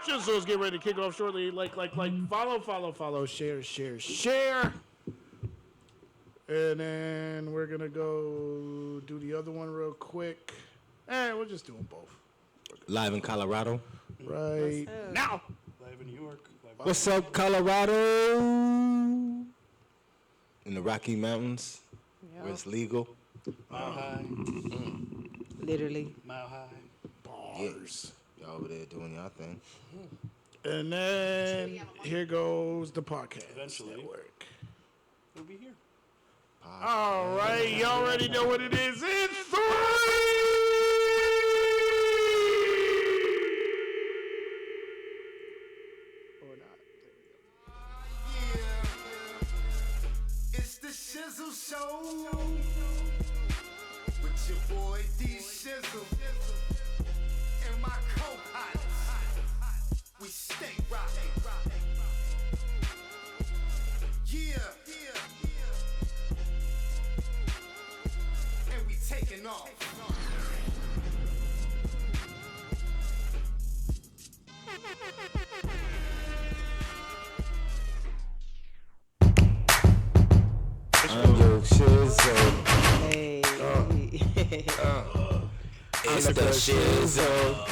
Shizzle's getting ready to kick off shortly. Like, follow, share. And then we're going to go do the other one real quick. And we'll just do them both. Live in Colorado. Right now. Live in New York. What's up, Colorado? In the Rocky Mountains, where it's legal. Mile high. Literally. Mile high. Bars. Y'all over there doing y'all thing. And then here goes the podcast. Eventually. Network. We'll be here. All right, y'all already know what it is. It's 3. Or not. It's the Shizzle Show with your boy D Shizzle and my co-pilots. We stay rocking. Yeah. And we taking off. I'm your Shizzle. Hey. It's the Shizzle.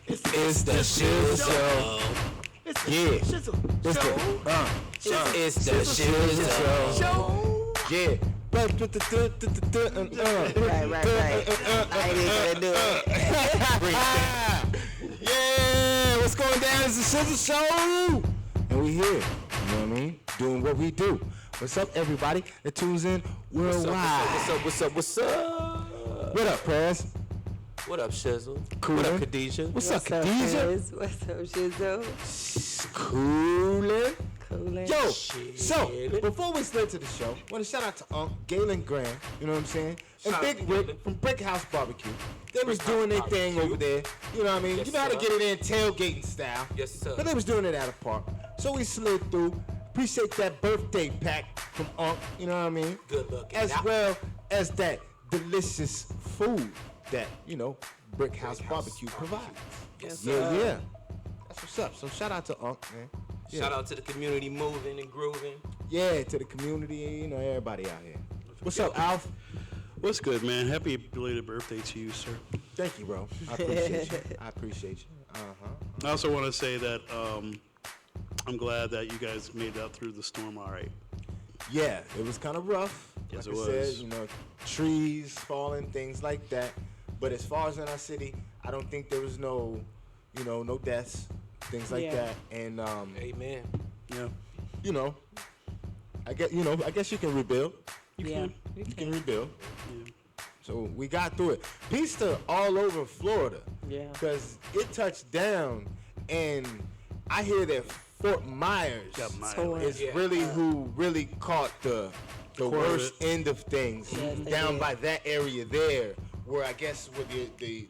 It's the Shizzle. Yeah. It's the Shizzle. Yeah. Right. I ain't even gonna do it. Yeah, what's going down? It's the Shizzle Show. And we here, you know what I mean? Doing what we do. What's up, everybody that tunes in worldwide? What's up? What up, Prez? What up, Shizzle? Coolin'. What up, Khadijah? What's up, Khadijah? What's up, Shizzle? Coolin'. Coolin'. Yo, so, before we slid to the show, I want to shout out to Galen Graham, you know what I'm saying? And Shout out Big to Rick Galen. from Brick House Barbecue. They was Brick doing their House thing Barbecue. over there, you know what I mean? Yes, You know how to sir. get it in tailgating style. Yes, sir. But they was doing it at a park. So we slid through. Appreciate that birthday pack from Unc, you know what I mean? Good looking. As well as that delicious food that, you know, Brick House Barbecue provides. Yes, Yeah, sir. yeah. That's what's up. So shout out to Unc, man. Yeah. Shout out to the community moving and grooving. Yeah, to the community, you know, everybody out here. What's up, Alf? What's good, man? Happy belated birthday to you, sir. Thank you, bro. I appreciate you. I appreciate you. I also want to say that I'm glad that you guys made it out through the storm all right. Yeah, it was kind of rough. Yes, like it I was. said, you know, trees falling, things like that. But as far as in our city, I don't think there was no deaths, things like Yeah. that. And Amen. Yeah. you know, I guess you can rebuild. Yeah. You can rebuild. So we got through it. Peace to all over Florida. Yeah. Because it touched down, and I hear that Fort Myers Got mine. So, is Yeah. really who really caught the worst it. end of things Yes, they down did. by that area there, where I guess where the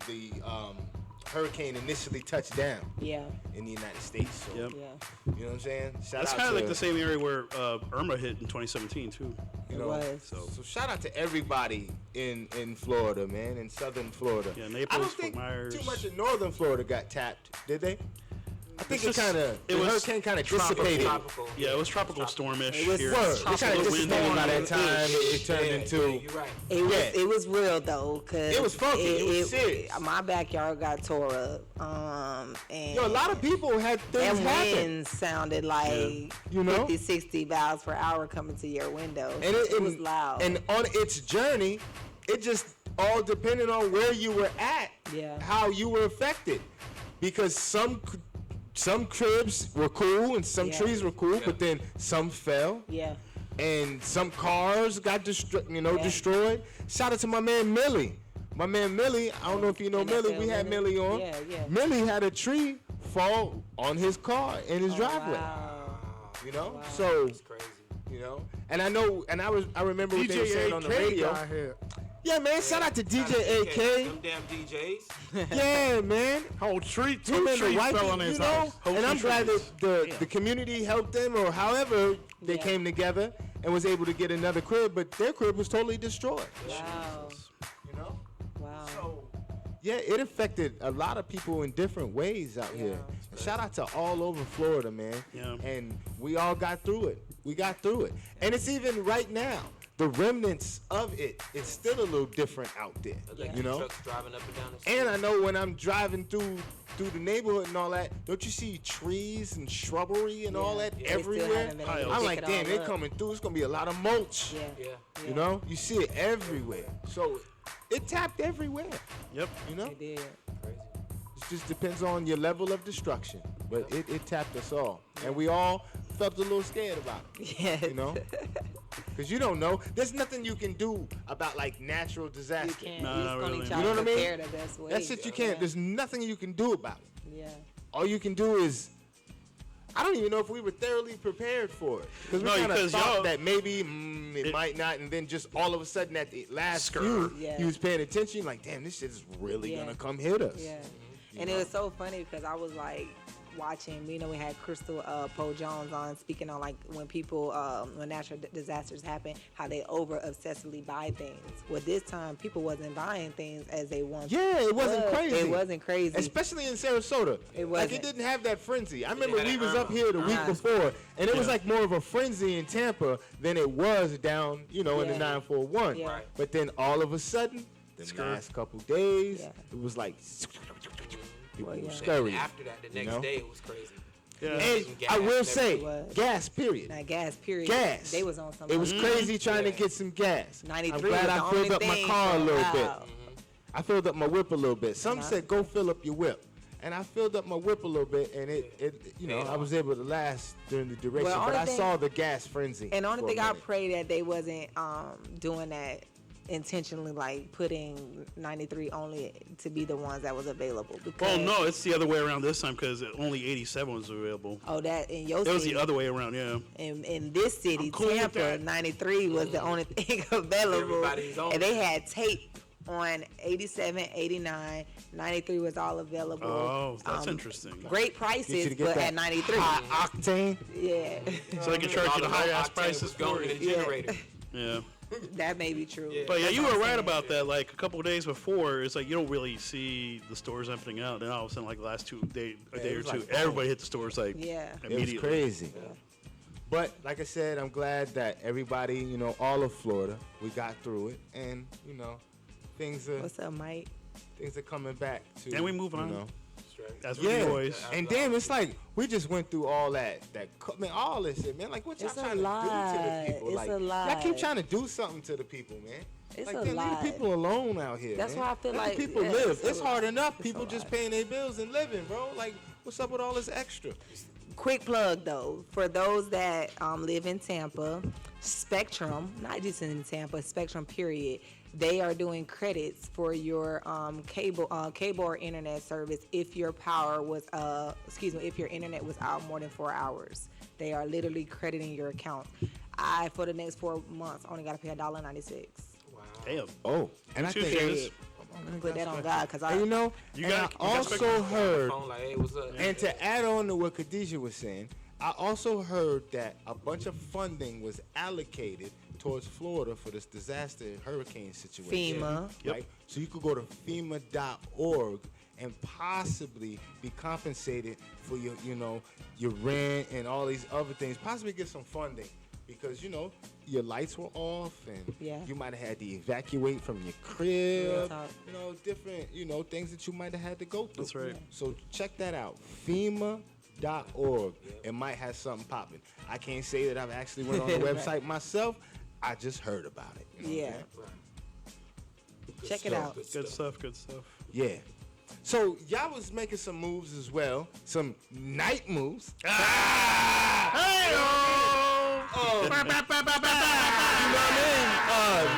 hurricane initially touched down Yeah. in the United States. So, Yep. Yeah. you know what I'm saying? Shout That's out kind of to, like the same area where Irma hit in 2017, too. you It know, was. So shout out to everybody in Florida, man, in southern Florida. Yeah, Naples, I don't Fort think Myers. too much of northern Florida got tapped, did they? I think It's the just- the was hurricane kind of tropical. dissipated. Tropical. Yeah, it was tropical stormish It was here. Word. It kind of Tropical wind dissipated by that and- time. It turned into. You're right. It was real though, cause It was funky. It was serious. My backyard got tore up. And Yo, a lot of people had things that happen. wind sounded like You know? 50, 60 miles per hour coming to your window. And it was loud. And on its journey, it just all depended on where you were at, Yeah. how you were affected. Because some cribs were cool and some Yeah. trees were cool, but then some fell. yeah. And some cars got destroyed. Shout out to my man Millie. My man Millie, I don't know if you know NFL Millie. We had Millie on. Yeah, yeah. Millie had a tree fall on his car in his driveway. Wow. You know, so It's crazy. you know, and I know, and I remember what they were saying on the radio. Got here. Yeah, man. Shout out to Shout out DJ to AK. Them damn DJs. Yeah, man. Whole tree, Him two and the trees wife, fell on his house. Whole and I'm two glad trees. that the community helped them, or however they Yeah. came together and was able to get another crib, but their crib was totally destroyed. Wow. You know? Wow. So, yeah, it affected a lot of people in different ways out here. And shout out to all over Florida, man. Yeah. And we all got through it. We got through it. And it's even right now. The remnants of it, it's still a little different out there. Electric You know? trucks driving up and down the street. And I know when I'm driving through the neighborhood and all that, don't you see trees and shrubbery and all that They still everywhere? haven't been able to I'm pick like, it damn, all they up. coming through. It's gonna be a lot of mulch. Yeah. Yeah. You know, you see it everywhere. So it tapped everywhere. Yep. You know, It did. Crazy. it just depends on your level of destruction. But it tapped us all, and we all felt a little scared about it. Yes. You know, because you don't know. There's nothing you can do about like natural disaster. You can't. No, You not just gonna really. try You know to what I mean? prepare the best way. That's it. You can't. There's nothing you can do about it. Yeah. All you can do is, I don't even know if we were thoroughly prepared for it. Because we No, kind of because thought y'all- that maybe it might not, and then just all of a sudden at the last few, Yeah. you was paying attention, like, damn, this shit is really Yeah. gonna come hit us. Yeah. And it was so funny because I was like watching, you know, we had Crystal Poe Jones on speaking on like when people, when natural disasters happen, how they over obsessively buy things. Well, this time people wasn't buying things as they once. Yeah, it wasn't was. crazy. It wasn't crazy. Especially in Sarasota. It Like, wasn't. it didn't have that frenzy. I remember had we an was up Irma. here the week Uh-huh. before, and it was Yeah. like more of a frenzy in Tampa than it was down, you know, in the Yeah. 941. Yeah. Right. But then all of a sudden, the last couple days, Yeah. it was like, people Well, were yeah. scurrying. After that, the next know? day, it was crazy. Yeah. And Gas I will never say, was. gas, period. Now, gas, period. Gas. They was on some. It was crazy trying to Yeah. get some gas. 93 I'm glad was I the filled only up my thing car a for little a bit. while. I filled up my whip a little bit. Some Nah. said go fill up your whip. And I filled up my whip a little bit, and it you know, I was able to last during the duration. Well, but only I thing- saw the gas frenzy. And the only for a thing I minute. pray that they wasn't doing that intentionally, like putting 93 only to be the ones that was available. Because, Well, no, it's the other way around this time because only 87 was available. Oh, that in your It was city. the other way around, yeah. In this city, I'm cool with Tampa, that. 93 was the only thing available. Everybody's on And they it. had tape on 87, 89, 93 was all available. Oh, that's interesting. Great Get you prices, to get but that at 93. high octane. Yeah, So they can charge All you the the high low ass octane prices was for going in it. the Yeah. generator. Yeah. that may be true. Yeah. But yeah, That's you what were I'm right saying. about that. Like a couple of days before, it's like you don't really see the stores emptying out. Then all of a sudden, like the last a day it or was two, like, boom. everybody hit the stores like Yeah. It was immediately. crazy. But like I said, I'm glad that everybody, you know, all of Florida, we got through it, and you know, things are What's up, Mike? coming back to. And we moving you on. know. That's what Yeah, we always. and damn, it's like we just went through all that, man, all this shit, man. Like, what y'all It's a trying to do to lot. the people? It's like, a y'all keep lot. trying to do something to the people, man. It's like, a damn, leave lot. the people alone out here. That's man. why I feel Let like- the people yeah, live. it's a It's hard lot. enough. It's a People just lot. paying their bills and living, bro. Like, what's up with all this extra? Quick plug though, for those that live in Tampa, Spectrum, not just in Tampa, Spectrum period, they are doing credits for your cable or internet service if your if your internet was out more than 4 hours. They are literally crediting your account. I, for the next 4 months, only got to pay $1.96. Damn. Oh, and I Two think shares. Put that on God, cause and you know, You and got- I you got also Spectrum? heard. Phone like, hey, what's up? And to add on to what Khadijah was saying, I also heard that a bunch of funding was allocated towards Florida for this disaster hurricane situation. FEMA. Right? So you could go to FEMA.org and possibly be compensated for your, you know, your rent and all these other things. Possibly get some funding because, you know, your lights were off and Yeah. you might have had to evacuate from your Real crib. talk. You know, different, you know, things that you might have had to go through. That's right. So check that out, FEMA.org. It might have something popping. I can't say that I've actually went on the Right. website myself. I just heard about it. You know what I'm Yeah. saying? Check it out. Good stuff. Good stuff. Yeah. So y'all was making some moves as well, some night moves.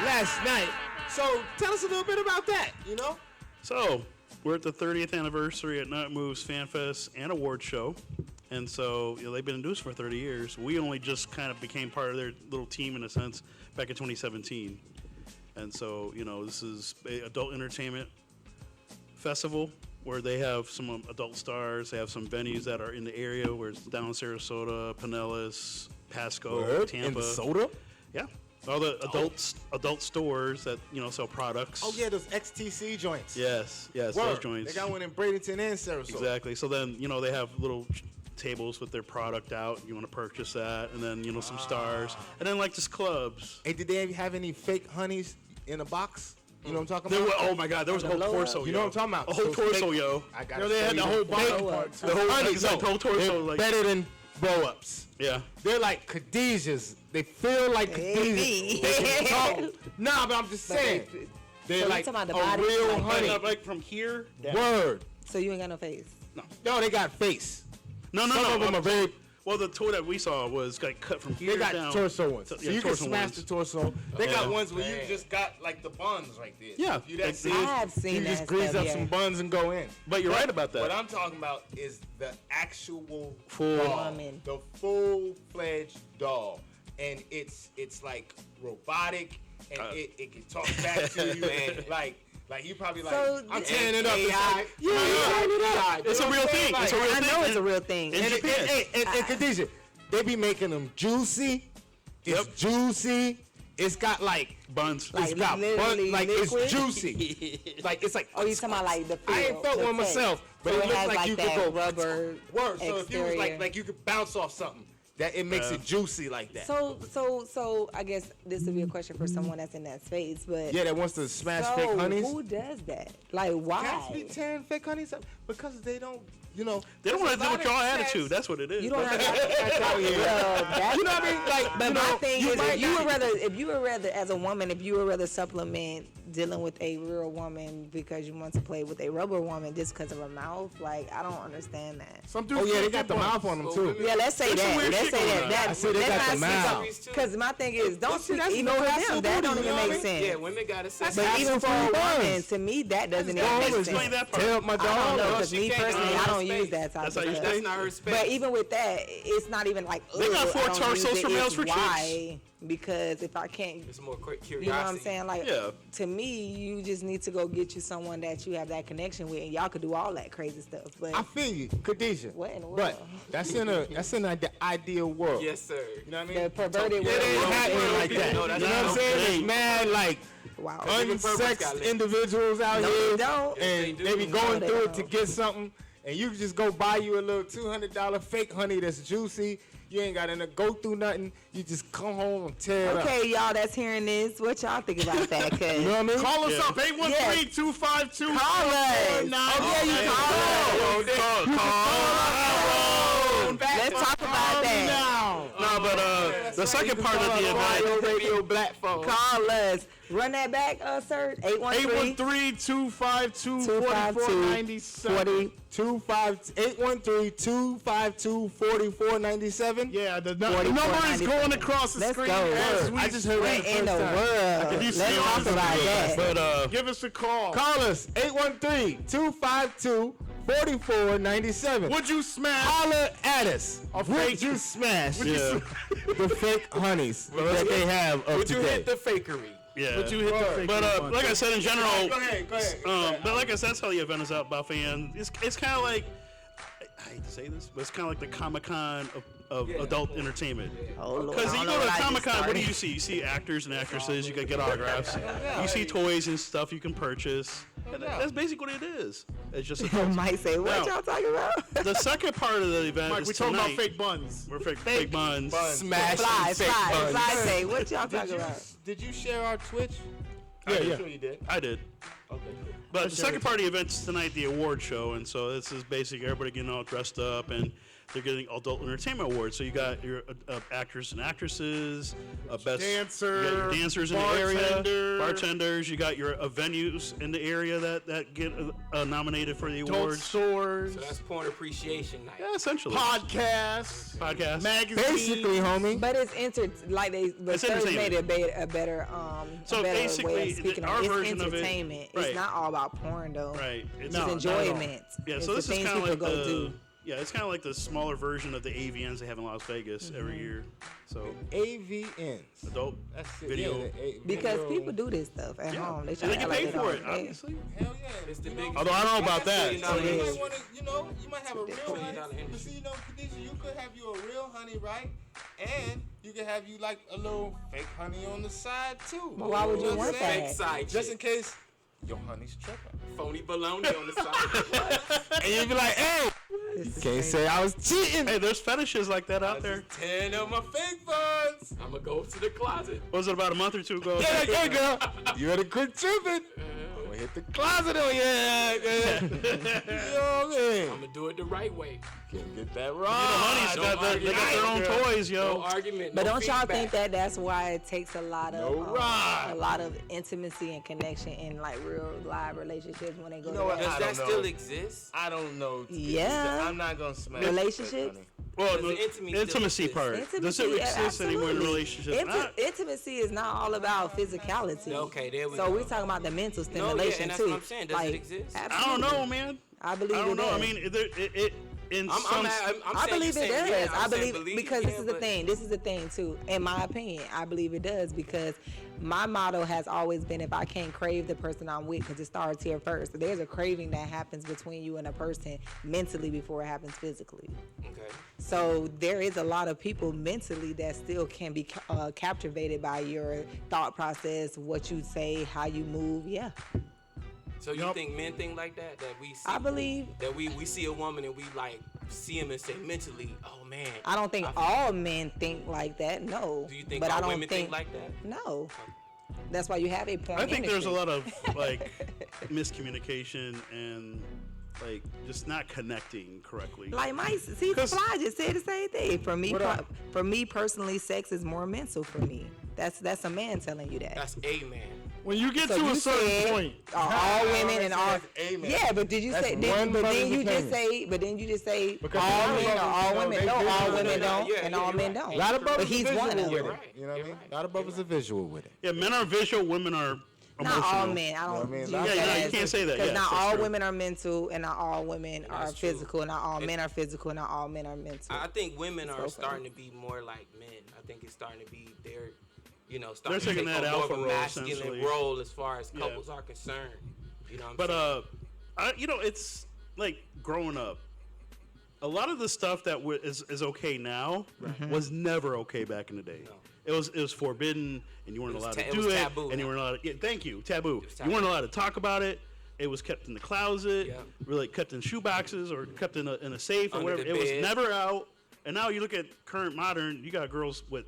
Last night. So tell us a little bit about that. You know. So we're at the 30th anniversary at Night Moves Fan Fest and Award Show. And so, you know, they've been doing this for 30 years. We only just kind of became part of their little team in a sense back in 2017. And so, this is a adult entertainment festival where they have some adult stars. They have some venues that are in the area where it's down in Sarasota, Pinellas, Pasco, Tampa. In soda? Yeah. All the adult stores that, sell products. Oh yeah, those XTC joints. Yes, those Word. joints. They got one in Bradenton and Sarasota. Exactly. So then, they have little tables with their product out. You want to purchase that, and then, some stars. And then, like, just clubs. Hey, did they have any fake honeys in a box? You know what I'm talking There about? were, oh my God, there was a whole torso, You know what I'm talking about? A whole Those torso, fake- yo. I got They had the whole body part. The whole, honeys, like, no, whole torso, they're like, better than blow-ups. yeah. They're like Khadijahs. They feel like Maybe. Khadijahs. They can talk. Nah, but I'm just saying. They're So you like talking about the a body? real Like- honey. Like from here down. Word. So you ain't got no face. No, they got face. No. Some of them are very. Well, the tour that we saw was like cut from here They got down. torso ones. So Yeah, you can torso smash ones. the torso. They got Yeah. ones where you just got like the buns right there. Yeah. You that Like, serious, I have seen you that just grease stuff, up yeah. some buns and go in. But you're right about that. What I'm talking about is the actual Full doll, woman. the full-fledged doll, and it's like robotic, and it can talk back to you, and like you probably like So I'm the tearing it up. It's AI like, yeah, It's a real thing. It's a real I thing. know it's a real thing. In And, Japan. and Khadijah, they be making them juicy. It's juicy. It's got like Buns. it's Like, got literally bun, like liquid? it's juicy. Like it's like. Oh, you talking about like the feel? I ain't felt the one taste. myself, but So it it looks has like you could that go rubber word. So if you was exterior. like you could bounce off something, that it makes it juicy like that. So I guess this would be a question for someone that's in that space, but Yeah, that wants to smash so fake honeys. who does that? Like Cats be why? tearing fake honeys up because they don't, They don't there's want a to deal lot with your of cats- attitude. That's what it is. You don't have Cats out here. that's, You know what I mean? Like, But you my know, thing you is, might if you would rather, as a woman, if you would rather supplement dealing with a real woman because you want to play with a rubber woman just because of her mouth, like I don't understand that. Some dudes Oh yeah, they think got the they're mouth on them too. Yeah, let's say There's some that. weird Let's shit say going that. on. That I see they got the mouth. Because my thing is, don't see, you that's even no for hassle them? That booty, don't you even know what I make mean? sense. Yeah, women gotta say But That's even for a hassle-free woman, buns. to me, that doesn't even Go make always Explain sense. that part. Tear up my I don't know, dog. because she me can't get personally, her I don't space. use that type That's of how you stuff. stay. That's not her space. But even with that, it's not even like, They got ugh, 4 I don't use torsos it. for males It's for chicks. why? Because if I can't, It's more curiosity. you know what I'm saying? Like, Yeah. to me, you just need to go get you someone that you have that connection with, and y'all could do all that crazy stuff. But I feel you, Khadijah. What in the But world? that's in the ideal world. Yes, sir. You know what I mean? the perverted It world, ain't happening like that. No, You know that's what I'm not saying? okay. There's mad like wow. Even perverts got unsexed limits. individuals out No, here, they don't. and Yes, they they be do. going No, they through it to don't. get something, and you can just go buy you a little $200 fake honey that's juicy. You ain't got to go through nothing. You just come home and tear it up. Okay, y'all that's hearing this, what y'all think about that? Cause You know what I mean? Call us Yeah. up, 813-252. call us. Oh, yeah, you call us. Let's talk about that. No, but the second part of the event, Radio Black phone. Call us. Run that back, sir. 813 813-252-4497. 813-252-4497. Yeah, the number is going across the Let's screen go. as we I just heard What that the in the first time. world? If you Let's see talk us, about that. but Give us a call. Call us 813-252-4497. Would you smash? Holler at us. Would Would you smash yeah, the fake honeys that they have of Would you today? hit the fakery? yeah. Would you hit the fake But one? like I said, in general, Go ahead. but like I said, that's how the event is out about fan. It's kind of like, I hate to say this, but it's kind of like the Comic-Con of adult entertainment. Oh, Lord. Because I you don't go know to what I just Comic-Con, what do started. you see? You see actors and actresses. You can get autographs. You see toys and stuff you can purchase. And that's basically what it is. It's just I a might say, what Now- y'all talking about? The second part of the event Mike, is we talking tonight. about fake buns. We're fake buns. Smash Fly, fake fly, buns. fly, say, what y'all Did talking you, about? did you share our Twitch? Yeah, I'm yeah. sure you did. I did. Okay. But the second part of the event is tonight, the award show, and so this is basically everybody getting all dressed up, and they're getting adult entertainment awards. So you got your actors and actresses, best Dancer, you got your dancers in the area, bartender. bartenders. You got your venues in the area that get nominated for the Adult awards. stores, So that's porn appreciation night. Yeah, essentially. podcasts, Podcast. magazines. Basically, homie. But it's but It's Serge made entertainment. a better So a better basically, way of speaking our of it. It's version of it- entertainment. right. It's not all about porn though. Right. It's It's not at all. enjoyment. Yeah, It's so the this is things kind of people like go the do. yeah, it's kind of like the smaller version of the AVNs they have in Las Vegas every year. So AVNs. adult That's it. video. Yeah, Because video. people do this stuff at home. They try and they to get act paid like they for don't. it, Yeah. obviously. Hell yeah. It's the You know, biggest- Although I don't know about that. $1 So you billion might industry. want to, you might have a real $1 honey. billion But see, Khadijah, you could have you a real honey, right? And you could have you like a little fake honey on the side too. But why would you know what want I'm saying? that? Fake side Just chick. in case your honey's tripping. Phony baloney on the side. And you be like, hey, This is can't crazy. say I was cheating. Hey, there's fetishes like that out there. 10 of my fake buns. I'm gonna go to the closet. What was it about a month or two ago? Yeah, yeah, girl. You better quit tripping. I'm gonna hit the closet on your ass. You know what I mean? I'm gonna do it the right way. Can't get that wrong. Honey's got they got their own toys, No yo. argument. But no don't y'all feedback. think that that's why it takes a lot of No ride. a lot of intimacy and connection in like real live relationships when they go You know to what? Does I that don't still know. exist? I don't know. Yeah. I'm not gonna smash Relationships? Well, Does the the intimacy intimacy still part. exist? Does it exist anymore in relationships? Intimacy is not all about physicality. Okay, there we So go. we're talking about the mental No, stimulation yeah, and that's too. what I'm saying. Does it exist? I don't know, man. I believe I don't it know. does. I mean, it in I'm some. I believe it does. I believe because yeah, this is the but- thing. This is the thing too. In my opinion, I believe it does because my motto has always been: if I can't crave the person I'm with, because it starts here first. So there's a craving that happens between you and a person mentally before it happens physically. Okay. So there is a lot of people mentally that still can be captivated by your thought process, what you say, how you move. Yeah, So you think men think like that? That we see, I believe. that we see a woman and we like see him and say mentally, oh man. I don't think I- all men think like that. No. Do you think but all I don't women think like that? No. That's why you have a porn I think there's a industry. lot of like miscommunication and like just not connecting correctly. Like Mike, see, 'Cause- Fly just said the same thing. For me, What up? for me personally, sex is more mental for me. That's a man telling you that. That's a man. When you get So to you a certain said, point, are all women and all. That's amen. Yeah, but did you That's say? one But then person's you just opinion. say. But then you just say Because all a lot of men or brothers, all you know, women. they No, all visual women with it. don't, Yeah, and yeah, all you're men right. don't. A lot of But brothers he's are one of visual them. with You're it. right. You know what I You're mean? right. A lot of brothers are visual with it. Yeah, men are visual, women are emotional. Not all men. I You know don't. what I mean? use Yeah, that no, you as- can't say that. Because Yes, not that's all true. women are mental, and not all women are That's true. physical, and not all men are physical, and not all men are mental. I think women are So starting to be more like men. I think it's starting to be their, starting to taking take that on more alpha of a role, masculine essentially. role as far as Yeah. couples are concerned. You know what I'm But saying? it's like growing up. A lot of the stuff that is okay now was never okay back in the day. No. It was forbidden, and you weren't It was allowed ta- to it do was it, taboo, and you huh? weren't allowed. Yeah, thank you, taboo. was You weren't taboo. allowed to talk about it. It was kept in the closet, Yeah. really kept in shoe boxes or kept in a safe or Under whatever. the It was bed. never out. And now you look at current modern, you got girls with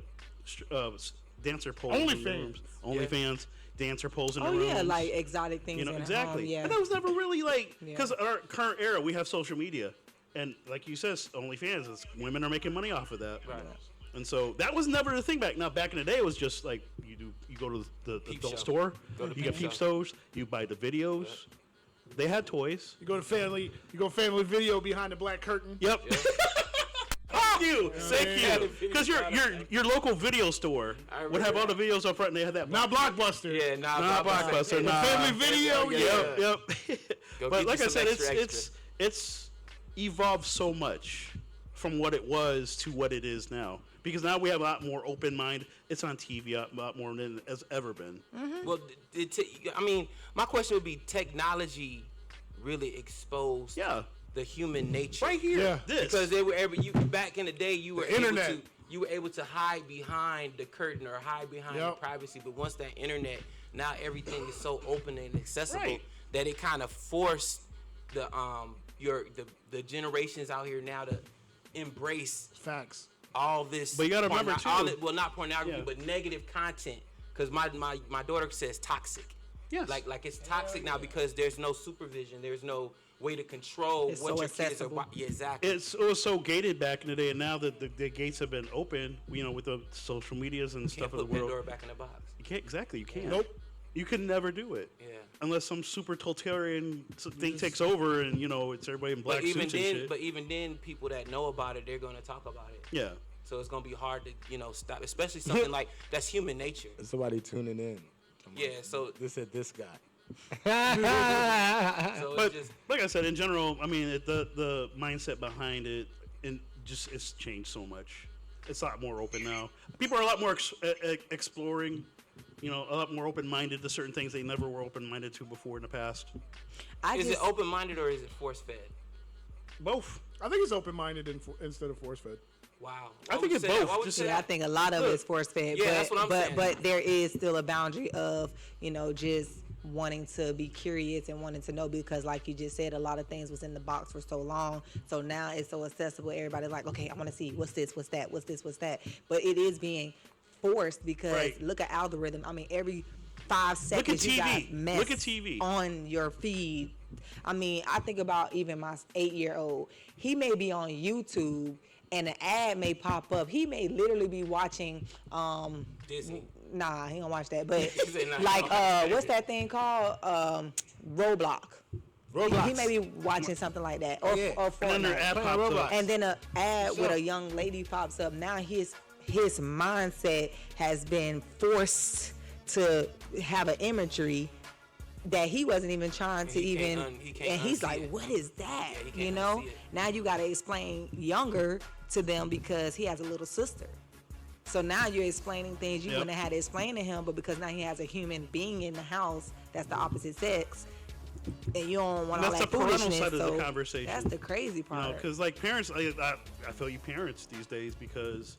dancer poles in the OnlyFans. rooms, OnlyFans, dancer poles in the Oh rooms. yeah, like exotic things. You know, in exactly. The home, yeah. And that was never really like, Yeah. because our current era, we have social media. And like you said, OnlyFans, women are making money off of that. Right. And so that was never the thing back. Now, back in the day, it was just like you go to the Peep adult show. store, Go to you get peep peep show. shows, you buy the videos. They had toys. you go family video behind the black curtain. Yep. Thank you. Thank Yeah. you. Because your local video store I would have all the remember videos up front, and they had that. Not Blockbuster. Yeah, nah, Not Blockbuster. Nah. Family video. Yeah, Yeah. yeah. Yep. Go But get like you I some said, extra, it's evolved so much from what it was to what it is now. Because now we have a lot more open mind. It's on TV a lot more than it's ever been. Well, I mean, my question would be: technology really exposed Yeah. the human nature? Right here. Yeah. This. Because they were back in the day, you were The internet. able to hide behind the curtain or hide behind Yep. the privacy. But once that internet, now everything is so open and accessible Right. that it kind of forced the generations out here now to embrace Facts. all this. But you gotta remember, too- well, not pornography, Yeah. but negative content. Because my daughter says toxic. Yes. Like it's toxic now because there's no supervision. There's no way to control It's what so your kids are. accessible. Yeah, exactly. it was so gated back in the day, and now that the gates have been open, with the social medias and You stuff can't of put the world, Pandora back in the box. you can't exactly. You can't. Yeah. Nope. You can never do it. Yeah. Unless some super totalitarian thing takes over, and it's everybody in black But even suits and then, shit. but even then, people that know about it, they're gonna talk about it. Yeah. So it's gonna be hard to stop, especially something like that's human nature. Somebody tuning in. Yeah. So This is this guy. so But it's just like I said, in general, I mean, the mindset behind it, and just it's changed so much. it's a lot more open now. People are a lot more exploring. You know, a lot more open-minded to certain things they never were open-minded to before in the past. Is it open-minded or is it force-fed? Both. I think it's open-minded instead of force-fed. Wow. I think it's both. I think a lot of it's force fed. Yeah, but, that's what I'm saying. But there is still a boundary of, just wanting to be curious and wanting to know, because like you just said, a lot of things was in the box for so long. So now it's so accessible. Everybody's like, okay, I want to see what's this, what's that, what's this, what's that. But it is being forced because look at algorithm. I mean, every 5 seconds you got mess Look at TV on your feed. I mean, I think about even my 8-year-old. He may be on YouTube and an ad may pop up. He may literally be watching Disney. Nah, he don't watch that. But Nah, like what's that thing called? Roblox. Roblox. He may be watching something like that. Or And then their Fortnite. ad pops up. And then an ad with a young lady pops up. Now his mindset has been forced to have an imagery that he wasn't even trying to even, and he's like, it. what is that? Yeah, he can't unsee it. Now you got to explain younger to them because he has a little sister. So now you're explaining things you wouldn't have had to explain to him, but because now he has a human being in the house that's the opposite sex, and you don't want all That's that the parental foolishness. side of the So conversation. that's the crazy part. Because like parents, I feel you parents these days, because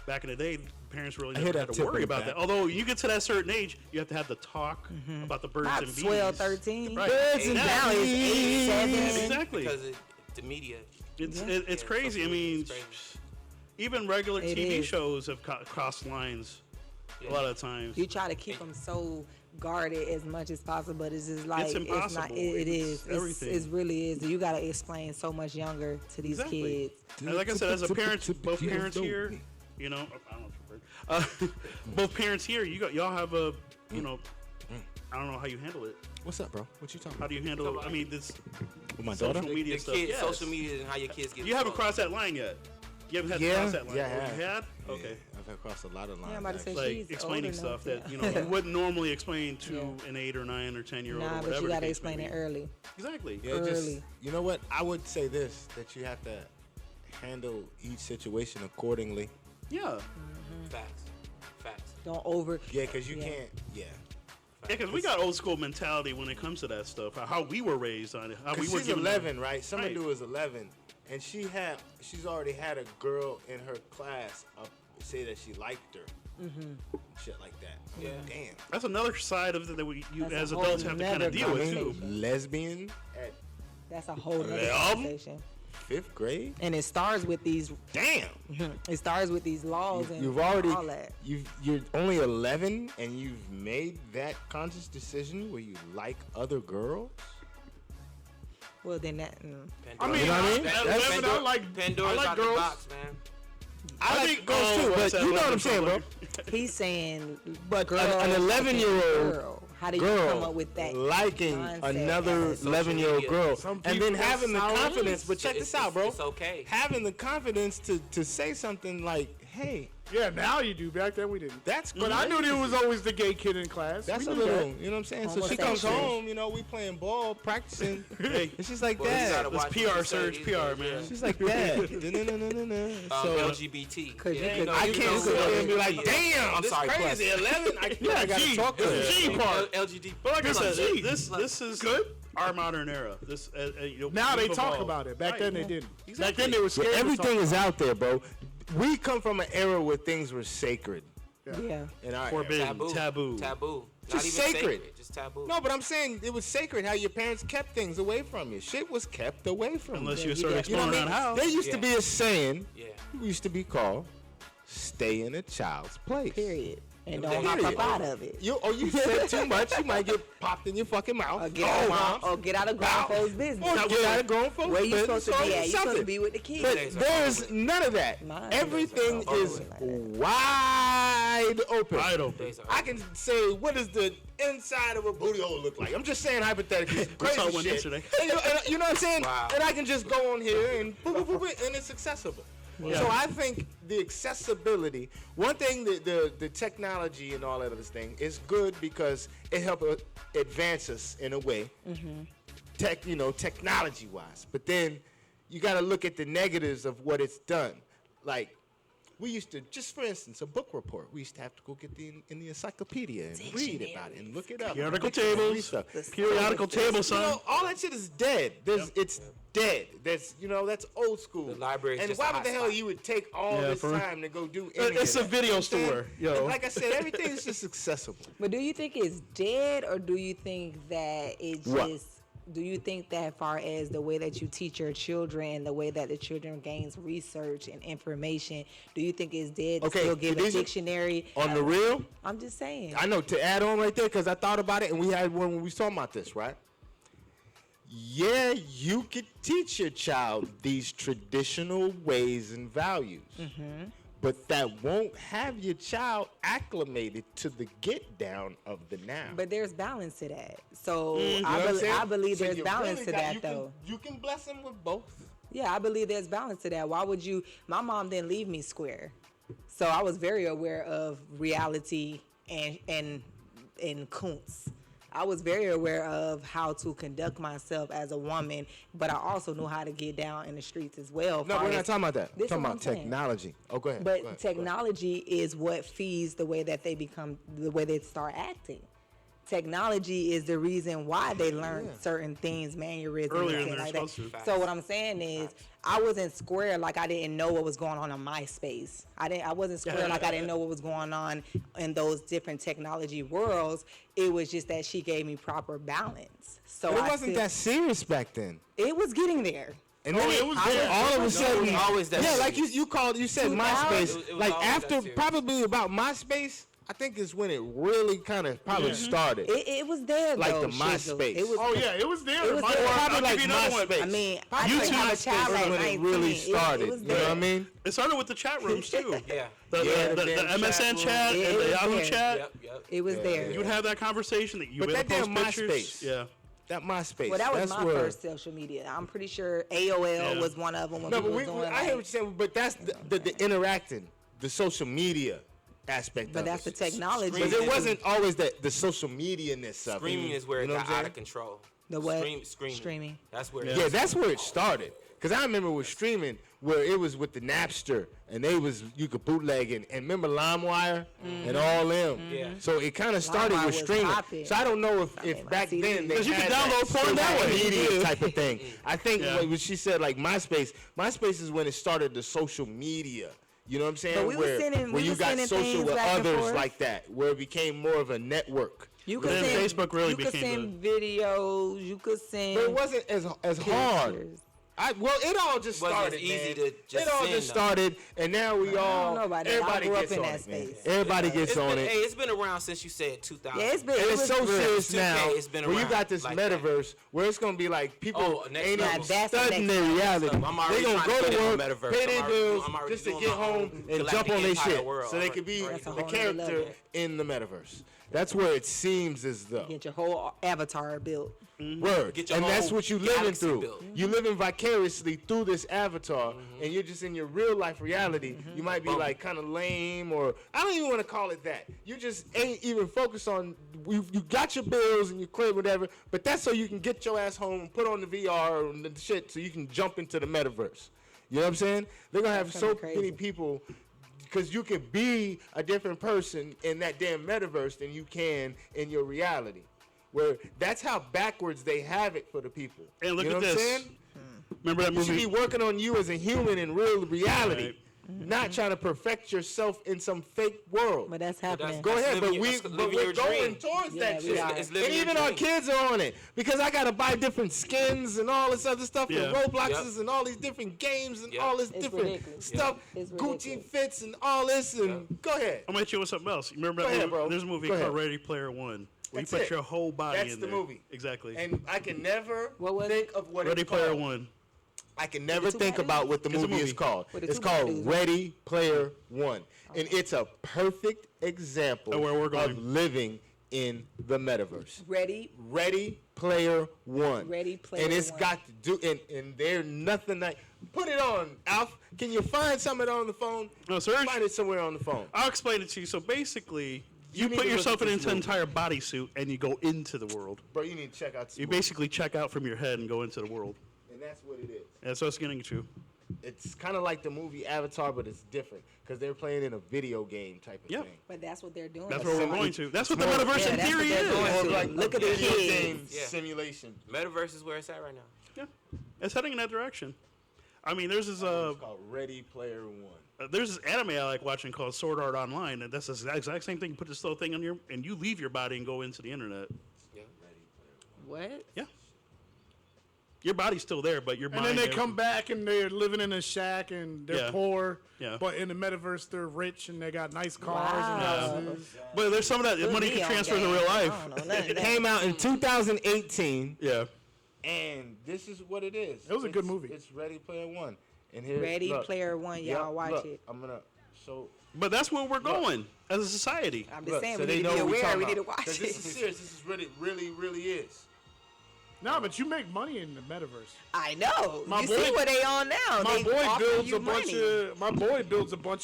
back in the day, parents really hear never that had to tip worry right about back. that. Although you get to that certain age, you have to have the talk about the birds Not and bees. 12, 13. Right. Birds and now it's 8, 7. Exactly. Because the media. It's Yeah, crazy. I social media mean, is crazy. even regular It TV is. shows have crossed lines a lot of times. You try to keep them so guarded as much as possible, but it's just like It's impossible. not. It is. It's everything. It really is. You got to explain so much younger to these Exactly. kids. And like I said, as a parent, both parents here, I don't know if you're both parents here, y'all have a, I don't know how you handle it. What's up, bro? What you talking How about? do you handle it? I mean, this With my social daughter? media The stuff. kids, yes. social media, and how your kids get. You haven't exposed. crossed that line yet. You haven't had to Yeah, cross that line. yeah, I Oh, have. you had? Yeah, Okay. I've had crossed a lot of lines. Yeah, I'm about to say actually. Like she's explaining old stuff enough, that yeah. you wouldn't normally explain to an 8 or 9 or 10-year-old or Nah, whatever. but you the got to case may explain be. it early. Exactly. Yeah, just, early. you know what? I would say this, that you have to handle each situation accordingly. Yeah. Facts. Don't over. Yeah, because you Yeah. can't, Yeah, because we got old school mentality when it comes to that stuff. How we were raised on it. How we Because were she's given 11, right? Somebody Right. who is 11, and she's already had a girl in her class say that she liked her. Shit like that. Yeah. Damn. That's another side of it that you That's as a adults whole have to kind nother of deal with too. conversation. Lesbian at That's a whole other Yeah. conversation. 5th grade? And it starts with these. Damn. It starts with these laws and You've already all that. you're only 11 and you've made that conscious decision where you like other girls. Well, then that. I mean, You know what I mean? at That's- 11, I like Pandora's I like out girls. the box, man. I like think- girls too, what's but that you know what I'm level saying, bro. somewhere? He's saying, but girl, An 11-year-old girl. How do you girl come up with that? liking mindset another as- 11-year-old media. girl, Some and people, then having the that's how it confidence. is. But check It's- this out, bro. It's okay. Having the confidence to say something like, "Hey, Yeah, now you do. Back then we didn't. that's But I knew there was always the gay kid in class. That's We a knew little, that. you know what I'm saying? So she comes Homosexual. home, we playing ball, practicing. Hey, And she's like Well, you that. gotta This watch what PR you say surge, these PR, days, man. yeah. She's like that. No. So LGBT. 'Cause you could- I you can't could- sit there and be like, Yeah. "Damn, I'm this sorry, crazy." plus. 11. I gotta talk to her. G part. LGBT. But like I said, G. this is Good. our modern era. This Now they we've talk evolved. about it. Back Right. then they didn't. Back Exactly. then they were scared. to Everything talk is out there, bro. We come from an era where things were sacred. Yeah. In our era. Forbidden, Taboo. taboo. Taboo. Just Not even sacred. sacred. Just taboo. No, but I'm saying it was sacred how your parents kept things away from you. Shit was kept away from Unless you. you started You know exploring what I around mean? how. There used to Yeah. be a saying, Yeah. it used to be called, "Stay in a child's place." Period. And Yeah, don't hop period. up out of it. You said too much, you might get popped in your fucking mouth. Or get out of grown folks' business. Or get out of grown folks' Where you business, supposed to or be at? You supposed something. to be with the kids. But Days are there's over none of that. Mine Everything days are over is with like that. wide open. Wide open. Days are I can say, what does the inside of a booty hole look like? I'm just saying hypothetically. Crazy saw one shit. yesterday. And you know what I'm saying? Wow. And I can just go on here and boop, boop, boop, boop, and it's accessible. So I think the accessibility, one thing, the technology and all that of this thing is good because it helps advance us in a way, technology wise. But then you got to look at the negatives of what it's done. Like we used to, just for instance, a book report. We used to have to go get in the encyclopedia and read about it and look it up. Periodical Look at it, read tables. stuff. Periodical table, son. You know, all that shit is dead. It's dead. That's that's old school. The library is and just why a would the hot hell spot. you would take all Yeah, this for real. time to go do anything? It's a video You understand? store, yo. And like I said, everything's just accessible. But do you think it's dead, or do you think that it What? just? Do you think that far as the way that you teach your children, the way that the children gains research and information, do you think it's dead to Okay, still give a these are- dictionary? On the real, I'm just saying. I know, to add on right there, because I thought about it, and we had one when we was talking about this, right? Yeah, you could teach your child these traditional ways and values. But that won't have your child acclimated to the get down of the now. But there's balance to that. So You know what I'm saying? I believe So there's you balance really to got- that, you can- though. You can bless them with both. Yeah, I believe there's balance to that. Why would you? My mom didn't leave me square, so I was very aware of reality and kunts. I was very aware of how to conduct myself as a woman, but I also knew how to get down in the streets as well. No, far we're as- not talking about that. We're This is talking what about I'm saying. technology. Oh, go ahead. But go ahead, technology is what feeds the way that they become, the way they start acting. Technology is the reason why they learn certain things, mannerisms, Earlier and than things they're like that. supposed to. So what I'm saying is, I wasn't square like I didn't know what was going on MySpace. I wasn't square like I didn't know what was going on in those different technology worlds. It was just that she gave me proper balance. So But it I wasn't still- that serious back then. It was getting there. And then it was all there. of a No, sudden, it was always that yeah, like serious. you said 2000? MySpace. It was Like always that after serious. probably about MySpace, I think is when it really kind of probably started. It was there Like though. the Shizzle. MySpace. It was. Oh yeah, it was there. It was My- there. I'll Probably give like you another one. MySpace. I mean, I YouTube didn't have a child was at when it 19. really It started. was You know what I there. mean? It started with the chat rooms too. Yeah. The, Yeah, the, the the, damn MSN chat chat room. and It the was Yahoo there. chat. Yep. It was there. You would have that conversation that you But would that post damn pictures. MySpace. Yeah. That MySpace. Well, that was that's my where, first social media. I'm pretty sure AOL Yeah. was one of them. When No, but people was doing I hear what you're like, saying, but that's the interacting, the social media aspect but of that's the it. technology. But it wasn't always the social media-ness of it. Streaming is where You it know got what I'm out saying? of control. The what? Streaming. Streaming. That's where. Yeah. Yeah, that's where it started. Cause I remember with streaming where it was with the Napster and you could bootleg and remember LimeWire and all them. Yeah. So it kind of started LimeWire with was streaming. popping. So I don't know if mean, back my then they CDs. You had could download porn that social way. media type of thing. I think Yeah. when she said like MySpace is when it started the social media. You know what I'm saying? But we was sending- where we you was got sending social things with back and others forth. like that, where it became more of a network. You But could then send, Facebook really you could became send videos. You could send. But it wasn't as hard. pictures. Well, it all just Wasn't started. easy man. to just it all send, just though. started, and now we all. know about that. I Everybody grew up gets in on that it, man. space. Everybody gets It's on been, it. Hey, it's been around since you said 2000. Yeah, it's been. And it it's was so real. serious 2K, now. it's been Where you around got this like that. metaverse where it's gonna be like people Oh, next ain't level. even That's the studying next their level. reality. I'm already They gonna trying go to to get in work, the metaverse. pay their I'm already bills doing just to my get own home and galactic jump on their empire shit, world. so they could be That's a the whole nother character level. in the metaverse. That's where it seems as though. Get your whole avatar built. Word. Get your And that's whole what you living galaxy through. built. You living vicariously through this avatar, and you're just in your real life reality. You might be like kind of lame, or I don't even want to call it that. You just ain't even focused on. You got your bills and your crib, whatever. But that's so you can get your ass home, put on the VR and the shit, so you can jump into the metaverse. You know what I'm saying? They're gonna have That's so kinda many crazy. people. Because you can be a different person in that damn metaverse than you can in your reality. Where that's how backwards they have it for the people. And look you know at what I'm this. saying? Remember that You should movie? be working on you as a human in real reality, Right. not trying to perfect yourself in some fake world. But that's happening. Go ahead, but living we're your going dream. towards Yeah, that we shit. are. It's And living your even our dream. kids are on it because I gotta buy different skins and all this other stuff Yeah. and Robloxes Yep. and all these different games and Yep. all this It's different ridiculous. stuff. It's Gucci ridiculous. fits and all this and go ahead. I'm gonna hit you with something else. You remember Go that ahead, movie? bro. There's a movie Go called ahead. Ready Player One, where That's you put it. your whole body That's in the there. movie. Exactly. And I can never What was think it? of what Ready it's Player called. One. I can never two think bad about dudes? what the It's a movie is movie. called. With the It's two bad called dudes, right? Ready Player One. And it's a perfect example Of where we're of going. living in the metaverse. Ready? Ready Player One. Ready Player And it's One. got to do, and there's nothing like, put it on, Alf. Can you find something on the phone? No, Serge? Find it somewhere on the phone. I'll explain it to you. So basically, You you need put to look yourself at in this an movie. entire bodysuit and you go into the world. Bro, you need to check out this You movie. basically check out from your head and go into the world. And that's what it is. That's what it's getting to. it's kind of like the movie Avatar, but it's different because they're playing in a video game type of Yeah. thing. But that's what they're doing. That's where we're going to. That's what the metaverse in that's theory what they're is. going Or to. like Look a at the video kids. game Yeah. simulation. Metaverse is where it's at right now. Yeah, it's heading in that direction. I mean, there's this It's called Ready Player One. there's this anime I like watching called Sword Art Online, and that's the exact same thing. You put this little thing on your, and you leave your body and go into the internet. Yeah. What? Yeah, your body's still there, but your And mind. then they everything- come back and they're living in a shack and they're Yeah. poor. Yeah. But in the metaverse, they're rich and they got nice cars Wow. and houses. But there's some of that Put money me can on transfer to game. real I life. don't know none of It that. came out in 2018, Yeah. and this is what it is. It was a good movie. It's Ready Player One. And here, Ready look. Player One, y'all Yep, watch look, it. I'm gonna so. But that's where we're going as a society. I'm just Look, saying so we they need to know be what we aware. talking We need to about. watch 'Cause this is it. serious. This is really is. No, but you make money in the metaverse. I know. My You boy- see what they on now? My They boy offering builds you a bunch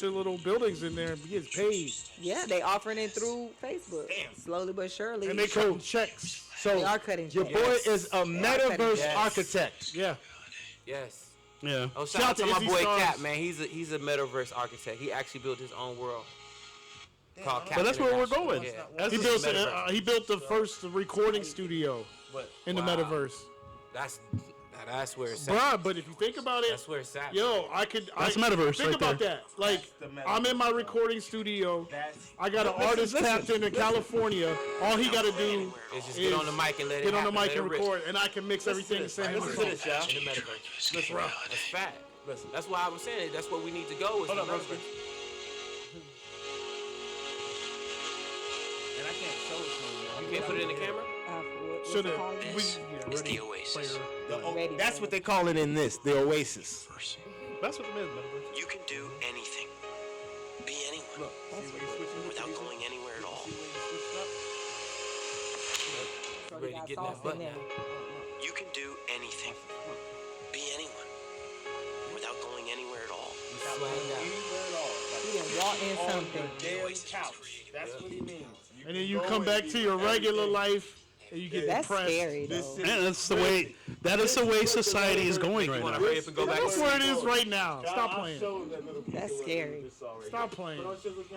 money. of little buildings in there and he gets paid. Yeah, they offering it through Facebook. Slowly but surely. And they cutting checks. So They are cutting your checks. boy is a cutting metaverse checks. architect. Yeah. Yes. Yeah. Oh, Shout shout out out to to my Izzy boy Stars. Cap, man. He's a metaverse architect. He actually built his own world. Called Cap But that's where we're International. going. Yeah. As He a- built metaverse. he built the first recording studio in the Wow. metaverse. That's where it's at. Bruh, but if you think about it, That's where it's at. yo, That's metaverse Think right about there. that. Like, the metaverse. I'm in my recording studio. I got an Listen, artist listen, captain in California. All he got to do It's just is get on the mic and let it get on the happen. mic Let and it rip. record, and I can mix everything and send him Listen a to song. this, y'all. In the metaverse. Listen, That's fact. listen. That's why I was saying it. That's where we need to go. Is Hold the up, bro. metaverse. And I can't show it to you. You can't put it in the camera. What's Should it have. called? It's the Oasis. Ready That's for what it. they call it in this, the Oasis. That's what the metaverse. You can do anything. Be anyone. Without going anywhere at all. Ready to get in that button. You can do anything. Be anyone. Without going anywhere at all. He done brought in something. That's what he means. And then you come back to your regular life, and you get That's depressed. scary though. And that's the way. That is the way society is going right You want to now. hurry up and go back? That's where it is right now. Stop playing. That's scary. Stop playing.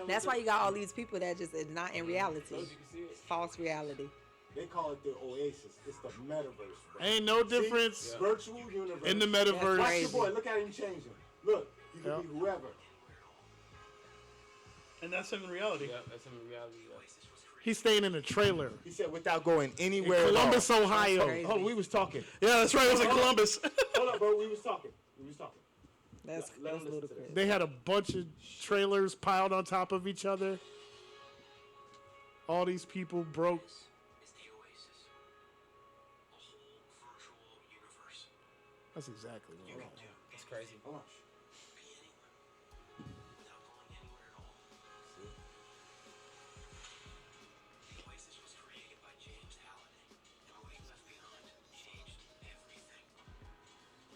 That's why you got all these people that just is not in reality. False reality. They call it the Oasis. It's the metaverse. Bro. Ain't no difference Virtual universe. in the That's metaverse. Watch crazy. your boy. Look at him changing. Look, he could Yeah. be whoever. And that's in reality. Yeah, that's in reality. He's staying in a trailer. He said without going In anywhere at all. Columbus, Ohio. crazy. Oh, we was talking. Yeah, that's right. It was in Columbus. Hold up, bro. We was talking. That's Let him listen to ludicrous. They had a bunch of trailers piled on top of each other. All these people broke. Is the Oasis. A whole virtual universe. That's exactly what it is. That's crazy. Be anyone. Without going anywhere at all. The Oasis was created by James Halliday. And what he left behind changed everything.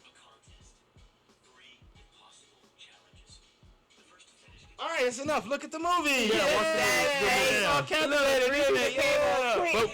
A contest. 3 impossible challenges. The first to finish gets All right, it's enough. Look at the movie. Yeah. All calculated, isn't it? Yeah. But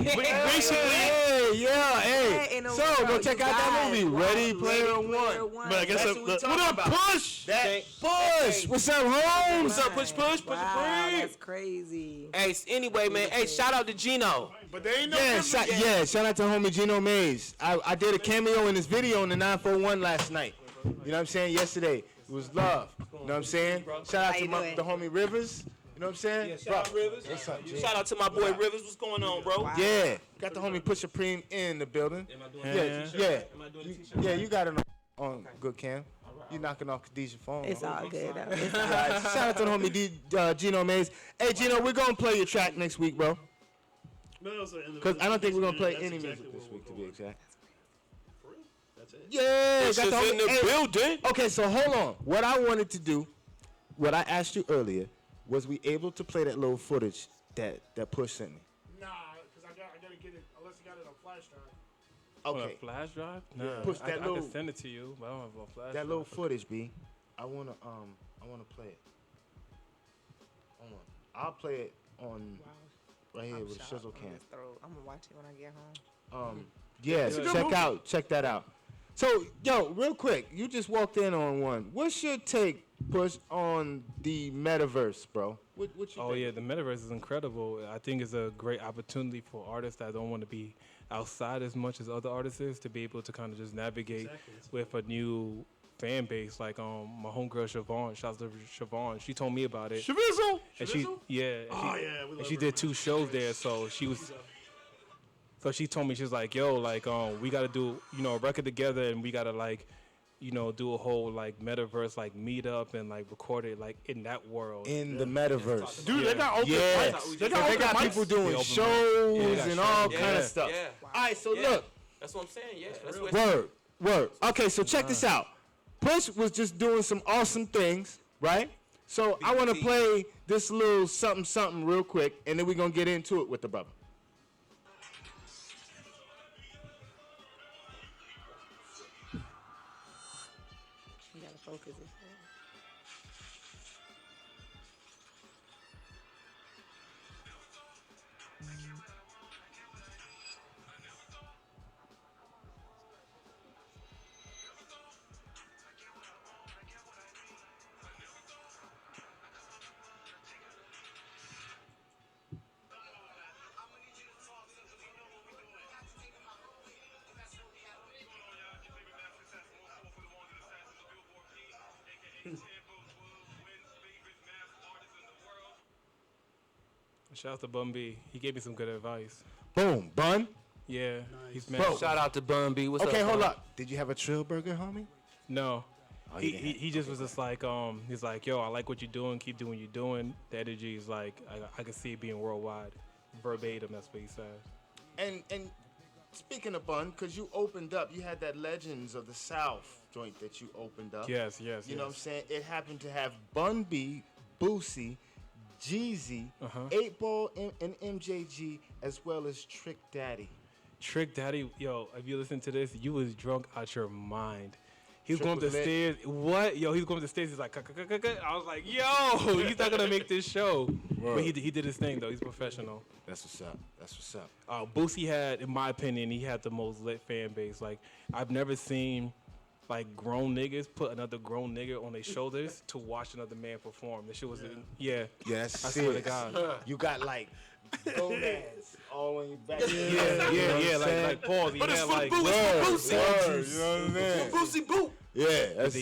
basically, Hey. in a So go world, check you out that guys. movie, Ready Wow, Player Ready Player One. but I guess That's what we the, talking What up, about. push? That push. What's up, Holmes? What's up, push, push, Wow, push, that's crazy. Hey, anyway, man. Hey, shout out to Gino. But they ain't no Yeah, difference. shout out to homie Gino Mays. I did a cameo in this video in the 941 last night. You know what I'm saying? Yesterday. It was love. You know what I'm saying? Shout out How to you doing? the homie Rivers. You know what I'm saying? Yeah, shout out Rivers. What's up, G? Shout out to my boy Rivers. What's going on, bro? Wow. Yeah. Got the homie Pusha Preem in the building. Yeah, you got it on good cam. You knocking off Khadijah's phone. It's all good. Though. It's All right, shout out to the homie Gino Mays. Hey, Gino, we're going to play your track next week, bro. Because I don't think we're going to play any music this week, to be exact. That's it. Yeah, This got is the in the hey, building. Okay, so hold on. What I wanted to do, what I asked you earlier, was we able to play that little footage that Push sent me? Nah, because I gotta get it, unless you got it on flash drive. On Okay, a flash drive? No, Push I that can little- send it to you, but I don't have a flash that drive. little footage, B. I wanna play it. Hold on. I'll play it on right here with Shizzle Cam. I'm gonna watch it when I get home. Yeah, It's a good check movie. check that out. So, yo, real quick, you just walked in on one. What's your take, Push, on the metaverse, bro? What you Oh think? yeah, the metaverse is incredible. I think it's a great opportunity for artists that don't want to be outside as much as other artists is to be able to kind of just navigate with a new fan base. Like my homegirl Siobhan, shouts to Siobhan. She told me about it. Shizzle. And she and she did 2 shows there. So she was. So she told me, she was like, yo, like we gotta do a record together, and we gotta like do a whole like metaverse like meetup and like record it like in that world. In the metaverse. Dude, they got open Yeah. mics. They open got mics. people doing open shows mics. Yeah, and all Yeah. kind of stuff. Yeah. All right, so Yeah. look. That's what I'm saying. Yeah. That's what Word. Okay, so check this out. Push was just doing some awesome things, right? So I want to play this little something real quick, and then we're going to get into it with the brother. You gotta focus it. Shout out to Bun B. He gave me some good advice. Boom, Bun. Yeah, he's mad. Bro. Shout out to Bun B. What's Okay, up? hold Bun? up. Did you have a Trill Burger, homie? No. Oh, you didn't He just was just like he's like, yo, I like what you're doing, keep doing what you're doing. The energy is like I can see it being worldwide. Verbatim, that's what he said. And speaking of Bun, because you opened up, you had that Legends of the South joint that you opened up. Yes. You know what I'm saying? It happened to have Bun B, Boosie, Jeezy, 8 Ball, and MJG, as well as Trick Daddy. Trick Daddy, yo, if you listen to this, you was drunk out your mind. He was Trick going up the was lit. stairs. What? Yo, he was going up the stairs. He's like, I was like, yo, he's not gonna make this show. But he did his thing though. He's professional. That's what's up. Boosie had, in my opinion, he had the most lit fan base. Like I've never seen like grown niggas put another grown nigga on their shoulders to watch another man perform. This shit was Yeah, that's I swear to serious. God. You got like gonads all on your back. Yeah, like pause. He had like Word, you know what I'm saying? Boosie Boot. Yeah, that's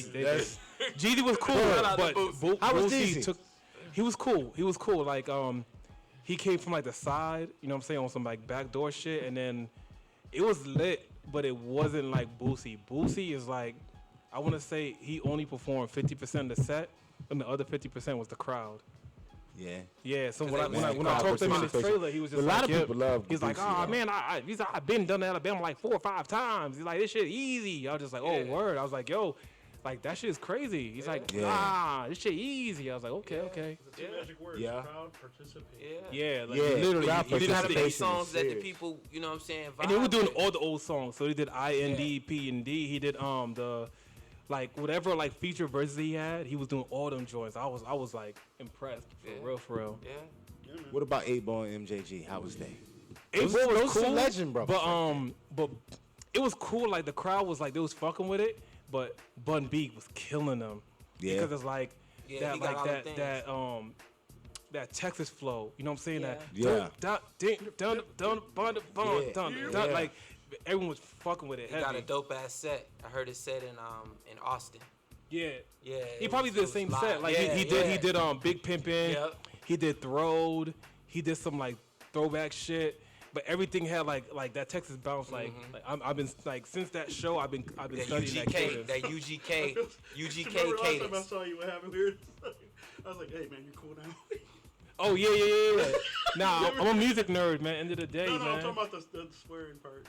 Jeezy was cool, out to but Boosie. How was Boosie Jeezy? he was cool. Like he came from like the side, you know what I'm saying, on some like backdoor shit, and then it was lit, but it wasn't like Boosie. Boosie is like, I want to say he only performed 50% of the set, and the other 50% was the crowd. Yeah. So when I talked to him in the trailer, he was just A like, lot of people love he's like, Boosie, oh though. man, he's like, I've been done to Alabama like 4 or 5 times. He's like, this shit easy. I was just like, oh word. I was like, yo, like that shit is crazy. He's like, this shit easy. I was like, okay. Two magic words. Yeah. Crowd, participate. Yeah, like Yeah, literally, crowd you didn't have to. participation. Songs that the serious. people, you know what I'm saying, vibe And they were doing with. all the old songs. So he did IND, P and D. He did the like whatever like feature verses he had. He was doing all them joints. I was like impressed for real. Yeah. What about 8 Ball and MJG? How was they? It Those was are cool, legend, bro. But it was cool. Like the crowd was like they was fucking with it, but Bun B was killing them. Yeah. Because it's like Yeah, he got all the things. that Texas flow. You know what I'm saying? Yeah. Yeah. Like everyone was fucking with it. He got heavy. a dope ass set. I heard it set in Austin. Yeah. Yeah. He it probably was- did it the same was set. live. Like Yeah, he did Big Pimpin'. Yep. He did Throwed. He did some like throwback shit. But everything had like that Texas bounce. Like I've been like since that show I've been That studying that UGK, cadence. that UGK Remember last time I cadence. saw you, what happened? We were I was like, hey man, you cool now? Oh yeah. Nah, I'm a music nerd, man. End of the day, No, man. I'm talking about the swearing part.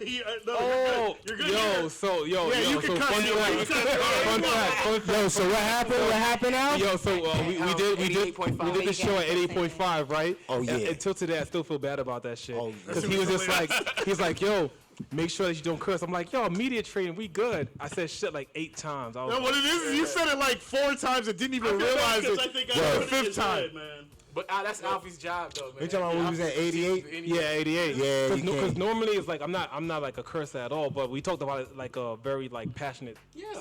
Yeah, no, Oh, you're good. yo, so you so can cut fun it. fact. Yo, so what happened? What happened now? Yo, so we did 88.5. the show at 88.5, right? Oh, yeah. And until today, I still feel bad about that shit. Oh, Because he was just like, he's like, yo, make sure that you don't curse. I'm like, yo, media training, we good. I said shit like 8 times. I was No, what it is you said it like 4 times and didn't even realize it. I think the I heard it in fifth his time. head, man. But that's Alfie's job, though, man. You talking about when we was at 88? Yeah, 88. Yeah, you because can't. normally it's like I'm not like a cursor at all, but we talked about it like a very like passionate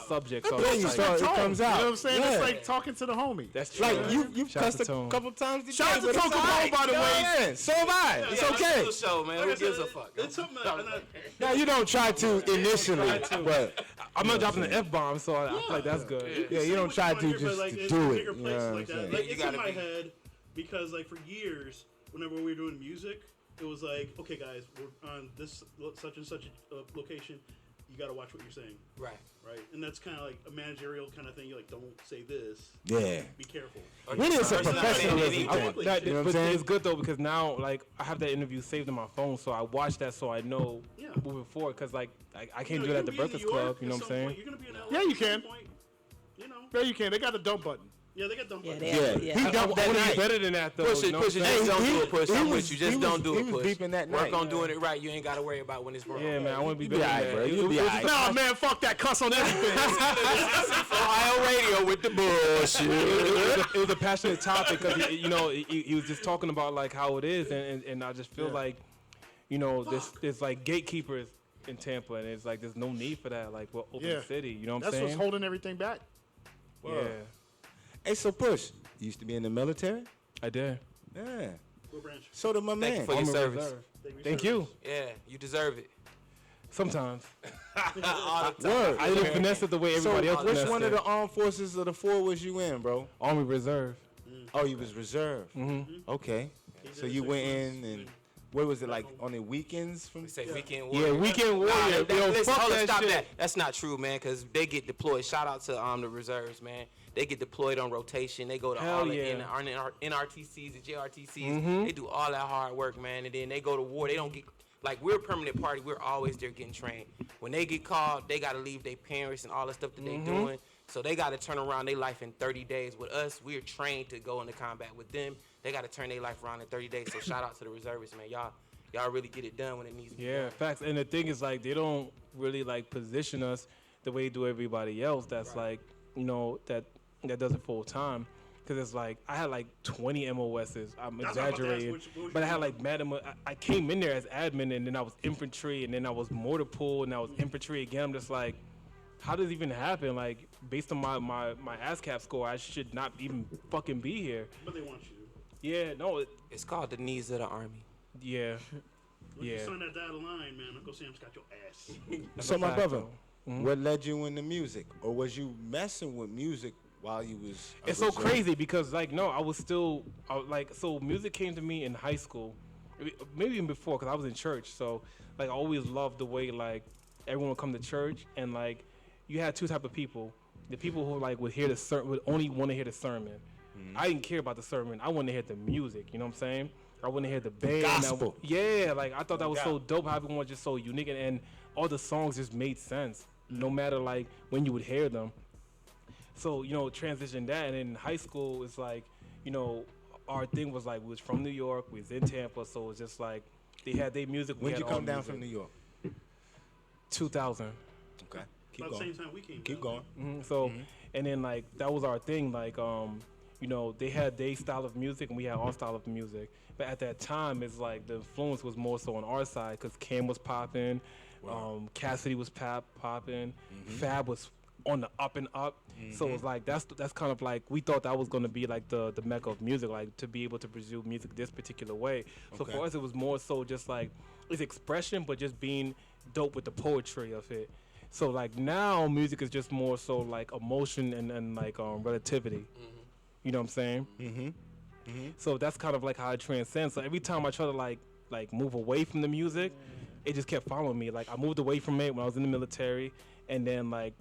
subject. So Yeah, it's you like, saw it Tone, comes You know out. what I'm saying? Yeah. It's like talking to the homie. that's true. Like you've Shout out cussed to a Tone. couple times today. Shout out to but it's Tone all Capone, by the way. Yeah, so have I. It's Yeah, okay. Shizzle Show, man. Like I Who gives said, a fuck? It's something that, and Now you don't try to initially, but I'm not dropping the F bomb, so I feel like that's good. yeah, you don't try to but, just like, to in do it. bigger You places know what I'm like that. saying? Like You it's in gotta my be- head because like for years, whenever we were doing music, it was like, okay, guys, we're on this such and such a location. You got to watch what you're saying, Right. right? And that's kind of like a managerial kind of thing. You're like, don't say this. Yeah. Be careful. Really, it's a Personal professionalism identity. thing. That, You know what I'm but saying? it's good though because now like I have that interview saved on my phone, so I watch that so I know Yeah. moving forward. Cause like I can't You know, do it you at the can be in Breakfast New York Club. You know at what I'm some saying? point. You're gonna be in LA Yeah, you at some can. point. You know. Yeah, you can. They got the dump button. Yeah, they got dumb Yeah, buttons. they Yeah. yeah. He dumped that I want to night. be better than that though. Push you it, know push it. what I'm Just saying? don't do it, push. I'm was- with you. Just he don't do was it, push. beeping that Work night. on doing it right. You ain't got to worry about when it's wrong. Yeah, man, I want to be You be better alright, than bro. that. You be alright. Nah, man, fuck that cuss on everything. Ohio radio with the bullshit. It was a passionate topic because he was just talking about like how it is, and I just feel like, there's like gatekeepers in Tampa, and it's like there's no need for that. Like we're open Yeah. city, you know what I'm That's saying? what's holding everything back. Yeah, Hey, so Push, you used to be in the military? I did. Yeah. What branch? So did my Thank you man. for your I'm a service. reserve. Thank Thank you. Yeah, you deserve it. Sometimes All the time. Word. I didn't finesse it the way So everybody else which finessed one of it. the armed forces of the four was you in, bro? Army Reserve. Oh, you was reserve. Mm-hmm. Okay. So you went in and what was it like on the weekends from? We say weekend Yeah, warrior. weekend warrior. Yo, Listen, fuck hold on, that stop shit. that. That's not true, man, because they get deployed. Shout out to the reserves, man. They get deployed on rotation. They go to Hell all the yeah. NRTCs, the JRTCs. They do all that hard work, man, and then they go to war. They don't get, like, we're a permanent party. We're always there getting trained. When they get called, they got to leave their parents and all the stuff that they doing. So they got to turn around their life in 30 days. With us, we're trained to go into combat. With them, they got to turn their life around in 30 days. So shout out to the reservists, man. Y'all really get it done when it needs to be Yeah, done. facts. And the thing is, like, they don't really like position us the way they do everybody else. That's like, that does it full time. Because it's like I had like 20 MOSs. I'm That's what I was about to ask, exaggerating, what was but I your had like mad. I came in there as admin, and then I was infantry, and then I was mortar pool, and I was infantry again. I'm just like, how does it even happen? Like, based on my ASCAP score, I should not even fucking be here. But they want you. Yeah, no, It's called the needs of the Army. yeah, When yeah. you sign that dotted line, man, Uncle Sam's got your ass. So my fact, brother, though. what led you into music, or was you messing with music while you was? a It's so reserve? crazy because like no, I was so music came to me in high school, maybe even before because I was in church. So like I always loved the way like everyone would come to church and like you had two type of people. The people who like would hear the sermon would only want to hear the sermon. I didn't care about the sermon. I wanted to hear the music. You know what I'm saying? I wanted to hear the band. Gospel. Yeah, like I thought that was so dope. How everyone was just so unique and all the songs just made sense. No matter like when you would hear them. So, transition that. And in high school, it's like, our thing was like, we was from New York, we was in Tampa. So it was just like, they had their music. we When had did you our come down music. from New York? 2000. Okay, keep About the going. same time we came. Keep down. going. So, and then like, that was our thing. Like, they had their style of music and we had our style of music. But at that time, it's like the influence was more so on our side because Cam was popping, Cassidy was popping, Fab was on the up and up. So it's like that's kind of like we thought that was gonna be like the mecca of music, like to be able to pursue music this particular way. So Okay. for us, it was more so just like it's expression, but just being dope with the poetry of it. So like now, music is just more so like emotion and like relativity. You know what I'm saying? So that's kind of like how it transcends. So every time I try to like move away from the music, it just kept following me. Like I moved away from it when I was in the military, and then like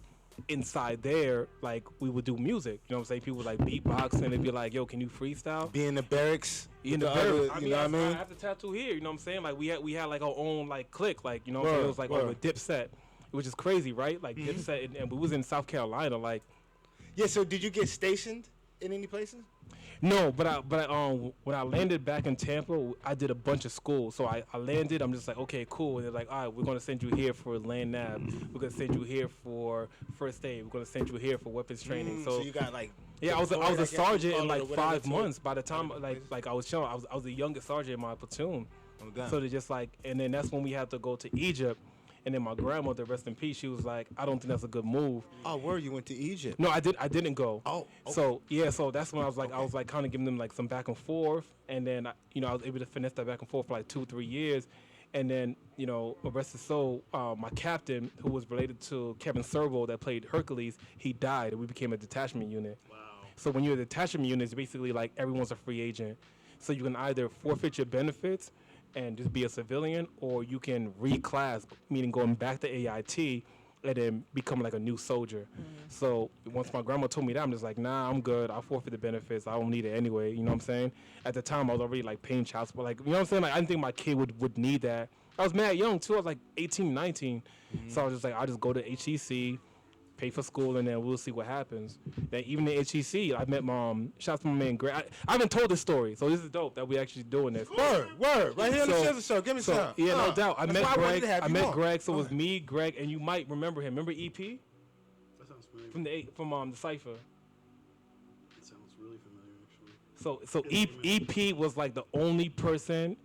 inside there, like we would do music. You know what I'm saying? People would like beatbox and they'd be like, "Yo, can you freestyle?" Be in the barracks. In with the other- barracks. you know what I mean? I have the tattoo here. You know what I'm saying? Like we had like our own like clique. Like you know what I'm Word, saying? It was like word. over Dipset, which is crazy, right? Like Dipset, and we was in South Carolina. Like Yeah. So did you get stationed in any places? No, when I landed back in Tampa, I did a bunch of school. So I landed. I'm just like, okay, cool. And they're like, all right, we're gonna send you here for land nav. We're gonna send you here for first aid. We're gonna send you here for weapons training. So you got like. Yeah, I was a guess you sergeant call in it, or like whatever 5 to- months. By the time like I was chilling, I was the youngest sergeant in my platoon. Oh, God. So they just like, and then that's when we had to go to Egypt. And then my grandmother, rest in peace, she was like, I don't think that's a good move. Oh, where you went to Egypt? No, I didn't go. Oh, okay. So yeah, so that's when I was like kind of giving them like some back and forth, and then I was able to finesse that back and forth for like 2-3 years, and then rest his soul, my captain, who was related to Kevin Servo that played Hercules, he died, and we became a detachment unit. Wow. So when you're a detachment unit, it's basically like everyone's a free agent. So you can either forfeit your benefits and just be a civilian, or you can reclass, meaning going back to AIT and then become like a new soldier. So once my grandma told me that, I'm just like, nah, I'm good. I'll forfeit the benefits. I don't need it anyway. You know what I'm saying? At the time, I was already like paying child support. Like, you know what I'm saying? Like, I didn't think my kid would need that. I was mad young too. I was like 18, 19. So I was just like, I'll just go to HEC, pay for school, and then we'll see what happens. Then even in HEC, I met shout out to my man Greg. I haven't told this story, so this is dope that we actually doing this. Word, right here on the So- Shizzle Show. Give me some. Yeah, no doubt. I That's met why I wanted Greg. to have I you met on. Greg. So it Go was ahead. me, Greg, and you might remember him. Remember EP That sounds familiar. from the Cipher. It sounds really familiar, actually. So EP was like the only person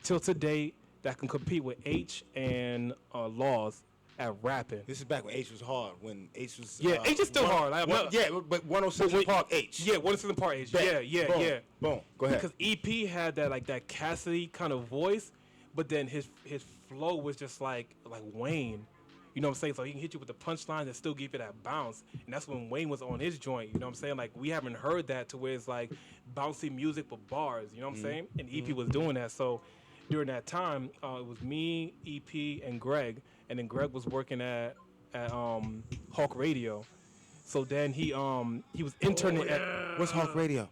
till today that can compete with H and Laws at rapping. This is back when H was hard. When H was. Yeah, H is still hard. Like, yeah, but 106 wait, Park H. Yeah, what is in the part H? Bet. Yeah. Boom. Go ahead. Because EP had that Cassidy kind of voice, but then his flow was just like Wayne. You know what I'm saying? So he can hit you with the punchlines and still give you that bounce. And that's when Wayne was on his joint. You know what I'm saying? Like, we haven't heard that to where it's like bouncy music with bars. You know what I'm saying? And EP was doing that. So during that time, it was me, EP, and Greg. And then Greg was working at Hawk Radio. So then he was interning at What's Hawk Radio?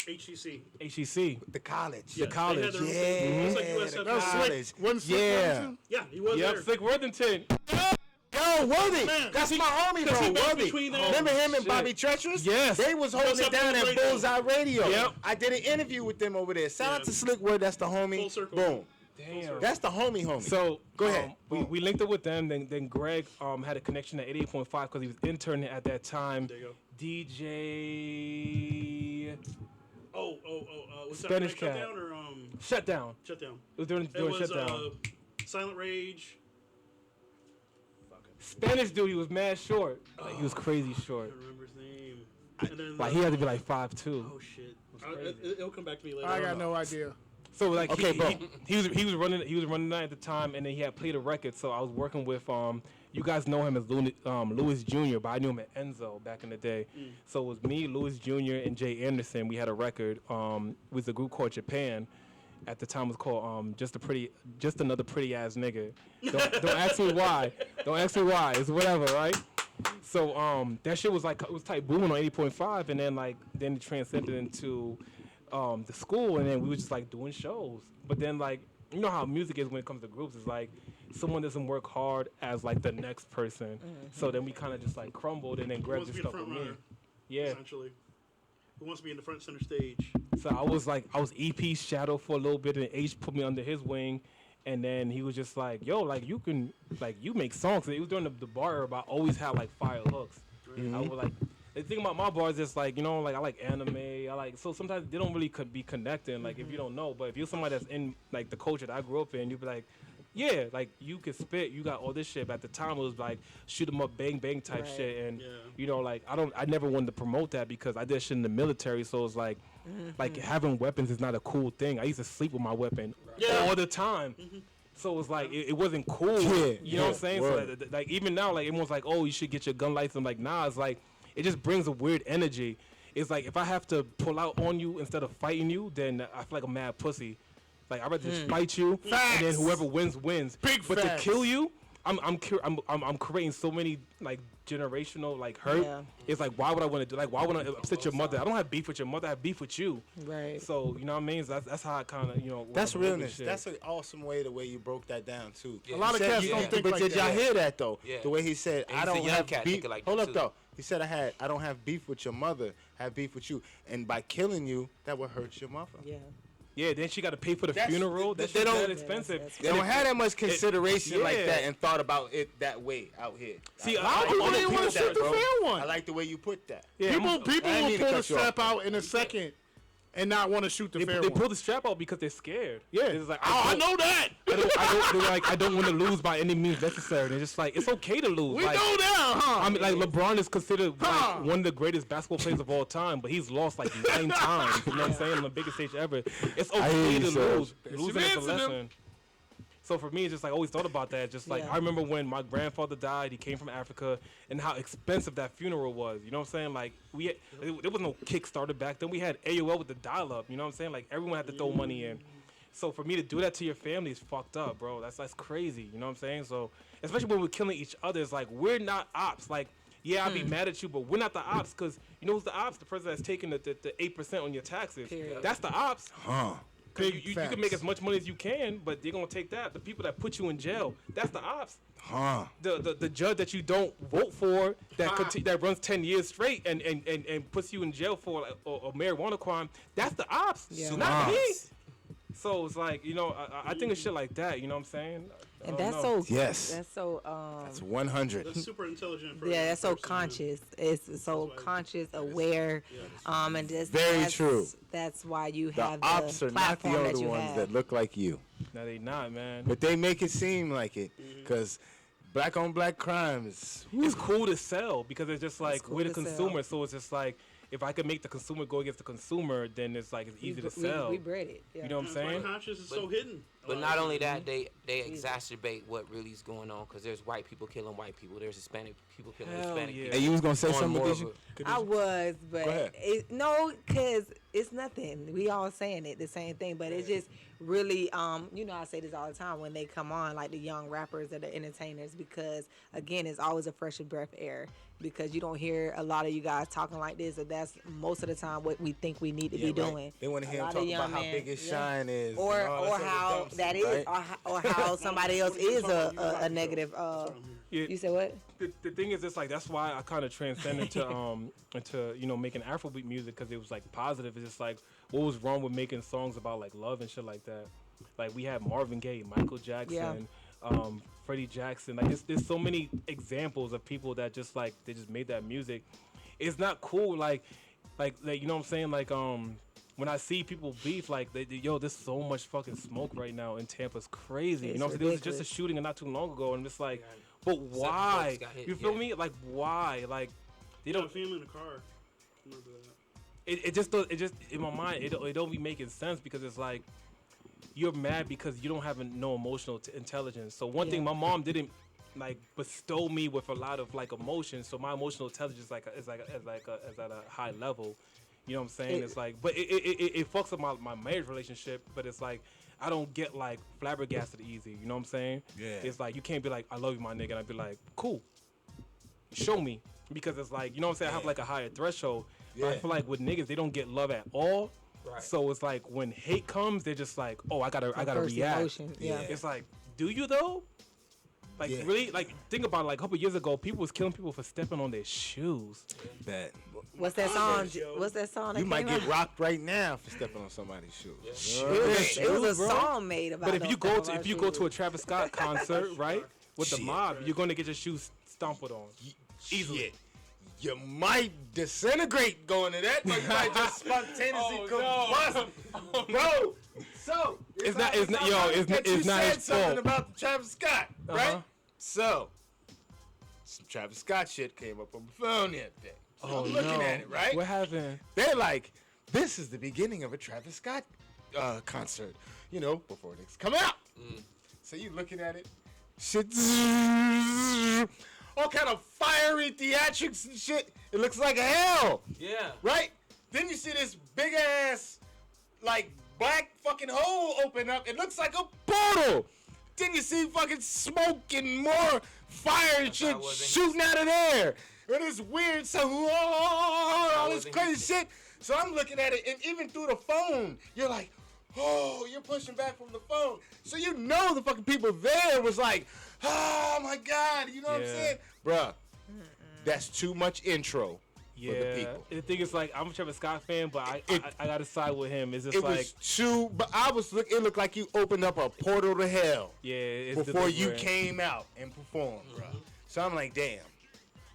HCC. HEC. The college. The college. They had their- it's like USF. That was College. Slick. Wasn't Slick Yeah. Robinson? Yeah, he was Yep, there. Slick Worthington. Yo, Worthy. Man, That's my homie, Because he bro. bounced Worthy. between them. Remember him and Shit. Bobby Treacherous? Yes. They was holding Bullseye it down at Radio. Bullseye Radio. Yep. I did an interview with them over there. Shout out Yeah. to Slick Word. That's the homie. Full circle. Boom. Damn. That's the homie. So Go ahead. We linked up with them. Then Greg had a connection at 88.5 because he was interning at that time. There you go. DJ Was Spanish that Cat. Shutdown or Shutdown. Shutdown? It was during It was Shutdown. Silent Rage. Spanish dude, he was mad short. Like, he was crazy I short. don't remember his name. And then Like he had to be like 5'2". Oh shit! crazy. It'll come back to me later. I got no idea. So like Okay, bro. he was running that at the time, and then he had played a record. So I was working with you guys know him as Louis Jr., but I knew him as Enzo back in the day. So it was me, Louis Jr., and Jay Anderson. We had a record with a group called Japan. At the time it was called just another pretty ass nigga. Don't ask me why. Don't ask me why. It's whatever, right? So that shit was like it was type booming on 80.5, and then it transcended into the school, and then we were just like doing shows. But then like you know how music is when it comes to groups, it's like someone doesn't work hard as like the next person. So then we kind of just like crumbled, and then Who Greg wants to just be the stuck with front me. runner? Yeah. Essentially, who wants to be in the front center stage? So I was EP shadow for a little bit, and H put me under his wing, and then he was just like, "Yo, like you can, like you make songs." And it was during the bar era, but I always had like fire hooks. I was like, the thing about my bars is like, you know, like I like anime. So sometimes they don't really be connecting. Like if you don't know, but if you're somebody that's in like the culture that I grew up in, you'd be like, yeah, like you can spit, you got all this shit. But at the time it was like shoot 'em up, bang bang type Right. shit, and Yeah. you know, like I never wanted to promote that because I did shit in the military. So it's like having weapons is not a cool thing. I used to sleep with my weapon all the time. So it was like it wasn't cool. Yeah, You know what I'm saying? word. So like even now, like everyone's like, oh, you should get your gun license. I'm like, nah, it's like it just brings a weird energy. It's like if I have to pull out on you instead of fighting you, then I feel like a mad pussy. Like I'd rather just fight you, and then Facts. whoever wins wins. Big but facts. to kill you, I'm creating so many like generational like hurt. Yeah. It's like why would I want to do like why would I upset your mother? I don't have beef with your mother. I have beef with you. Right. So you know what I mean? So that's how I kind of That's when I look at realness. shit. That's an awesome way the way you broke that down too. Yeah. A lot of Said cats you- don't think but like did y'all that. hear that though? Yeah. The way he said, And I he's a don't young have cat beef. thinking like Hold that, up too. though. He said, I don't have beef with your mother, I have beef with you. And by killing you, that would hurt your mother. Yeah. Yeah, then she got to pay for the That's- funeral. they That shit's don't- that Yeah, expensive. that's They don't have that much consideration like yeah. that and thought about it that way out here. See, I a lot of people like didn't wanna that, shoot the bro. fair one. I like the way you put that. Yeah, People I'm- will I didn't mean to pull the cut you off. strap out in a second and not want to shoot the fair they one. pull the strap out because they're scared. Yeah. It's like, I know that. they're like, I don't want to lose by any means necessary. They're just like, it's okay to lose. We like, know that, huh? I mean, like LeBron is considered Huh. like one of the greatest basketball players of all time, but he's lost like 9 times. You know what I'm saying? On the biggest stage ever. It's hear okay you, to Serge. lose. Losing is a lesson. So for me, it's just like I always thought about that. Just like Yeah. I remember when my grandfather died, he came from Africa, and how expensive that funeral was. You know what I'm saying? Like there was no Kickstarter back then. We had AOL with the dial-up. You know what I'm saying? Like everyone had to throw money in. So for me to do that to your family is fucked up, bro. That's crazy. You know what I'm saying? So especially when we're killing each other, it's like we're not ops. Like yeah, I'll be mad at you, but we're not the ops because you know who's the ops? The person that's taking the 8% on your taxes. Period. That's the ops. Huh. 'Cause Big you can facts. make as much money as you can, but they're gonna take that. The people that put you in jail, that's the ops. Huh. The judge that you don't vote for that runs 10 years straight and puts you in jail for like, a marijuana crime, that's the ops, Yeah. not me. Ops. So it's like, you know, I think of shit like that, you know what I'm saying? I And don't that's know. so. Yes. That's so. That's 100. That's super intelligent. For Yeah, that's so person to- conscious. It's so conscious, aware, and just Very that's, true. That's why you The have ops the are not the platform that only you ones have. that look like you. No, they not, man. But they make it seem like it. Because black on black crime is. It's cool to sell because it's just like cool we're the to sell. consumer, so it's just like if I could make the consumer go against the consumer, then it's like it's easy to sell. We bred it. Yeah. You know what I'm That's why saying? conscious is so hidden. But not only that, they exacerbate what really is going on because there's white people killing white people. There's Hispanic people killing Hell Hispanic yeah. people. Hey, you was going to say On something, more of Khadijah? I was, but Go ahead. no, because it's nothing. We all saying it, the same thing, but it's just really, you know, I say this all the time when they come on, like the young rappers or the entertainers, because again, it's always a fresh breath of air. Because you don't hear a lot of you guys talking like this, and that's most of the time what we think we need to be Yeah, right. doing. They want to A hear him lot talk of young about how men, big his yeah. shine is. Or and all or this how other dumb that shit, is, right? or how somebody else is a negative. Yeah. You said what? The thing is, it's like that's why I kind of transcended into you know making Afrobeat music because it was like positive. It's just like what was wrong with making songs about like love and shit like that. Like we had Marvin Gaye, Michael Jackson, Freddie Jackson. Like there's so many examples of people that just like they just made that music. It's not cool. Like you know what I'm saying? Like when I see people beef, like yo, there's so much fucking smoke right now in Tampa. It's crazy. You It's know what I'm saying? There was just a ridiculous. shooting not too long ago, and it's like, but folks why? got hit, You feel yeah. me? Like why? Like they You know, don't. a family in a car. Remember that. It just in my mind it don't be making sense because it's like you're mad because you don't have no emotional intelligence. So one thing Yeah. my mom didn't like bestow me with a lot of like emotion. So my emotional intelligence is at a high level. You know what I'm saying? It's like, but it fucks up my marriage relationship. But it's like I don't get like flabbergasted easy. You know what I'm saying? Yeah. It's like you can't be like I love you, my nigga, and I'd be like cool. Show me because it's like you know what I'm saying. I have like a higher threshold. But I Yeah. feel like with niggas they don't get love at all. Right. So it's like when hate comes, they're just like, oh, I gotta First react. emotion, yeah. It's like, do you though? Like Yeah. really? Like think about it, like a couple years ago, people was killing people for stepping on their shoes. Bet. What's that song? What's that song? That You might came get out? rocked right now for stepping on somebody's shoes. It was a bro. song made about. But if you those go type to of a Travis Scott concert, right, with the Shit. mob, you're gonna get your shoes stomped on. Easily. Shit. You might disintegrate going to that, but you might just spontaneously combust. Bro, so It's not- it's not- ironic yo, it's- that you it's not said his something fault. about the Travis Scott, right? Uh-huh. So, some Travis Scott shit came up on my phone the other day. So Oh I'm looking no. at it, right? What happened? They're like, this is the beginning of a Travis Scott concert, you know, before it's come out. So you looking at it, shit, all kind of fiery theatrics and shit. It looks like hell, Yeah. right? Then you see this big ass, like, black fucking hole open up. It looks like a portal. Then you see fucking smoke and more fire and shit I wasn't- shooting out of there. It is weird. So, all this wasn't crazy Houston. shit. So I'm looking at it, and even through the phone, you're like, oh, you're pushing back from the phone. So you know the fucking people there was like, oh my God, you know what I'm Yeah. saying? Bruh, that's too much intro for the Yeah, people. the thing is, like, I'm a Travis Scott fan, but I gotta side with him. It's just It like, was too, but it looked like you opened up a portal to hell yeah, it's before you deliberate. came out and performed, bro. So I'm like, damn,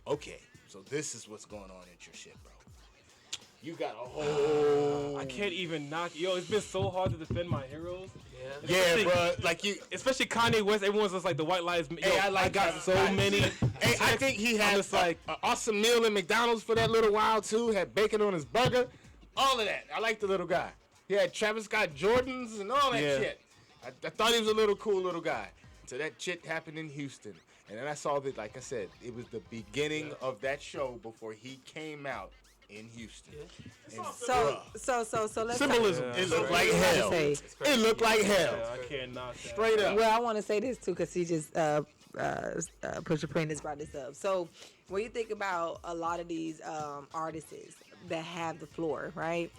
okay, so this is what's going on at your shit, bro. You got a whole, I can't even knock. Yo, it's been so hard to defend my heroes. yeah, bro, like you. Especially Kanye West. Everyone's just like the white lives. Yo, Hey, I like got Travis so Scott. many. Hey, I think he I'm had just like, an awesome meal at McDonald's for that little while too. Had bacon on his burger, all of that. I like the little guy. He had Travis Scott Jordans and all that Yeah. shit. I thought he was a little cool little guy. So that shit happened in Houston, and then I saw that. Like I said, it was the beginning of that show before he came out in Houston. And So let's symbolism. Yeah. It looked like Yeah. hell. Say. It looked like hell. yeah, I can't knock that. Straight up. Well, I want to say this too, because he just Pusha Primus brought this up. So when you think about a lot of these artists that have the floor, right?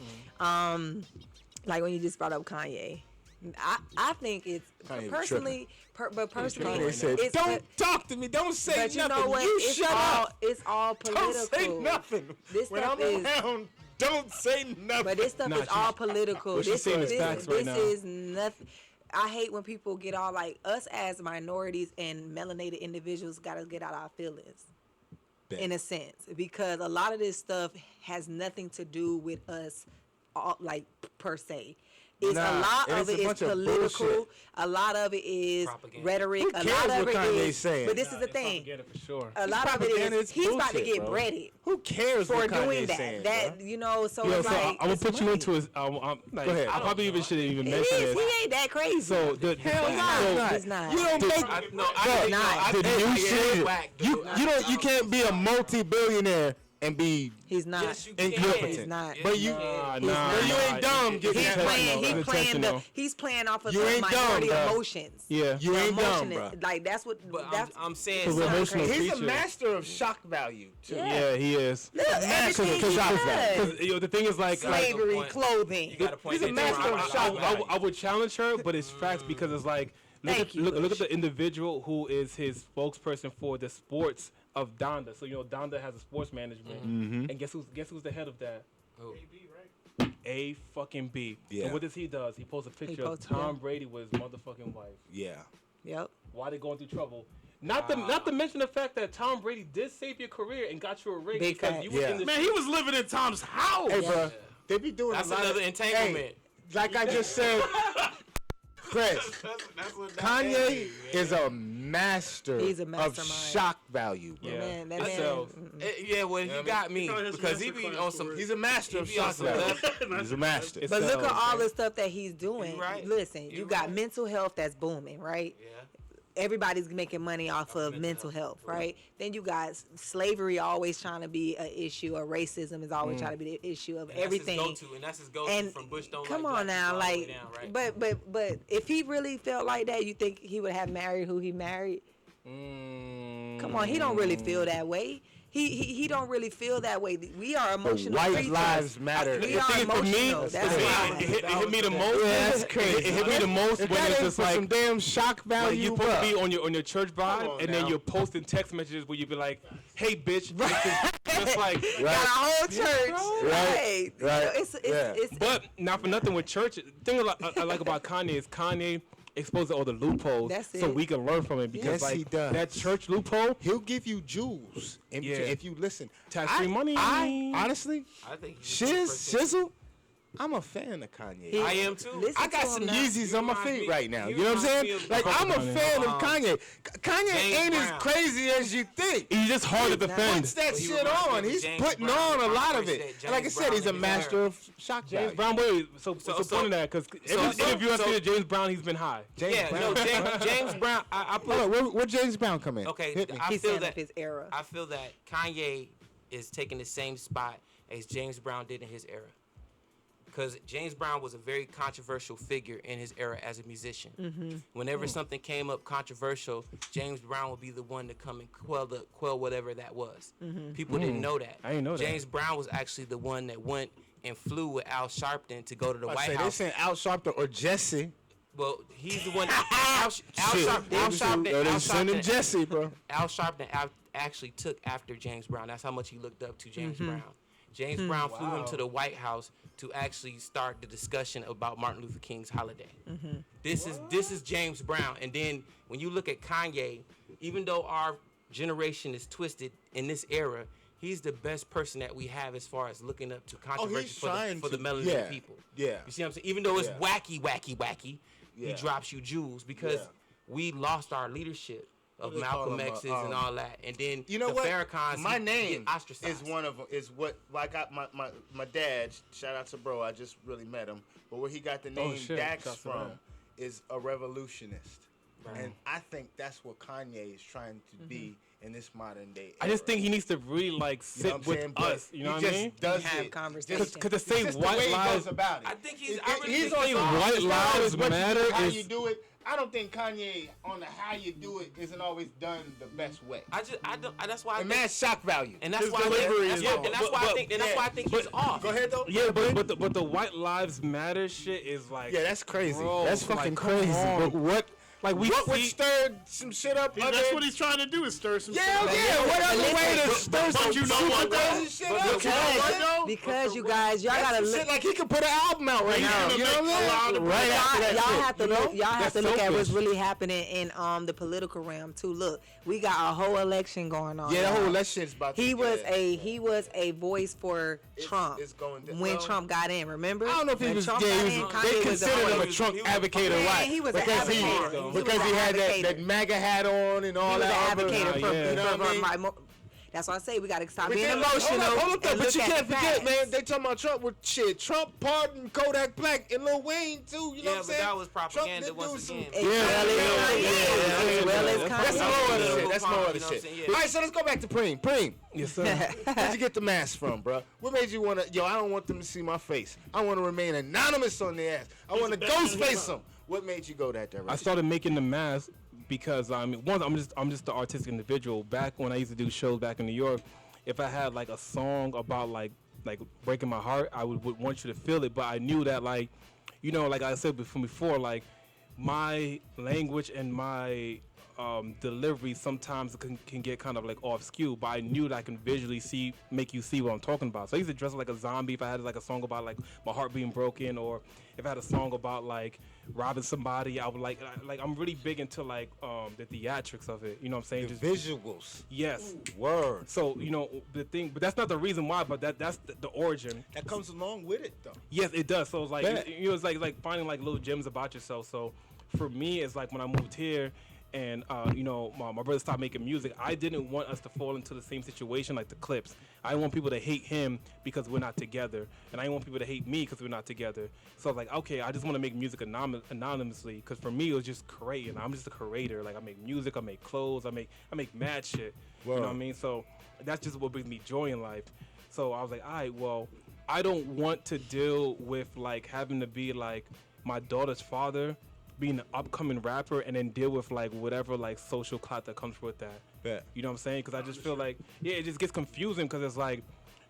Like when you just brought up Kanye, I think it's Kanye personally, personally, Kanye said, it's "Don't talk to me. Don't say but you nothing. know what? You It's shut all up. it's all political. Don't say nothing. This when stuff I'm is- around, don't say nothing." But this stuff Nah, is all she's- political. what she's This, saying is this, facts right this now. is nothing. I hate when people get all like us as minorities and melanated individuals got to get out our feelings. In a sense, because a lot of this stuff has nothing to do with us, like per se. It's Nah, a lot it's of a it is bunch of political. bullshit. A lot of it is Propaganda. rhetoric. Who A cares lot of what it Kanye's is. saying? But this is the It's thing. propaganda for sure. A lot of it propaganda, is it's he's about to bullshit, get bro. breaded Who cares for what doing Kanye's that. saying, That bro? you know, so Yo, it's so like I'm gonna it's put you money. into his. Like, Go ahead. I probably even shouldn't even He mention is. this. He ain't that crazy. So the Hell He's no, not. he's He's not. You don't make. I Did think you Kanye see is it? whack, dude. You can't be a multi-billionaire and be He's not. Yes, you incompetent. He's not. But you, Nah, but you ain't dumb. Get He's that playing. right, He's bro. playing the. intentional. He's playing off of You the ain't dumb, minority bro. emotions. Yeah. You The ain't dumb, emotion bro. is- Like that's what. But That's I'm saying Because we're something emotional crazy. He's a creatures. master of shock value too. Yeah, he is. everything he Because does. the thing is like, Slavery, point. clothing. You got a point. He's a there, master too. of I- shock I- value. I would challenge her, but it's facts because it's like, Thank you, look at Bush. the individual who is his spokesperson for the sports of Donda. So Donda has a sports management, and guess who's the head of that? Who? A fucking B. Yeah. And what does he does? He posts a picture posts- of Tom yeah. Brady with his motherfucking wife. Yeah. Yep. Why they going through trouble? Not to mention the fact that Tom Brady did save your career and got you a ring Big because fact. you were Yeah. in the Man, he was living in Tom's house. Hey, bro, they be doing That's a lot another of, entanglement. Hey, like I just said, Chris, Kanye is a master, He's a of mastermind. shock value, bro. Yeah. Man, that man. So- Yeah, well, he got me probably has because he master be class on some. for it. He's a master of He be on shock some value. left. He's a master. It's But look so- at all the stuff that he's doing. You right. Listen, You you got right. mental health that's booming, right? Yeah. Everybody's making money off of mental health, right? Then you got slavery always trying to be an issue, or racism is always trying to be the issue of everything. That's his go-to And from Bush don't come like on black now, people all the way like, down, right? but if he really felt like that, you think he would have married who he married? Come on, he don't really feel that way. He don't really feel that way. We are But emotional white creatures. lives matter. We The are thing is, for me, emotional. That's it, why. it hit me the most. Yeah, that's crazy. It hit me the most If when that it's ain't just for like, some damn shock like value, you're supposed to bro. be on your church vibe, on and then now. you're posting text messages where you be like, "Hey, bitch," just like. Got a whole church, Right, You know, right, it's yeah. But not for nothing with church. The thing I like about Kanye is Kanye exposes all the loopholes, That's so it. we can learn from it. Because Yes, like he does. that church loophole, He'll give you jewels Yeah. if you listen. Tax-free money. I honestly, I think he's Shizzle, I'm a fan of Kanye. I am too. Listen I got to some him now. Yeezys on my reminds feet me- right now. he You know what I'm reminds saying? me of Like, I'm a Kanye. fan of Kanye. Kanye James ain't as Brown. crazy as you think. he's just hard to He's not. defend. Puts that He shit reminds me on. of He's James putting Brown. on a lot of James it. And like I said, Brown he's a in his master era. of shock James value. Brown, wait, so point of that, because every so- interview I so- see of James Brown, he's been high. James Yeah, Brown. no, James Brown. I put. Hold on, where James Brown come in? Okay, Hit me. I He's feel saying that of his era. I feel that Kanye is taking the same spot as James Brown did in his era. Because James Brown was a very controversial figure in his era as a musician. Whenever something came up controversial, James Brown would be the one to come and quell whatever that was. People didn't know that. I didn't know that. James Brown was actually the one that went and flew with Al Sharpton to go to the I White say they House. saying Al Sharpton or Jesse. Well, he's the one. Al Shit. They sending Jesse, bro. Al Sharpton actually took after James Brown. That's how much he looked up to James Brown. James Brown flew him to the White House to actually start the discussion about Martin Luther King's holiday. This is James Brown. And then when you look at Kanye, even though our generation is twisted in this era, he's the best person that we have as far as looking up to controversy for the melanated people. Yeah. You see what I'm saying? Even though it's wacky, he drops you jewels because we lost our leadership of What do they call Malcolm them, X's and all that. And then You know the what? Farrakhan's, My he name get ostracized. is one of them. Is what like my dad. Shout out to bro. I just really met him. But where he got the name shit. Dax Shouts to from that. is a revolutionist, and I think that's what Kanye is trying to be in this modern day. I just era. think he needs to really like You know sit what I'm with saying? But us. You know he what I just mean? Does Have it. conversations. Because to say It's just the white way he lives, goes about it. I think he's- It- I really he's think on he's some on. White as far lives as what you matter do, how is- you do it. I don't think Kanye on the how you do it isn't always done the best way. That's why I And think, that's shock value. and that's His why delivery that's is why- wrong. and that's why I think that's why I think he's off. Go ahead though. yeah, but the white lives matter shit is like Yeah, that's crazy. bro, That's like, fucking come crazy. on. But what? Like we What would see, stir some shit up? That's what he's trying to do is stir some shit Yeah, up. yeah. What other way to stir but some you know super what, though? crazy shit up? But you know what, though? Because you guys, y'all gotta That's some look. shit like he could put an album out right now. You know what I'm saying? Right after that Y'all shit, have to you know? look. Y'all have That's to look at what's selfish. really happening in the political realm too. Look, we got a whole election going on. Yeah, that y'all. whole that shit's about to He was get- he was a voice for Trump it's going to- when well, Trump got in. Remember? I don't know if he When was. Trump Yeah, got he in, was. Kanye They was a considered him a voice. Trump advocator, Man, right? he was an because he advocator. He was because an he had that advocator. MAGA hat on and He all was an that. other- advocator for, yeah. You know what I mean? That's why I say we got to stop We being can't- emotional. Hold up, though, and but look you at can't the forget, facts. man. They talking about Trump with shit. Trump pardoned Kodak Black and Lil Wayne too. You know Yeah, what I'm but saying? that was propaganda Trump did once do again. some- As well as That's Kanye. some more other shit. That's more You other know what I'm shit. saying? Yeah. All right, so let's go back to Preem. Preem, yes sir. where'd you get the mask from, bro? What made you wanna? Yo, I don't want them to see my face. I want to remain anonymous on their ass. I want to ghost face them. What made you go that direction? I started making the mask because one, I'm just the artistic individual. Back when I used to do shows back in New York, if I had like a song about like breaking my heart, I would want you to feel it. But I knew that like, you know, like I said before, like my language and my delivery sometimes can get kind of like off skew, but I knew that I can visually make you see what I'm talking about. So I used to dress like a zombie if I had like a song about like my heart being broken, or if I had a song about like robbing somebody, I would like I'm really big into like the theatrics of it. You know what I'm saying? the Just visuals. yes. Word. So you know the thing, but that's not the reason why. But that's the origin. That comes along with it, though. Yes, it does. So it's like Bet. you know, it's like finding like little gems about yourself. So for me, it's like when I moved here, and you know, my brother stopped making music. I didn't want us to fall into the same situation like the Clips. I didn't want people to hate him because we're not together, and I didn't want people to hate me because we're not together. So I was like, okay, I just want to make music anonymously, because for me it was just creating. I'm just a creator. Like I make music, I make clothes, I make mad shit. You know what I mean? So that's just what brings me joy in life. So I was like, all right, well, I don't want to deal with like having to be like my daughter's father, being an upcoming rapper, and then deal with like whatever like social clout that comes with that. Bet. You know what I'm saying? Because I just feel like, yeah, it just gets confusing because it's like,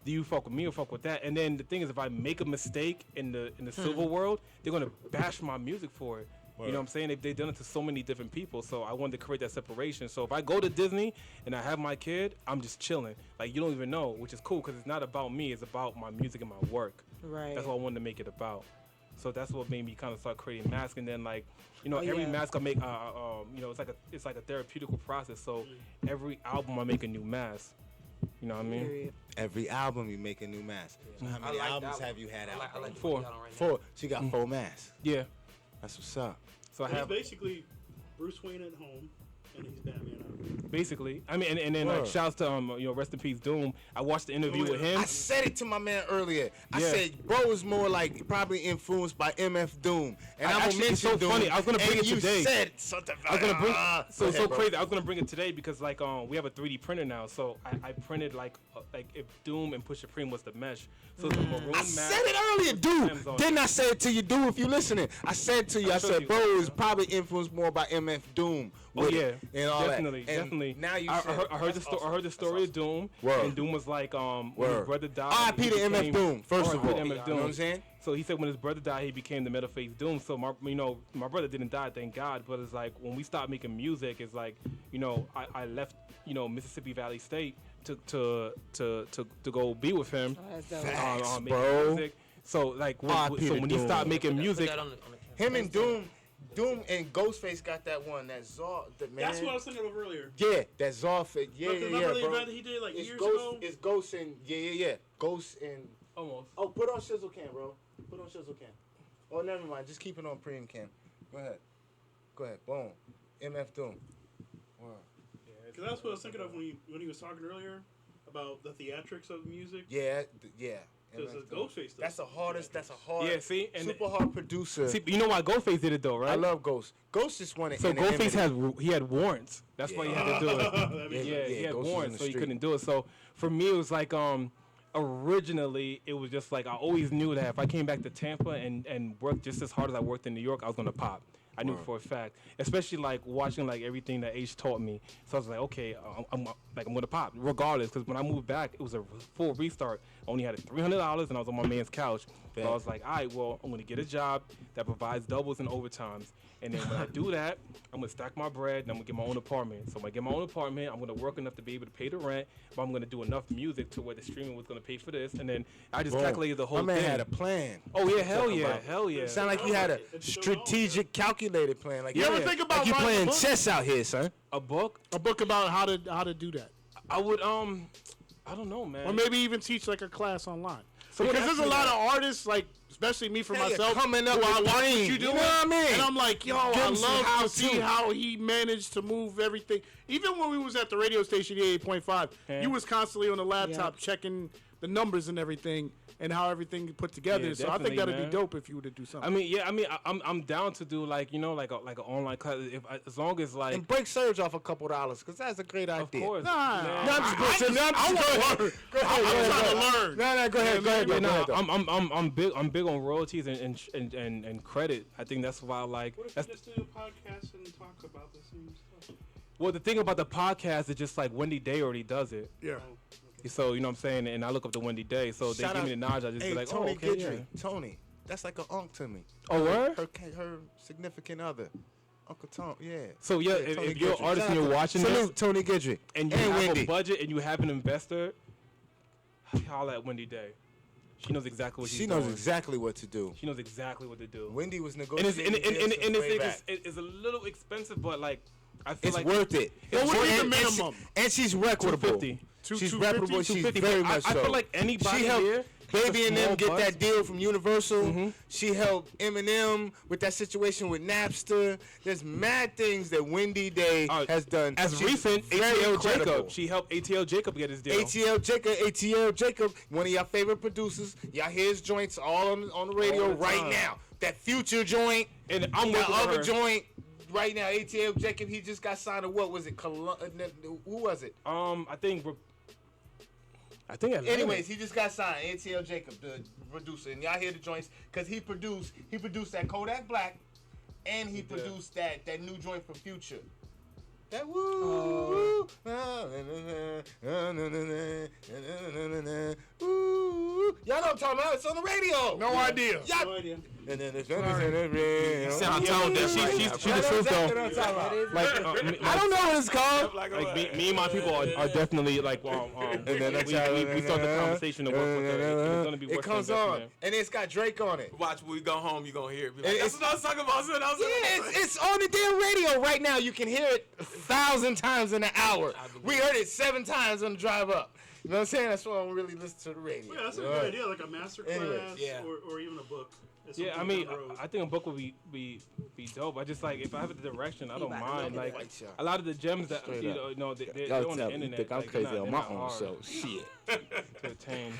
do you fuck with me or fuck with that? And then the thing is, if I make a mistake in the civil world, they're gonna bash my music for it. You know what I'm saying? They've done it to so many different people, so I wanted to create that separation. So if I go to Disney and I have my kid, I'm just chilling. Like you don't even know, which is cool because it's not about me. It's about my music and my work. Right. That's what I wanted to make it about. So that's what made me kind of start creating masks, and then like, you know, Oh, every yeah. mask I make, you know, it's like a therapeutical process. So every album I make a new mask. You know what I mean? Period. Every album you make a new mask. So how I many like albums that have you had I out? like, I like the Four. one you got on right now. 4. So you got 4 masks. Yeah. That's what's up. So I He's have basically Bruce Wayne at home, and he's Batman out. basically. I mean, and then Word. like shouts to you know, rest in peace Doom. I watched the interview with him. I said it to my man earlier. I Yeah. said, bro is more like probably influenced by MF Doom. And I'm gonna Actually, it's mention so Doom. funny. I was gonna bring and it you today. said something I was gonna bring Go ahead, bro. crazy. I was gonna bring it today because like we have a 3D printer now, so I printed like if Doom and Push Supreme was the mesh, so it's a maroon I mask. said it earlier, Times dude. on Didn't I say it to you, dude? If you listening, I said to you, I I'll show said, you. bro is probably influenced more by MF Doom. Oh with yeah, it and all definitely, that. And definitely. Now you I said heard, it. I heard the story. I heard the story of Doom, Word. and Doom was like, when his Word. brother died. R.I.P. he to MF became- Doom, first of R.I.P. all. to You MF know Doom. what I'm saying? So he said when his brother died, he became the middle face Doom. So my brother didn't die, thank God. But it's like when we stopped making music, it's like, I left, Mississippi Valley State to go be with him. Oh, that's dope. Facts, making bro. music. So like R.I.P. so to when he Doom. stopped making music, Put that on the Him and Doom and Ghostface got that one. That Zor, the man. That's what I was thinking of earlier. Yeah, that Zorfit. Yeah, Look, yeah, remember the bro. event he did like It's years Ghost. ago? It's Ghost and yeah. Ghost and almost. oh, put on Shizzle Cam, bro. Put on Shizzle Cam. Oh, never mind. Just keep it on Premium Cam. Go ahead. Boom. MF Doom. Word. Because that's what I was thinking of when he was talking earlier about the theatrics of music. Yeah. Because MF the Doom. Ghostface. That's the hardest. That's a hard. Yeah, see, and super hard producer. see, you know why Ghostface did it though, right? I love Ghost. Ghost just wanted. So Ghostface anonymity. had warrants. That's why he had to do it. That makes Yeah, sense. he had Ghost was in warrants, the so he street. couldn't do it. So for me, it was like originally it was just like I always knew that if I came back to Tampa and worked just as hard as I worked in New York, I was gonna pop. I knew for a fact, especially like watching like everything that H taught me. So I was like, okay, I'm gonna pop regardless. Because when I moved back, it was a full restart. I only had $300 and I was on my man's couch. So I was like, all right, well, I'm gonna get a job that provides doubles and overtimes. And then when I do that, I'm gonna stack my bread and I'm gonna get my own apartment. So when I get my own apartment, I'm gonna work enough to be able to pay the rent, but I'm gonna do enough music to where the streaming was gonna pay for this. And then I just Boom. calculated the whole My man thing. had a plan. Oh yeah, hell Talking yeah, about- hell yeah. Sound like you had a strategic, calculated plan. Like You ever think about like you writing a playing book? chess out here, son? A book? A book about how to do that, I would I don't know, man. or maybe even teach like a class online. So Because there's a actually, lot of artists, like especially me for Yeah, you're myself, coming up who I with watch what brain, you you doing, know what I mean? and I'm like, yo, Give I 'em some love to how-to. see how he managed to move everything. Even when we was at the radio station, 88.5, Yeah. you was constantly on the laptop checking the numbers and everything and how everything put together. Yeah, so I think definitely, that'd man. be dope if you were to do something. I'm down to do like like an online class as long as like And break Surge off a couple dollars, because that's a great of idea. course. Nah, man. No, I'm just bullshitting. I'm I'm trying to learn. No, go ahead. Yeah, Go nah, ahead, though. I'm big on royalties and credit. I think that's why like What if that's you just do a podcast and talk about the same stuff? well the thing about the podcast is just like Wendy Day already does it. Yeah. So you know what I'm saying, and I look up to Wendy Day. So they Shout give me out- the knowledge. I just Hey, be like, Tony oh okay, Guidry. yeah. Tony, that's like an uncle to me. Oh word. Her significant other, Uncle Tom. Yeah. So yeah, Tony if you're an Guidry. artist Shout and out you're to- watching salute this Tony Guidry and you have Wendy. a budget and you have an investor, holla at Wendy Day. She knows exactly what she's She doing. knows exactly what to do. She knows exactly what to do. Wendy was And it's negotiating. it's a little expensive, but like I feel It's like worth it. What would be the And- minimum? And she's reputable. 250. She's 250, reputable. She's 250, very but I- much I so. feel like anybody she helped here Baby has a and them small get buzz. that deal from Universal. She helped Eminem with that situation with Napster. There's mad things that Wendy Day has done. As She's recent, very ATL credible. Jacob. She helped ATL Jacob get his deal. ATL Jacob, one of your favorite producers. Y'all hear his joints all on the radio All the right time. now. That Future joint, And I'm that working with other her. joint. Right now, ATL Jacob, he just got signed to what was it? Who was it? I think Atlanta. Anyways, he just got signed. ATL Jacob, the producer, and y'all hear the joints because he produced that Kodak Black, and he produced that new joint from Future. That woo. Woo. Y'all know what I'm talking about? It's on the radio. No idea. Y'all. No idea. Sound tone deaf. She's the Y'all know truth exactly though. what I'm talking about. Like, I don't know what it's called. Like me and my people are definitely like we start the conversation to work with her. It's gonna be It worth comes the on, investment. and it's got Drake on it. Watch when we go home, you gonna hear it. Be like, It's- that's what I was talking about. Son. I was talking Yeah, about. it's on the damn radio right now. You can hear it 1,000 times in an hour. We heard it 7 times on the drive up. You know what I'm saying? That's why I don't really listen to the radio. Yeah, that's a good idea, like a master class Anyways, yeah. or even a book. At Yeah, some I point mean, down the road. I think a book would be dope. I just like if I have the direction, I don't about to mind. love like White shot. a lot of the gems that Straight you up. know, they're on the internet. think I'm like, they're crazy not- on they're my not own hard show. Shit. to attain.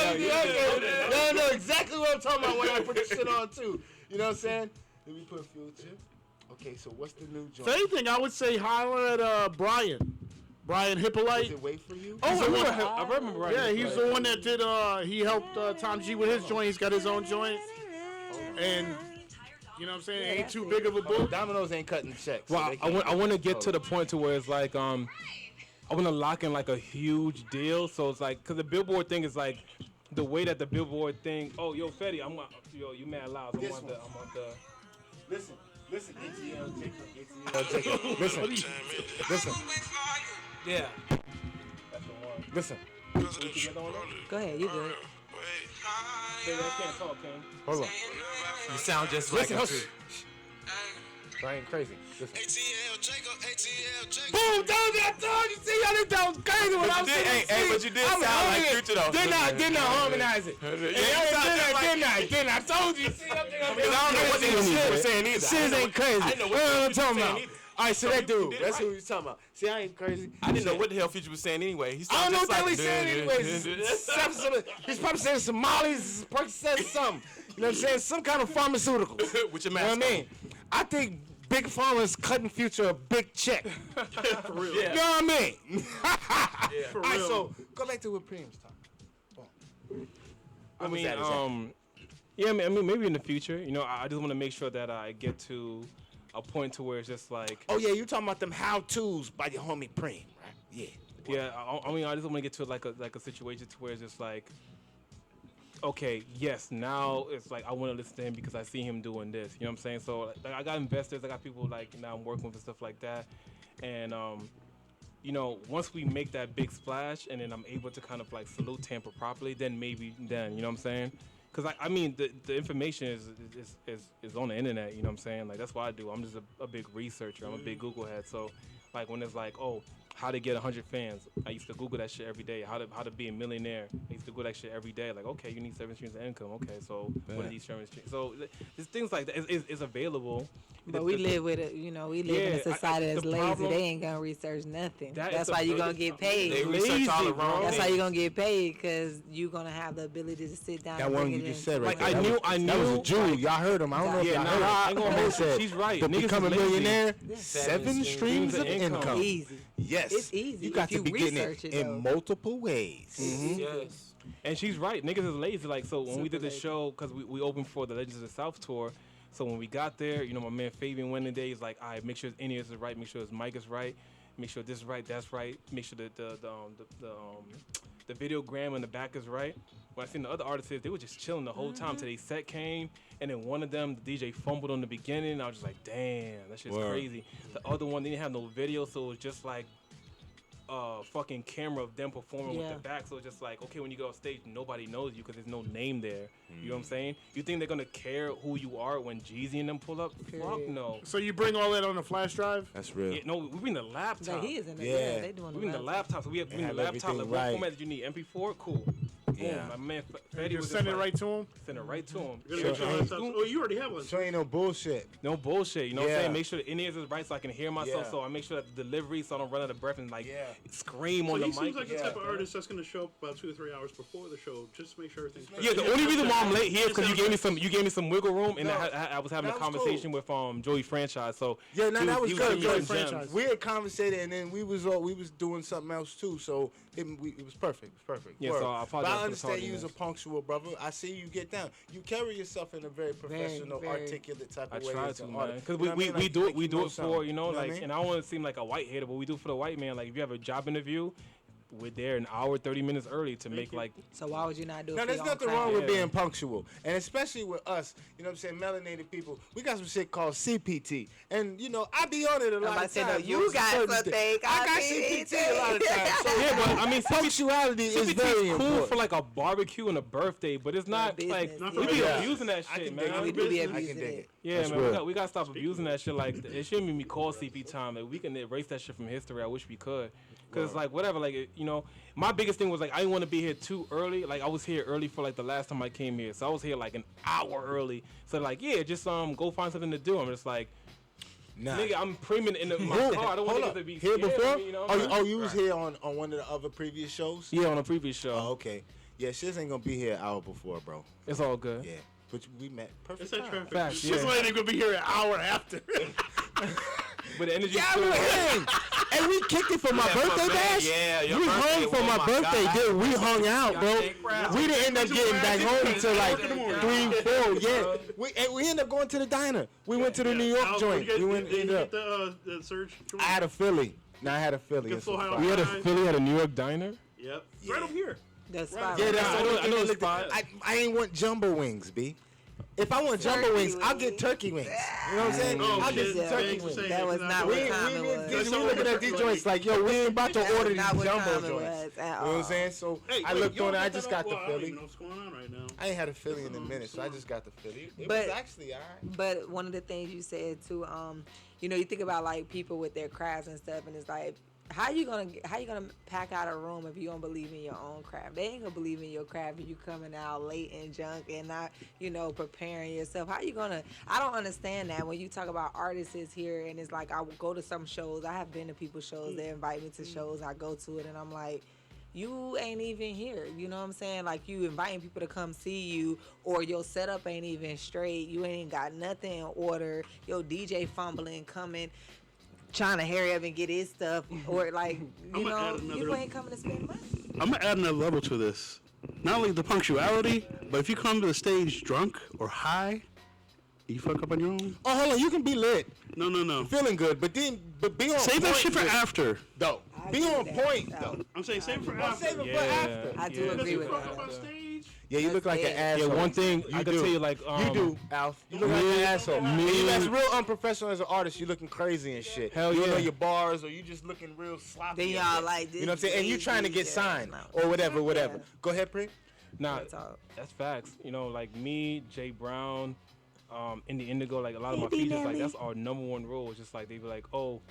Y'all know exactly what I'm talking about when I put this shit on too. You know what I'm saying? Let me put Future. Okay, so what's the new joint? If anything, I would say holler at Brian Does Hippolyte. it wait for you? Oh, I remember right. Yeah, he's the one that did. He helped Tom G with his joint. He's got his own joint. And You know what I'm saying? Yeah, It ain't that's too it. big of a book. Domino's ain't cutting the checks. so Well, they I can't- want to get to the point to where it's like I want to lock in like a huge deal. So it's like, cause the Billboard thing is like the way that the Billboard thing. Oh, yo, Fetty, you mad loud. I'm This on one. the. Listen, ATL, Jacob. Listen, Yeah. listen. Go ahead, you good. Baby, I can't talk, King. Hold on. You sound just like Listen, him hush. too. I ain't crazy. Listen. ATL Jacob. Boom, I told you. See, y'all that was crazy when I was Hey, but you did sound like Future though. Didn't I harmonize it? Didn't I? I told you. See, Because I don't know what they was saying either. Shit ain't crazy. I didn't know What what I'm Future talking was about. saying either. All right, so that you dude, did that's right. who he's talking about. See, I ain't crazy. I didn't know what the hell Future was saying anyway. He I don't know sounded what just the hell he's like saying anyways. He's probably saying Somalis, Percocet, something. You know what I'm saying? Some kind of pharmaceuticals. With your You know mask what I mean? I think Big Pharma is cutting Future a big check. For real. Yeah. You know what I mean? For All right, real. so go back to what Premium's talking. I mean, that, is that? yeah, I mean, maybe in the future. You know, I just want to make sure that I get to a point to where it's just like, Oh yeah, you talking about them how-tos by your homie Preem, right? Yeah. yeah. I mean, I just want to get to like a situation to where it's just like, okay, yes, now it's like I want to listen to him because I see him doing this. You know what I'm saying? So like, I got investors, I got people like now I'm working with and stuff like that, and you know, once we make that big splash and then I'm able to kind of like salute Tampa properly, then maybe then, you know what I'm saying? Because I mean, the information is on the internet, you know what I'm saying? Like, that's what I do. I'm just a big researcher. I'm a big Google head. So, like, when it's like, oh, how to get 100 fans, I used to Google that shit every day. How to be a millionaire, I used to Google that shit every day. Like, okay, you need 7 streams of income. Okay, so what are these 7 streams? So, there's things like that is available. But we live with it, you know, we live in a Yeah, society that's the lazy. problem- They ain't gonna research nothing. That That's is why the you're gonna biggest get paid. They research all the Lazy, wrong bro. That's things. how you're gonna get paid, because you're gonna have the ability to sit down That and one bring you it just in. said right Like, there. I knew- That was a Jew. like- Y'all heard him. I don't know if Yeah, y'all nah, heard I him. ain't gonna He hold you. said, She's right. To Niggas become a is lazy. millionaire, Yeah. 7 streams of income. Easy. Yes. It's easy You got if to you be getting research it it, in though. multiple ways. Yes. And she's right. Niggas is lazy. Like, so when we Super did the lazy. show, because we opened for the Legends of the South tour. So when we got there, you know, my man Fabian went in there. He's like, all right, make sure his in-ears is right. Make sure his mic is right. Make sure this is right, that's right. Make sure that the videogram in the back is right. When I seen the other artists, they were just chilling the whole time till they set came. And then one of them, the DJ fumbled on the beginning. And I was just like, damn, that shit's Word. crazy. The other one, they didn't have no video, so it was just like fucking camera of them performing with Yeah. the back. So it's just like, okay, when you go on stage, nobody knows you because there's no name there. You know what I'm saying? You think they're gonna care who you are when Jeezy and them pull up? Fuck Period. no. So you bring all that on a flash drive? That's real. Yeah, no, we bring the laptop. Like, he is in the Yeah. they doing We bring the laptop. So we have, They bring the have laptop. Like, everything what right. format did you need? MP4? Cool. Yeah. Boom. My man You Fetty was just send it like, right to him? Send it right to him. You're gonna get your Sure. laptops. Oh, you already have one. So ain't no bullshit. No bullshit, you know what I'm Yeah. saying? Make sure the in-ears is right so I can hear myself. Yeah. So I make sure that the delivery so I don't run out of breath and like Yeah. scream So on the he mic. seems like the Yeah. type of artist that's going to show up about 2 or 3 hours before the show, just to make sure everything's Yeah, the only reason why I'm late here is because you gave me some. some wiggle room, and No, I was having a that was conversation with Joey Franchise. So Yeah, no, that was good. giving me Joey some gems. Franchise. We had conversated, and then we was doing something else too. So it was perfect. It was perfect. Yeah, Word. so I but apologize I for the understand you was a tardiness. punctual brother. I see you get down. You carry yourself in a very professional, very. articulate type I of way. try as to, an man, artist. because You know what I mean? Like, we do like it for something. you know, what I like, mean? and I don't want to seem like a white hater, but we do it for the white man. Like if you have a job interview, we're there an hour 30 minutes early to make like So why would you not do it? Now, for there's your own nothing craft? wrong with Yeah. being punctual. And especially with us, you know what I'm saying, melanated people, we got some shit called CPT. And, you know, I be on it a lot about of to say, no, times. you Those got certain something things. I got called CPT a lot of times. So, yeah, but I mean punctuality is CPT very cool important. for like a barbecue and a birthday, but it's not business, like Not for we be business. abusing that I shit, can man. dig it. We do be I can abusing dig it. it. Yeah, That's man, real. we gotta stop abusing that shit. Like, it shouldn't be called CP time. Like, we can erase that shit from history. I wish we could, cause it's like whatever. Like, you know, my biggest thing was like I didn't want to be here too early. Like, I was here early for like the last time I came here, so I was here like an hour early. So like, yeah, just go find something to do. I'm just like, Nah. nigga, I'm premium in my car. I don't want Hold niggas up. to be Here scared before? of me, you know? You was here on one of the other previous shows? Yeah, on a previous show. Oh, okay. Yeah, Shiz ain't gonna be here an hour before, bro. It's all good. Yeah. But we met perfect It's that time. traffic. Facts, This yeah. lady gonna be here an hour after. But the energy. Yeah, still we right. hang. And we kicked it for my birthday bash. Yeah, your we birthday. hung for Oh my my birthday. God. Then we hung out, bro. Goddamn proud. We didn't end up getting back home until like 3, 4 Oh yeah, we ended up going to the diner. We went to the New York Al, joint. Did We you went. get ended up- the surge? I had a Philly. No, I had a Philly. Get and so some high on fries. We had a Fries. Philly at a New York diner. Yep. Right over here. That's fine. Yeah, that's I the know- only I thing know they the looked at. spot. I ain't want jumbo wings, B. If I want jumbo Turkey wings, I'll get wings. turkey wings. You know what I'm saying? Oh, I'll shit. get turkey Thanks for wings. saying That was not We what time it was. we looking at these joints like, yo, we ain't about to order these Not what jumbo time it joints. was You at know what I'm all. saying? So Hey, I wait, looked y'all on it. I got just that got up? the Well, I don't Philly. even know what's going on right now. I ain't had a Philly in a minute, so I just got the Philly. It But- was actually all right. But one of the things you said too, you know, you think about like people with their crafts and stuff, and it's like, how you gonna pack out a room if you don't believe in your own craft? They ain't gonna believe in your craft if you coming out late and junk and not, you know, preparing yourself. How you gonna? I don't understand that when you talk about artists here, and it's like I will go to some shows. I have been to people's shows. They invite me to shows. I go to it, and I'm like, you ain't even here. You know what I'm saying? Like, you inviting people to come see you, or your setup ain't even straight. You ain't got nothing in order. Your DJ fumbling, coming, trying to hurry up and get his stuff, or like, I'm you gonna know, add another- people ain't coming to spend money. I'm gonna add another level to this. Not only the punctuality, but if you come to the stage drunk or high, you fuck up on your own. Oh, hold on. You can be lit, No. feeling good, but be on Save point. that shit for with- after. Though. I Be agree on with that. point, No. though. I'm saying save it for I'll after. save it for Yeah. after. I do Yeah. Because agree you with fuck that. up on stage. Yeah, you look like an That's asshole. Yeah, one thing I You can do. tell you, like, You do, Alf. You look like an asshole. And you that's real unprofessional as an artist. You looking crazy and shit. Hell you don't know yeah. your bars, or you just looking real sloppy. Then and y'all shit. like this. You know what I'm saying? And you trying to get signed or whatever. Yeah. Go ahead, Pri. Nah, That's all. that's facts. You know, like me, Jay Brown, Indie Indigo, like a lot of my Indie features, like Nelly. that's our number one rule. It's just like they be like, oh,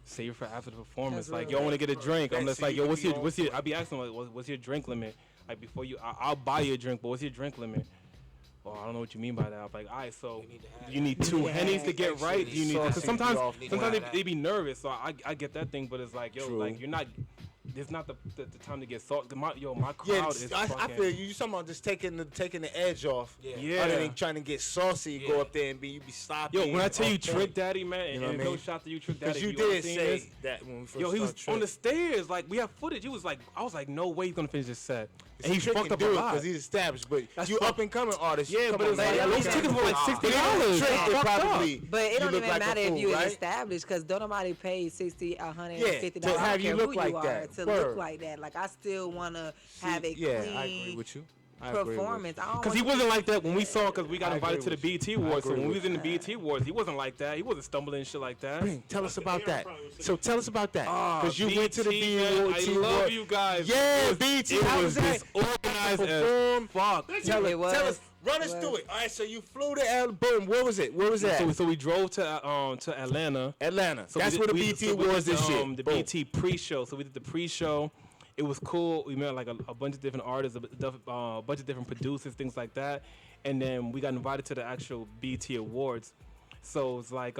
save it for after the performance. That's like, real. yo, want to get a drink? I'm That's just so like, you yo, can what's be your, on what's your? point. I be asking like, what's your drink limit? Like before you, I'll buy you a drink, but what's your drink limit? Well, I don't know what you mean by that. I'm like, all right, so you need two Yeah. hennies to get Actually, right. You need because saucy sometimes be off sometimes point. they be nervous, so I get that thing, but it's like, yo, True. like you're not. It's not the time to get salt. My Yeah, crowd is I fucking. feel you. You talking about just taking the edge off. Yeah. Other than trying to get saucy, you go Yeah. up there and you be sloppy. Yo, when I tell you on Trick point. Daddy, man, You know and what I no mean? shot to you, Trick Daddy. Because you if ever did seen say this. that when we first Yo, he was started on the Trick. stairs. Like we have footage. He was like, I was like, no way he's gonna finish this set. And he Trick fucked can up a do it lot. because he's established. But That's you fuck- up and coming artist. Yeah, come but on, it's man. like those tickets were like $60. Trick, they Fucked up. probably. But it you don't look even like a matter if fool, you right? established, because don't nobody pay $60, $150. Yeah, to I have don't you care look who like you are, that. to Word. look like that. Like, I still want to have a Yeah, clean I agree with you. I agree with you. performance. I don't Because he want wasn't like that when we saw. Because we got I invited agree to the with BET you. I Awards. So agree when we with was in the BET Awards, he wasn't like that. He wasn't stumbling and shit like that. Bring, tell us about that. So tell us about that. Because you went to the BET, man, BET I love Awards. you guys. Yeah, It BET. was, How it was was that? disorganized as Perform. fuck. Tell It was. us. Run us It through was. it. All right, so you flew to boom. Where was it? Where was that? So we drove to Atlanta. Atlanta. So That's we where did- the we- BET so we was did, this year. The Boom. BET pre-show. So we did the pre-show. It was cool. We met like a bunch of different artists, a bunch of different producers, things like that. And then we got invited to the actual BET Awards. So it's like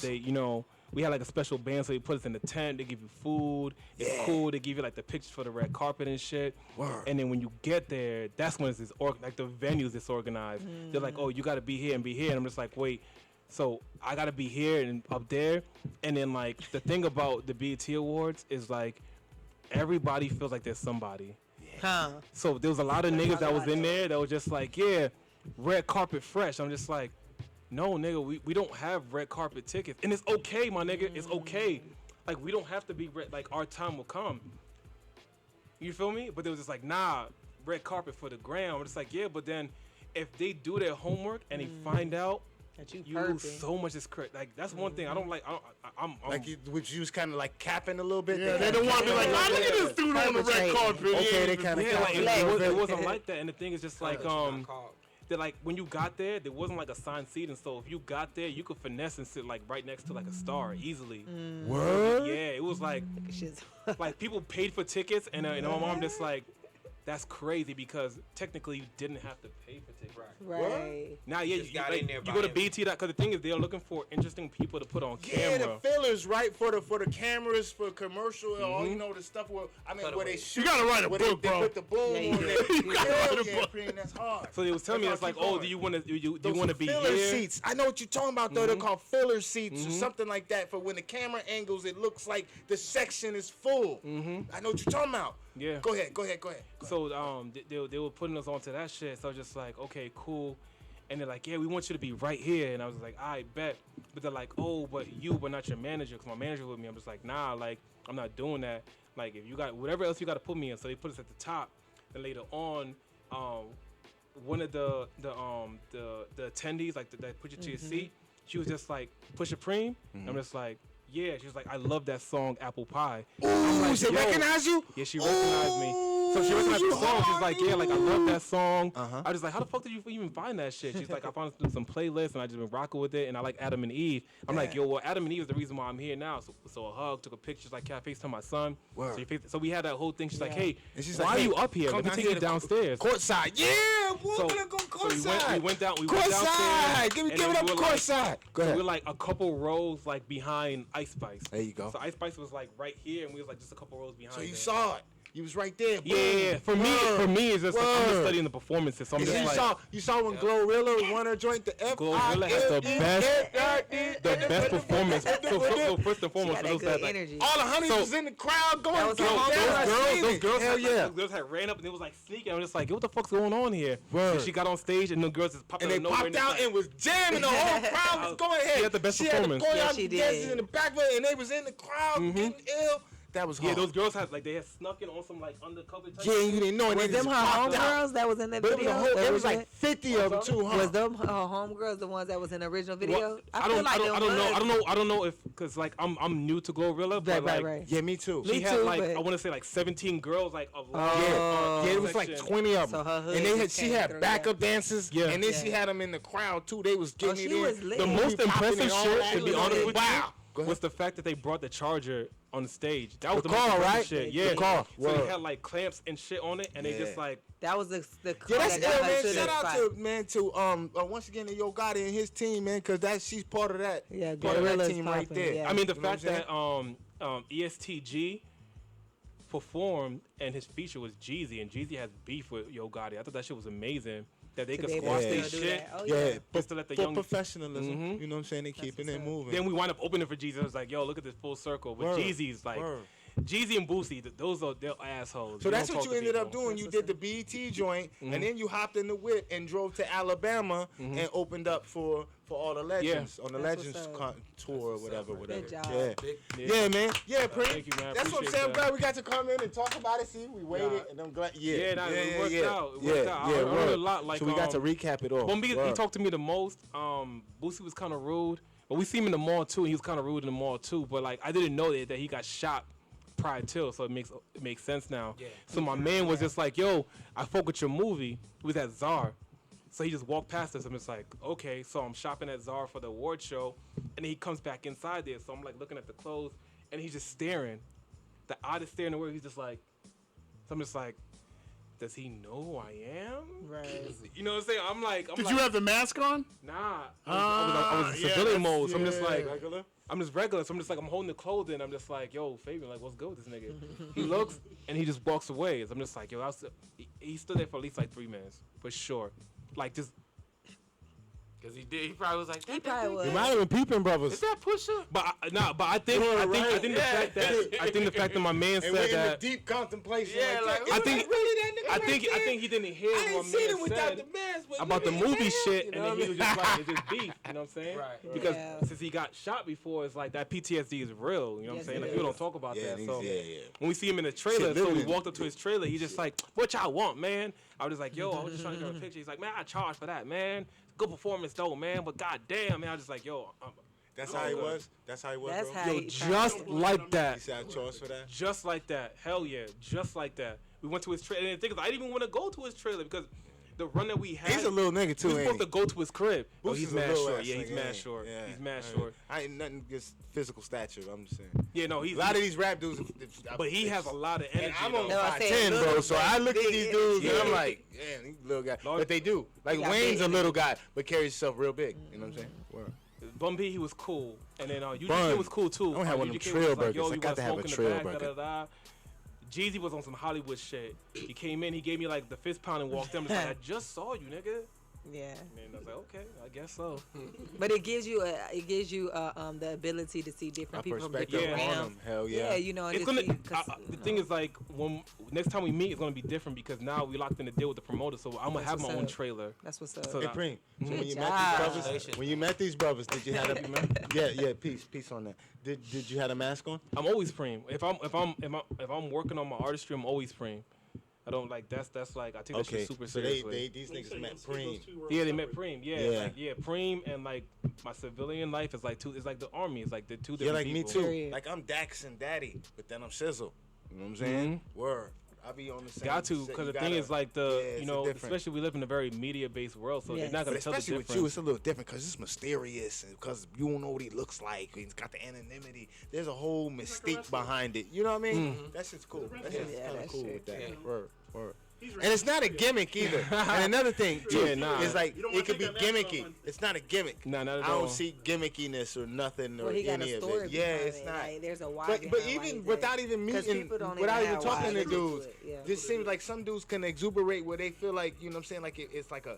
they, you know, we had like a special band, so they put us in the tent. They give you food. It's cool. They give you like the pictures for the red carpet and shit. Word. And then when you get there, that's when it's like the venue's disorganized. They're like, oh, you got to be here and be here. And I'm just like, wait. So I got to be here and up there. And then like the thing about the BET Awards is like everybody feels like there's somebody. Huh. So there was a lot of niggas that was in there that was just like, yeah, red carpet fresh. I'm just like, no, nigga, we don't have red carpet tickets. And it's okay, my nigga. It's okay. Like, we don't have to be red. Like, our time will come. You feel me? But they was just like, nah, red carpet for the gram. I'm just like, yeah, but then if they do their homework and they find out That you you lose perping. so much is correct. Like, that's one thing I don't like. I'm Like which you was kind of like capping a little bit. Yeah, they don't want to be like, oh, look at this dude on the red Perpetrating. carpet. Okay, they kind of yeah, like, capping. it wasn't like that. And the thing is just like, called. that like when you got there wasn't like assigned seating, so if you got there you could finesse and sit like right next to like a star easily. Word? Yeah, it was like Shit's- like people paid for tickets and my mom just like, that's crazy because technically you didn't have to pay for tickets. right. Now yeah, Just you, got like, in there you go to buying. BT because the thing is they're looking for interesting people to put on Yeah, camera. the fillers, right? For the cameras, for commercial, all you know, the stuff where where they shoot. You gotta write a where book, they bro. put the boom Yeah, you on do. there. You gotta Hell write a yeah, book. Preen, that's hard. So they was telling me, That's it's like, why I keep oh, going. do you want to you Those want to be filler here? seats. I know what you're talking about though. They're called filler seats or something like that. For when the camera angles, it looks like the section is full. I know what you're talking about. Yeah. Go ahead. So they were putting us onto that shit. So I was just like, okay, cool. And they're like, yeah, we want you to be right here. And I was like, I bet. But they're like, oh, but not your manager, because my manager with me. I'm just like, nah, like, I'm not doing that. Like, if you got whatever else you got to put me in. So they put us at the top. And later on, one of the attendees, like that put you to your seat, she was just like, Pusha Preem. I'm just like, yeah. She was like, I love that song, Apple Pie. I'm like, She recognize you? Yeah, she recognized me. So she recognized the song. She's like, yeah, like I love that song. Uh-huh. I was like, how the fuck did you even find that shit? She's like, I found it through some playlists and I just been rocking with it. And I like Adam and Eve. I'm like, yo, well, Adam and Eve is the reason why I'm here now. So a hug, took a picture. She's like, can I FaceTime my son? Word. So we had that whole thing. She's like, hey, And she's why like, are hey, you up here? come Let me down take here you to downstairs. Courtside. Yeah, we're So- gonna go So courtside. we went downstairs. Courtside. Give and it then up we were courtside. Go So ahead. we're like a couple rows like behind Ice Spice. There you go. So Ice Spice was like right here, and we was like just a couple rows behind. So you her. saw it. You was right there. Yeah. For me, it's just like, I'm just Word. studying the performances. So I'm And just like, you saw when Glorilla won her joint, the F. Glorilla has the best performance. So first and foremost, Got for that those good that like, energy. All the honeys So- was in the crowd going. That was getting all- down. those girls, Hell yeah. those girls had ran up and they was like sneaking. I was just like, what the fuck's going on here? Word. And she got on stage and the girls just popped And out they of nowhere. popped out and was jamming. The whole crowd was going ahead. She had the best She performance. Had the Yeah, choreography she dancers did. in the back of it, and they was in the crowd getting ill. That was hard. Yeah, those girls had like they had snuck in on some like undercover type. Yeah, you didn't know. And Was they them just her popped out. homegirls that was in the But it was, video? a whole, That it was in like it? 50 of them too, huh? Was them her homegirls the ones that was in the original video? Well, I feel like them was. I don't know if because like I'm new to Glorilla, but like Right. Yeah, me too. she Me had too, like but- I want to say like 17 girls like of Yeah, it was like section. 20 of So them. her hood And they had, just she came had through, backup dancers, Yeah. and then she Yeah. had them in the crowd too. They was Oh, getting she it in. was lit. The most Popping impressive and all shit, that. to be It was honest like, with wow. Go you, ahead. was the fact that they brought the charger on the stage. That was The the most car, impressive right? shit. The Yeah, car. So they Word. had like clamps and shit on it, and they just Yeah. like That was the Yeah, car that's that got ill, her man. to Shout the out spot. to once again to Yo Gotti and his team, man, because she's part of that. Yeah, part of that Gorilla's team right popping, there. yeah. I mean, the You know what fact I'm that ESTG performed and his feature was Jeezy, and Jeezy has beef with Yo Gotti. I thought that shit was amazing. That they To could be able squash to their do shit. that. Oh, Yeah, yeah. but Just to let the for young- professionalism, you know what I'm saying? They keeping it what's up. moving. Then we wind up opening for Jeezy. I was like, yo, look at this full circle. But Word. Jeezy's like, Word. Jeezy and Boosie, those are they're assholes. So They that's don't what talk you to ended up people. doing. You did the BET joint, and then you hopped in the whip and drove to Alabama and opened up for all the legends on the That's Legends what's up. tour or whatever. Good job. Yeah. Big- Yeah, man. Yeah, Prince. Thank you, man. I That's what I'm appreciate saying. I'm that. glad we got to come in and talk about it. See, we waited, Yeah. and I'm glad. Yeah, Yeah, nah, it worked out. It yeah, worked out. I yeah, learned word. a lot, like, so we got to recap it all. Well, he Word. talked to me the most. Boosie was kind of rude, but we see him in the mall too, and he was kind of rude in the mall too. But like, I didn't know that he got shot prior to, so it makes sense now. Yeah. So my man was just like, "Yo, I fuck with your movie." It was at Czar, so he just walked past us. I'm just like, "Okay." So I'm shopping at Czar for the award show, and then he comes back inside there. So I'm like looking at the clothes, and he's just staring. The oddest stare in the world. He's just like, so I'm just like, does he know who I am? Right. You know what I'm saying? I'm like, Did you have the mask on? nah. I was in yeah, civilian that's- mode, so I'm just yeah. like, Regular? I'm just regular. So I'm just like, I'm holding the clothing. I'm just like, yo, Fabian, like, what's good with this nigga? He looks and he just walks away. So I'm just like, yo, he stood there for at least like 3 minutes, for sure. Like, just, Cause he did. He probably was like, He probably was. It might have been Peeping Brothers. is that Pusha? but I think the fact that my man And said we're in the that. deep contemplation. Yeah, like, like, that. I think- Is that really that nigga right there? he didn't hear I what ain't my seen man it without said the mask. But about the look at movie his shit, hands, and you then know he what was I just mean? like, it's just beef. You know what I'm saying? Right. Because Yeah. since he got shot before, it's like that PTSD is real. You know what I'm Yes, saying? it Like, people is. don't talk about Yeah, that. niggas, So yeah, yeah. when we see him in the trailer, Shit, so we living walked up to his trailer. He's just like, "What y'all want, man?" I was just like, "Yo, I was just trying to get a picture." He's like, "Man, I charge for that, man. Good performance though, man. But goddamn, man, I was just like, yo, That's how he good. was. That's how he was, That's bro. how yo, he just like He that, said I chose for that. just like that. Hell yeah, just like that. We went to his trailer, and the thing is, I didn't even want to go to his trailer because the run that we had. He's a little nigga we too, were ain't supposed he? to go to his crib. Oh, Boosie's he's a mad little short. ass Yeah, he's nigga, mad ain't he? short. Yeah, He's mad I short. I ain't nothing against physical stature. I'm just saying. Yeah, no, he's A lot of these rap dudes, but he has a lot of energy. And I'm though. only No, I said 5'10", bro, little, so I look at big these energy. dudes and I'm Yeah. like, damn, these little guys. Lord. But they do. Like He got Wayne's big a little guy, but carries himself real big. You know what I'm saying? Mm-hmm. Word. Bun B, he was cool, and then UGK Bun. was cool too. I don't have one of them UGK trail was like, burgers. Yo, I you got want to have a smoke in the trail back, burger. da-da-da. Jeezy was on some Hollywood shit. He came in, he gave me like the fist pound and walked in. I'm just like, I just saw you, nigga. Yeah. And I was like, okay, I guess so. But it gives you the ability to see different A people from perspective different on realms. them. Hell yeah. Yeah, you know, and It's to gonna. see, 'cause, The thing is, like, when next time we meet, it's gonna be different because now we locked in a deal with the promoter, so I'm gonna That's have my what's own up. trailer. That's what's up. So Hey, that- Preem, so when Good you met job. these brothers, Congratulations. when you met these brothers, did you have a yeah, peace on that. Did you have a mask on? I'm always preem. If I'm working on my artistry, I'm always preem. I don't like that's like I take that Okay, shit super so seriously. these niggas met Preem. Yeah, they met preem. Yeah, Yeah. like, yeah, preem and like my civilian life is like two. It's like the army. It's like the two Yeah, different like me people. too. Period. Like I'm Dax and Daddy, but then I'm Shizzle. You know what I'm saying? Word. I be on the same. Got to, because the thing is like it's a different. especially we live in a very media-based world, so Yes. they're not But gonna tell the especially difference. with you, it's a little different because it's mysterious and because you don't know what he looks like. He's got the anonymity. There's a whole mystique behind it. You know what I mean? That shit's cool. That shit's Yeah, kind of that cool shit. with that. Yeah. Word. And it's not a gimmick either. And another thing, too, Yeah, nah. is like You don't it wanna could be take that mask gimmicky. off. It's not a gimmick. Nah, not at I all. don't see gimmickiness or nothing or Well, he got any a of story it. Yeah, behind it's it. not. Like, there's a why But behind why even he did without it. even 'Cause meeting, people don't without even even have why. talking They to just do dudes, it, yeah. this seems like some dudes can exuberate where they feel like, you know what I'm saying, like it's like a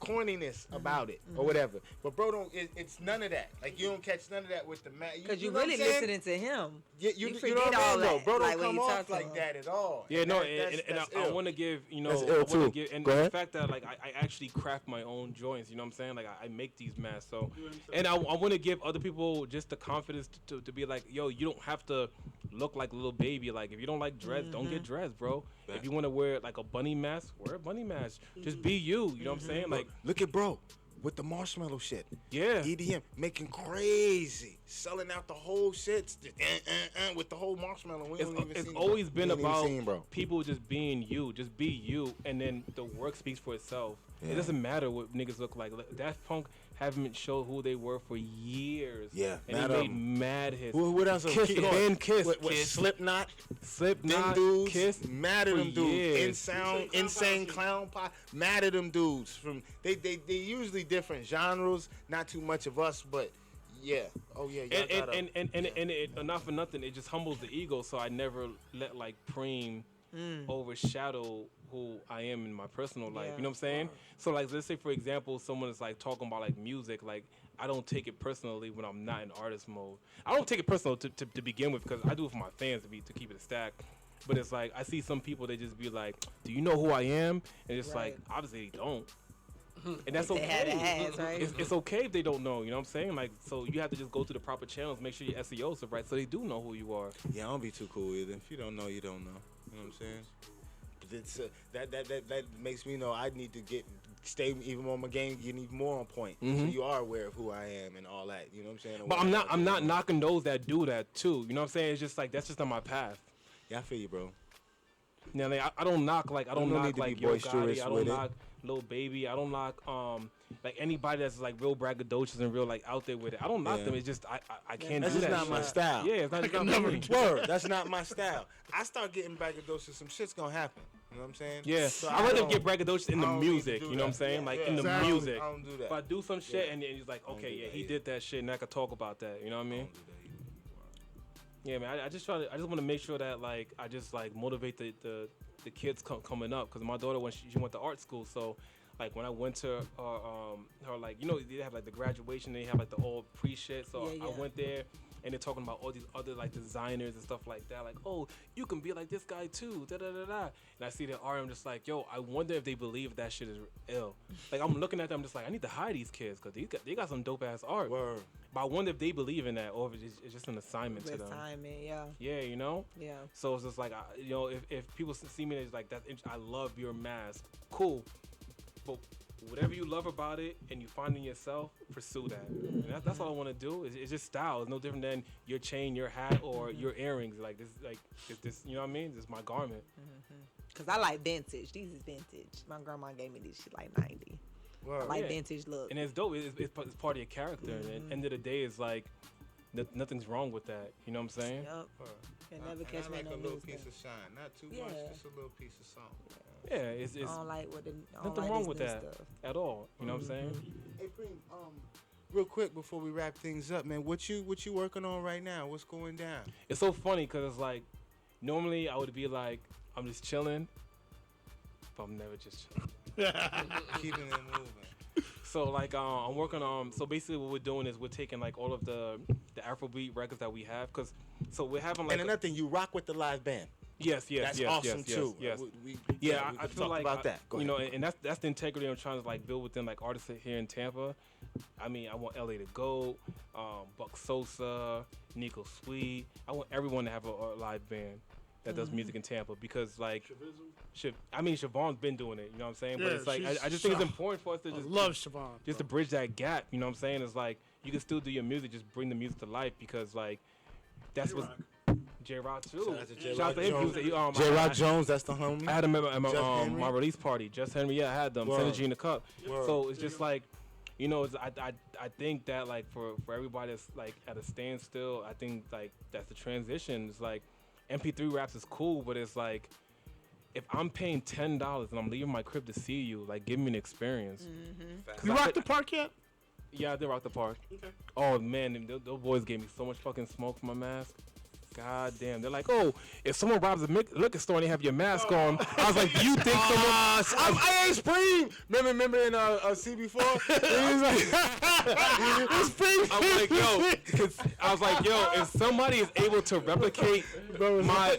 corniness about it or whatever. But bro, it's none of that. Like you don't catch none of that with the man. Because you you're know what really I'm saying? listening to him. Yeah, you you know forget what I all mean, though. that, Bro, like, don't when come you talk off to like him. that at all. Yeah, no, That's and I ill. want to give, That's I ill, want to too. give, and Go the ahead. fact that like I actually craft my own joints, you know what I'm saying? Like I make these masks, so, and I want to give other people just the confidence to be like, yo, you don't have to look like a little baby. Like if you don't like dreads, don't get dreads, bro. If you want to wear like a bunny mask, wear a bunny mask. Just be you, you know what I'm saying? Like, Look at bro with the marshmallow shit. yeah. EDM making crazy, selling out the whole shit with the whole marshmallow. We don't even It's see always it. been We ain't even about seen, bro. people just being you, just be you, and then the work speaks for itself. Yeah. It doesn't matter what niggas look like. Daft Punk haven't showed who they were for years. Yeah, and mad they of made 'em. mad hits. What else? Kiss, Keep the going. band Kiss. What, Kiss. Slipknot, them Slipknot, dudes, Kiss, mad at for them dudes. years. Insane clown pop, mad at them dudes. From they usually different genres, not too much of us, but yeah. Oh yeah, y'all gotta. And it, not for nothing, it just humbles the ego. So I never let like Preem overshadow who I am in my personal life. Yeah. You know what I'm saying? So like, let's say for example, someone is like talking about like music. Like I don't take it personally when I'm not in artist mode. I don't take it personal to begin with because I do it for my fans to keep it a stack. But it's like I see some people they just be like, "Do you know who I am?" And it's like obviously they don't. And that's They had to okay. ask, right? It's okay if they don't know, you know what I'm saying? Like, so you have to just go through the proper channels, make sure your SEO is right, so they do know who you are. Yeah, I don't be too cool either. If you don't know, you don't know. You know what I'm saying? But it's that makes me know I need to stay even more on my game, get even more on point. So you are aware of who I am and all that. You know what I'm saying? But I'm not knocking those that do that too. You know what I'm saying? It's just like that's just not my path. Yeah, I feel you, bro. Now, like, I don't knock like I don't No need knock to be like Yo boisterous Gotti. I with don't it. knock Lil Baby. I don't knock like anybody that's like real braggadocious and real like out there with it. I don't knock Yeah. them. It's just I can't That's do just that. not my shit. style. Yeah, it's not me. Word, that's not my style. I start getting braggadocious, some shit's gonna happen. You know what I'm saying? Yeah, So I'd rather don't- get braggadocious in the I don't need to music. do You know what I'm that. saying? Yeah, Like yeah. in the So I don't- music. I don't do that. If I do some shit Yeah. and then he's like, don't okay, do yeah, that he either. did that shit, and I could talk about that. You know what I mean? Don't do that either. Yeah, man. I just want to make sure that like I just like motivate the kids coming up because my daughter when she went to art school, so like when I went to her like they have like the graduation, they have like the all pre shit. So Yeah, I yeah. went there and they're talking about all these other like designers and stuff like that. Like, oh, you can be like this guy too. Da da da da. And I see the art, I'm just like, yo, I wonder if they believe that shit is ill. Like I'm looking at them, just like I need to hire these kids because they got some dope ass art. Word. But I wonder if they believe in that or if it's just an assignment to them. Assignment, yeah. Yeah, you know. Yeah. So it's just like, if people see me as like that, I love your mask. Cool. But whatever you love about it and you find in yourself, pursue that. And that's all I want to do. It's just style. It's no different than your chain, your hat, or your earrings. Like this, you know what I mean? This is my garment. Cause I like vintage. These is vintage. My grandma gave me this shit like 90. Word. I like Yeah. vintage look. And it's dope. It's part of your character. And at the end of the day, it's like nothing's wrong with that. You know what I'm saying? Yup. Word. Can never And catch I me like no a little news. piece of shine, not too much, Yeah. just a little piece of something. Yeah, it's I don't like what the I don't nothing like wrong this with new that stuff. at all. You know what I'm saying? Hey, Preem, real quick before we wrap things up, man, what you working on right now? What's going down? It's so funny because it's like normally I would be like I'm just chilling, but I'm never just chilling. Keeping it moving. So like I'm working on. So basically, what we're doing is we're taking like all of the Afrobeat records that we have, cause so we're having like And another thing, you rock with the live band. yes, That's awesome too. Yes. We Yeah, I could feel talk like about that. Go you ahead. know, and that's the integrity I'm trying to like build within like artists here in Tampa. I mean, I want LA to go, Buck Sosa, Nico Sweet. I want everyone to have a live band that does music in Tampa because like, I mean, Siobhan's been doing it. You know what I'm saying? But Yeah, it's like she's- I just think it's important for us to I just love Siobhan. just to bridge that gap. You know what I'm saying? It's like you can still do your music, just bring the music to life because like that's what. J Rock too. Shout out to J. Shout out to him. He was- J. Rock Jones, that's the homie. I had him at Just Henry? my release party. Just Henry, yeah, I had them. Word. Synergy in the cup. Word. So it's just like, you know, I think that like for everybody that's like at a standstill, I think like that's the transition. It's like MP3 raps is cool, but it's like if I'm paying $10 and I'm leaving my crib to see you, like give me an experience. You rock the park yet? Yeah, I did rock the park. Oh man, those boys gave me so much fucking smoke from my mask. God damn, they're like, oh, if someone robs a liquor store and they have your mask on, I was like, do you think someone? I ain't Spring. Remember in CB4? I'm like, yo, 'cause I was like, yo, if somebody is able to replicate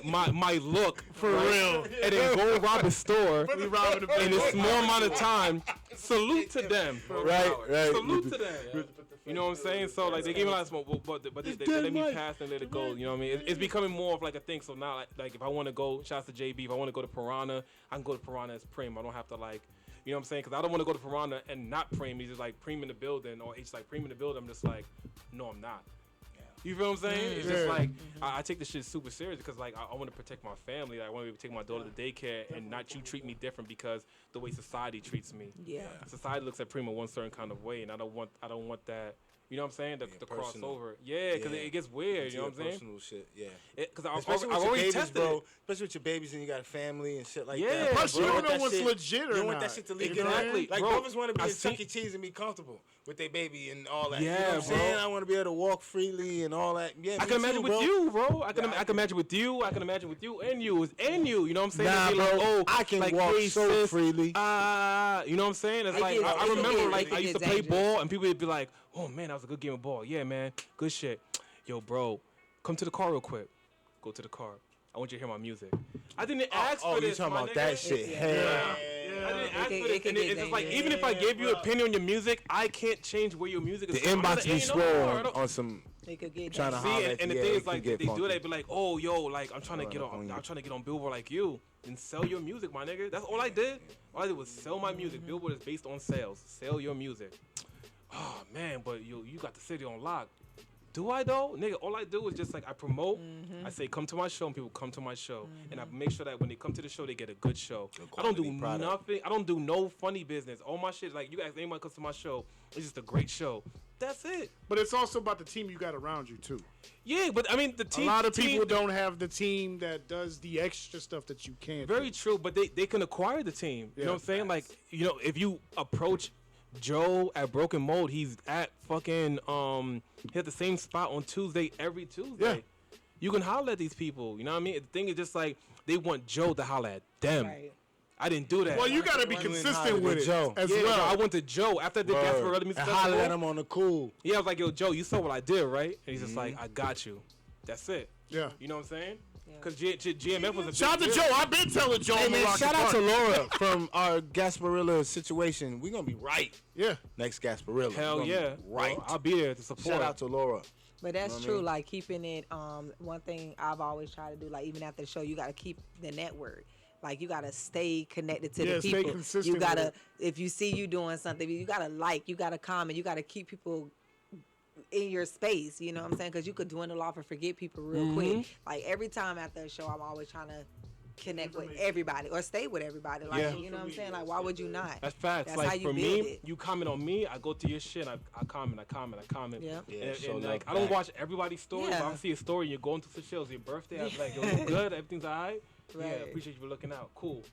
my look For real. and then go rob a store We robbing the in a small amount of time, salute to them. Right. Salute to them. You know what I'm saying? So like they gave me a lot of smoke, but they let me pass and let it go. You know what I mean? It's becoming more of like a thing. So now like if I want to go, shouts to JB. If I want to go to Piranha, I can go to Piranha as Prim. I don't have to like, you know what I'm saying? Because I don't want to go to Piranha and not Prim. He's just like Prim in the building, or it's like Prim in the building. I'm just like, no, I'm not. You feel what I'm saying? It's just Yeah. like I take this shit super serious because like I want to protect my family. Like, I want to be able to take my daughter to daycare and not you treat me different because the way society treats me. Yeah. Society looks at Prima one certain kind of way, and I don't want that. You know what I'm saying? The personal. crossover. Yeah, because Yeah. it gets weird. You know what I'm saying? Personal shit, yeah. Because Especially I've with your already babies, tested bro. it. Especially with your babies and you got a family and shit like Yeah, that. Plus, Bro, you don't want know that what's shit- legit or You don't want not. that shit to leak Exactly. in. Like, Bro, brothers want to be I in seen- Chuck E. Cheese and be comfortable with their baby and all that. Yeah, you know what I'm bro. saying? I want to be able to walk freely and all that. Yeah, I me can imagine too, with bro. you, bro. I can imagine with you. I can imagine with you and you. You know what I'm saying? Nah, They'd be like, bro. oh, I can like, walk hey, so sis, freely. you know what I'm saying? It's like get- I it can remember get- like it I used to get play dangerous. ball and people would be like, oh man, that was a good game of ball. Yeah, man, good shit. Yo, bro, come to the car real quick. Go to the car. I want you to hear my music. I didn't ask Oh, for you this. talking my about nigga. that shit? Yeah. Hell. I didn't ask can- for this. it can And get it's just like, dangerous. even if I gave you an opinion on your music, I can't change where your music is The from. I'm inbox like, be hey, you know swole what? I don't- on some It could get trying to dangerous. See, holler and, at and the you. thing Yeah, is, it like, can they get do that, funky. be like, oh, yo, like, I'm trying to get on on, you. I'm trying to get on Billboard like you, and sell your music, my nigga. That's all I did. All I did was sell my music. Billboard is based on sales. Sell your music. Oh man, but you got the city on lock. Do I though, nigga? All I do is just like I promote. I say come to my show, and people come to my show, and I make sure that when they come to the show, they get a good show. I don't do quality product. nothing. I don't do no funny business. All my shit, like you guys, anyone comes to my show, it's just a great show. That's it. But it's also about the team you got around you too. Yeah, but I mean the team. A lot of team- people don't have the team that does the extra stuff that you can. Very true, but they can acquire the team. You know Yeah. what I'm saying? Like, you know, if you approach Joe at Broken Mold, he's at fucking he at the same spot on Tuesday every Tuesday. Yeah. You can holler at these people. You know what I mean? The thing is just like they want Joe to holler at them. Right. I didn't do that. Well, you got to be Why you ain't consistent holler with at it Joe? as yeah, well. I went to Joe after the Gasparilla Music And holler at Festival. him on the cool. Yeah, I was like, yo, Joe, you saw what I did, right? And he's just like, I got you. That's it. Yeah. You know what I'm saying? Because GMF was a Shout out to big Joe. deal. I've been telling Joe. Hey I'm man, rock shout the out to park. Laura from our Gasparilla situation. We're gonna be right Yeah. next Gasparilla. Hell We're gonna yeah. be right. Well, I'll be there to support. Shout out to Laura. But that's know what I true. mean? Like keeping it. One thing I've always tried to do, like even after the show, you got to keep the network. Like you got to stay connected to Yeah, the stay people. consistent You with gotta, it. if you see you doing something, you gotta like, you gotta comment, you gotta keep people in your space. You know what I'm saying? Because you could dwindle off and forget people real quick. Like every time after a show, I'm always trying to connect with everybody or stay with everybody. Like Yeah. you know what I'm saying? Like why would you not? That's facts. That's like how you for build me, it. you comment on me, I go to your shit, I comment. Yeah. Yeah, and, show and, love like I don't back. watch everybody's story, but Yeah. I see a story and you're going through some shit. It was your birthday. I was like, yo, you good? Everything's alright. Yeah, Right. appreciate you for looking out. Cool.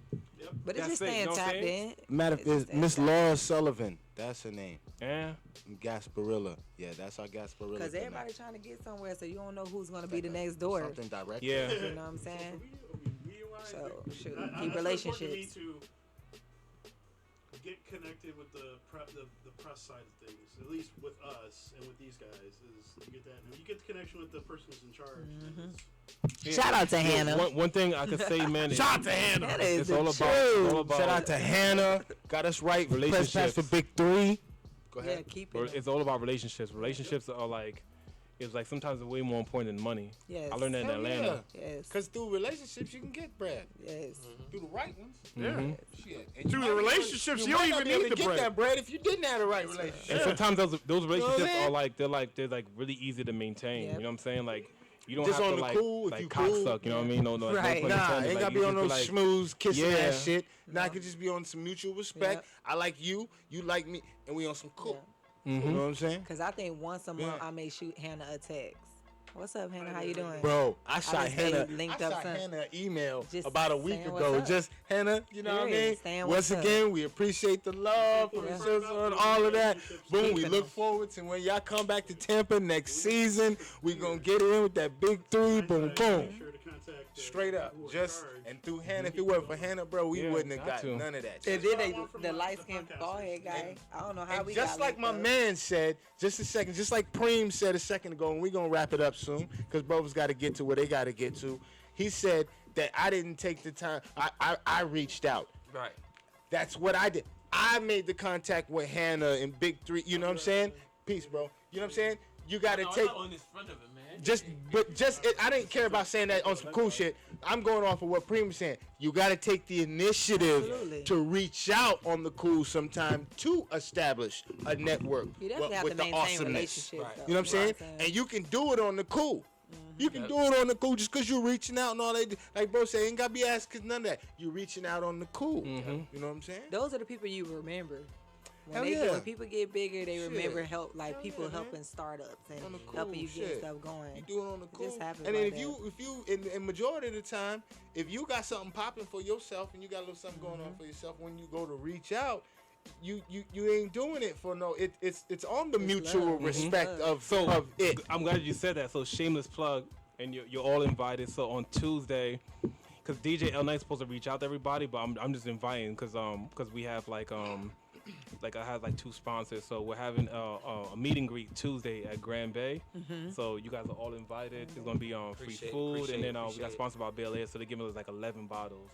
But it's That's just it, you staying know what I'm tapped saying? in. Matter of It's just fact, staying Miss tapped Laura Sullivan. That's her name. Yeah. Gasparilla. Yeah, that's our Gasparilla. Because connect. everybody trying to get somewhere, so you don't know who's gonna be the next door. Something direct. Yeah. You know what I'm saying? So shoot, keep relationships. get connected with the press side of things, at least with us and with these guys, is you get that. You get the connection with the person who's in charge. Shout out to Hannah. One thing I could say, man. Shout out to Hannah. That is It's the all truth. about. Shout out to Hannah. Got us right. Press pass for Big 3. Go Yeah, ahead. keep it. It's all about relationships. Relationships are like, it's like sometimes way more important than money. Yes. I learned that in Hell Atlanta. Yes. Because through relationships, you can get bread. Yes. Through the right ones. Mhm. Shit. And Through might the not relationships, you might don't not even be able need to the get bread. that bread if you didn't have the right relationship. And sometimes those relationships saying? are like they're really easy to maintain. Yep. You know what I'm saying? Like you don't Just have on to the like cool, if like you cock cool. suck. You know what I mean? No, no, Right. no pun Nah, intended. ain't Like, gotta you be on no just schmooze, kissing Yeah. ass shit. Nah, I could just be on some mutual respect. Yep. I like you, you like me, and we on some cool. Yeah. You know what I'm saying? Because I think once a month Yeah. I may shoot Hannah a text. What's up, Hannah? How you doing? Bro, I shot just stay Hannah. linked I up shot some- Hannah an email Just about a week saying ago. what's up. Just Hannah, you know what I mean? Period. Saying Once what's up. again, we appreciate the love from Yeah. the sister and all of that. Boom, we Keeping look them. forward to when y'all come back to Tampa next season. We gonna get in with that Big 3. Boom, Make boom. sure to contact Straight up, who in just charge. and through Hannah. If it weren't for Hannah, bro, we Yeah, wouldn't have got got to. none of that. And shit. then From the the light skinned podcasters. bald head guy. I don't know how And we just got like my linked up. man said, just a second, just like Preem said a second ago, and we're gonna wrap it up soon, because brothers got to get to where they got to get to. He said that I didn't take the time. I reached out. Right. That's what I did. I made the contact with Hannah and Big 3. You know what I'm saying? Peace, bro. You know what I'm saying? You got to No, I'm take. not on this front of it, man. I didn't care about saying that on some cool shit. I'm going off of what Preem was saying. You got to take the initiative Absolutely. to reach out on the cool sometime to establish a network You definitely have with to the maintain awesomeness. relationships. Right. though. You know what I'm saying? Right. And you can do it on the cool. You can do it on the cool just because you're reaching out and all that. Like bro said, ain't got to be asked because none of that. You're reaching out on the cool. You know what I'm saying? Those are the people you remember. Hell When, yeah. when people get bigger, they Shit. remember help like Hell people yeah, man. helping startups On and the cool helping you get shit. stuff going. You do it on the It cool. just happens And then like if you in majority of the time, if you got something popping for yourself and you got a little something going on for yourself, when you go to reach out, you ain't doing it for no. It's on the mutual love. respect Love. of it. I'm glad you said that. So shameless plug, and you're all invited. So on Tuesday, because DJ L Knight's supposed to reach out to everybody, but I'm just inviting because we have like I have like 2 sponsors, so we're having a meet and greet Tuesday at Grand Bay. So you guys are all invited. It's gonna be free Appreciate it, food, appreciate and then it, we appreciate got it. sponsored by Bel Air, so they're giving us like 11 bottles.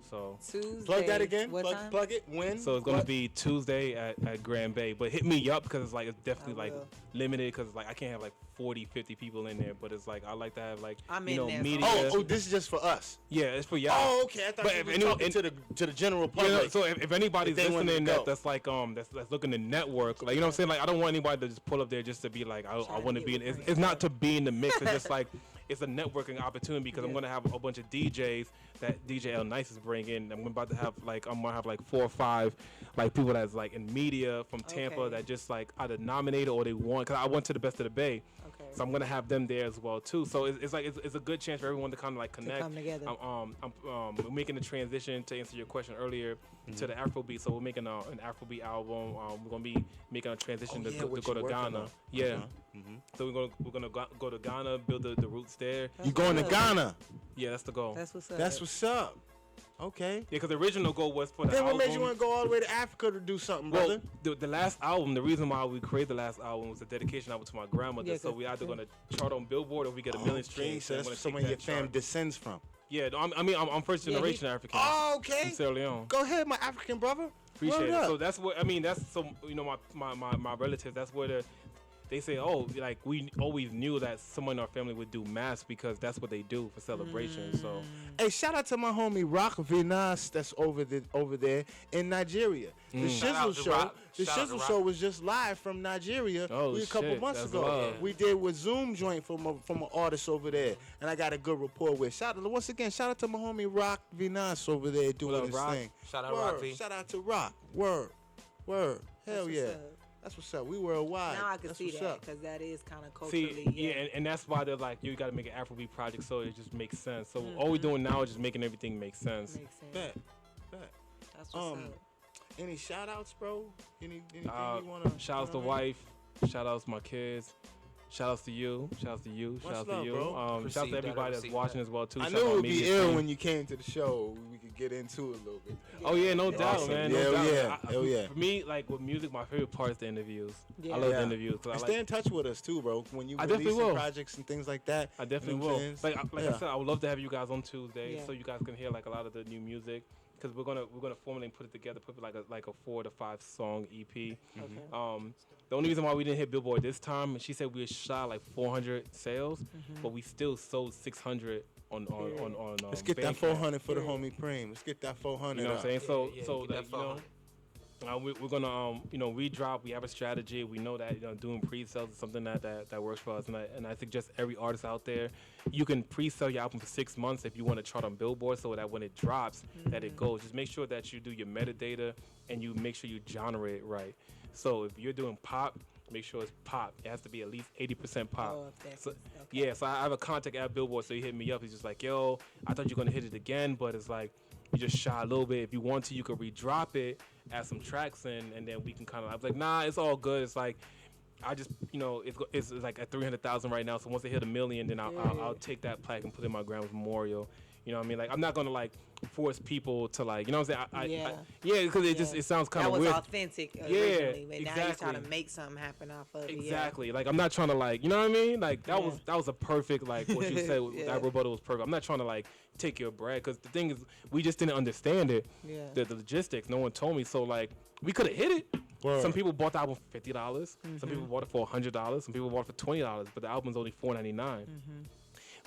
So Tuesday. Plug that again. What time? Plug it. When? so it's gonna What? be Tuesday at Grand Bay, but hit me up because it's like it's definitely I like will. limited because like I can't have like 40, 50 people in there, but it's like I like to have like I'm you in know there, so- media. Oh, this is just for us. Yeah, it's for y'all. Oh, okay. I thought But you if were anyone- talking to the general You public. know, so if anybody's If they wanted to listening go. that's like that's looking to network, like you know what I'm saying, like I don't want anybody to just pull up there just to be like I Trying to want to get be in. with It's, friends. it's not to be in the mix. It's just like it's a networking opportunity because I'm gonna have a bunch of DJs that DJ L Nice is bringing. I'm about to have like 4 or 5 like people that's like in media from Tampa Okay. that just like either nominated or they won. Cause I went to the Best of the Bay. Okay. So I'm gonna have them there as well too. So it's like it's a good chance for everyone to kind of like connect. come together. We're making the transition to answer your question earlier to the Afrobeat. So we're making an Afrobeat album. We're gonna be making a transition Oh, to, yeah, go, what to go you to working Ghana. on. Yeah. So we're gonna go to Ghana, build the roots there. You going to Good. Ghana? Yeah, that's the goal. That's what's up. That's what's up. Okay. Yeah, because the original goal was for the Then what album. made you want to go all the way to Africa to do something, Well, brother? the last album, the reason why we created the last album was a dedication album to my grandmother. Yeah, so 'cause- we either gonna chart on Billboard or we get a million Okay, streams. so and I'm that's gonna somewhere take your that fam chart. descends from. Yeah, I'm first Yeah, he- generation African. Oh, okay. From Sierra Leone. Go ahead, my African brother. Appreciate Word it. up. So that's what that's so my relatives. That's where they say, oh, like we always knew that someone in our family would do mass because that's what they do for celebrations. So Hey, shout out to my homie Rock Vinas that's over there in Nigeria. The Shout out Shizzle to Show. Rock. The Shout out to Shizzle Rock. Show was just live from Nigeria Oh, a couple shit, months that's ago. love. We did with Zoom joint from an artist over there, and I got a good rapport with. Once again, shout out to my homie Rock Vinas over there doing What up, his Rock? thing. Shout out Word. Rock V. Shout out to Rock. Word. Hell That's yeah. what's up. That's what's up. We worldwide. Now I can That's see what's that up. because that is kind of culturally. see, yeah, and that's why they're like, you got to make an Afrobeat project so it just makes sense. So all we're doing now is just making everything make sense. Makes sense. Bet. That's what's up. Any shout outs, bro? Anything you wanna Shout outs to you know what I mean? wife. Shout outs to my kids. Shout outs to you. Shout outs to you. Shout outs to love, you. bro. Shout out to Received that, everybody that's received watching that. as well too. I Shout knew out it would Media be ill Team. when you came to the show. We could get into it a little bit. Oh yeah, no doubt, Awesome. man. Yeah, No doubt. yeah. Hell yeah. For me, like with music, my favorite part is the interviews. Yeah. I love Yeah. the interviews. 'Cause And I stay like, in touch with us too, bro. When you I definitely release will. projects and things like that. I definitely you know what I'm will. saying? Like Yeah. I said, I would love to have you guys on Tuesday, Yeah. so you guys can hear like a lot of the new music. Because we're gonna formally put it together, put like a 4 to 5 song EP. Okay. The only reason why we didn't hit Billboard this time, she said we were shy like 400 sales, but we still sold 600 on Let's get that Bandcamp. 400 for the homie Preem. Let's get that 400. You know what I'm saying? So Yeah, so get that like, you know. 400. We're gonna redrop. We have a strategy. We know that doing pre-sales is something that works for us, and I suggest every artist out there, you can pre-sell your album for 6 months if you want to chart on Billboard, so that when it drops, that it goes. Just make sure that you do your metadata and you make sure you genre it right. So if you're doing pop, make sure it's pop. It has to be at least 80% pop. Oh, if that's So, okay. yeah, so I have a contact at Billboard, so he hit me up. He's just like, yo, I thought you were gonna hit it again, but it's like you just shy a little bit. If you want to, you could redrop it, add some tracks in, and then we can kind of. I was like, nah, it's all good. It's like I just, it's like at 300,000 right now. So once they hit 1 million, then I'll take that plaque and put it in my grandma's memorial. You know what I mean? Like I'm not gonna like force people to like, you know what I'm saying? Yeah, because it sounds kind That of was weird. authentic Yeah, originally, but now you're exactly. trying to make something happen off of it. yeah. Exactly. Like I'm not trying to like, you know what I mean? Like that Yeah. was a perfect like what you said. Yeah. That rebuttal was perfect. I'm not trying to like take your bread because the thing is we just didn't understand it. Yeah. The logistics. No one told me. So like we could have hit it. Word. Some people bought the album for $50. Some people bought it for $100. Some people bought it for $20. But the album's only $4.99.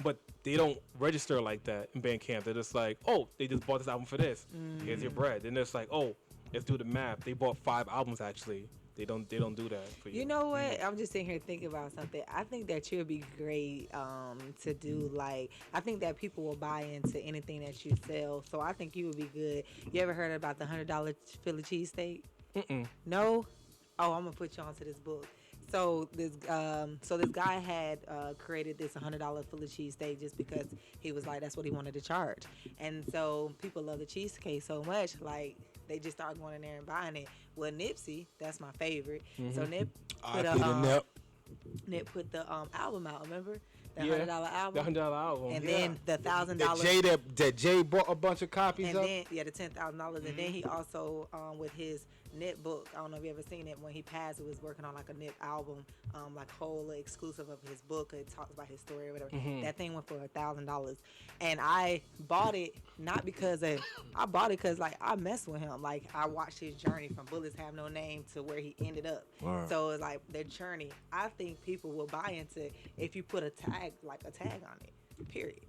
But they don't register like that in Bandcamp. They're just like, oh, they just bought this album for this. Here's your bread. Then it's like, oh, let's do the math. They bought 5 albums actually. They don't do that for you. You know what? I'm just sitting here thinking about something. I think that you'll be great to do like. I think that people will buy into anything that you sell. So I think you would be good. You ever heard about the $100 Philly cheesesteak? No. Oh, I'm gonna put you onto this book. So this guy had created this $100 Philly cheesesteak just because he was like that's what he wanted to charge, and so people love the cheesecake so much like they just started going in there and buying it. Well, Nipsey, that's my favorite. So Nip put Nip put the album out. Remember the $100 album? The $100 album. And then the $1,000. That Jay bought a bunch of copies And of. then the $10,000, and then he also with his Nip book. I don't know if you ever seen it. When he passed, he was working on like a Nip album, like whole exclusive of his book. It talks about his story or whatever. That thing went for $1,000, and I bought it not because I bought it because like I mess with him. Like I watched his journey from Bullets Have No Name to where he ended up. Wow. So it's like their journey. I think people will buy into if you put a tag on it. Period.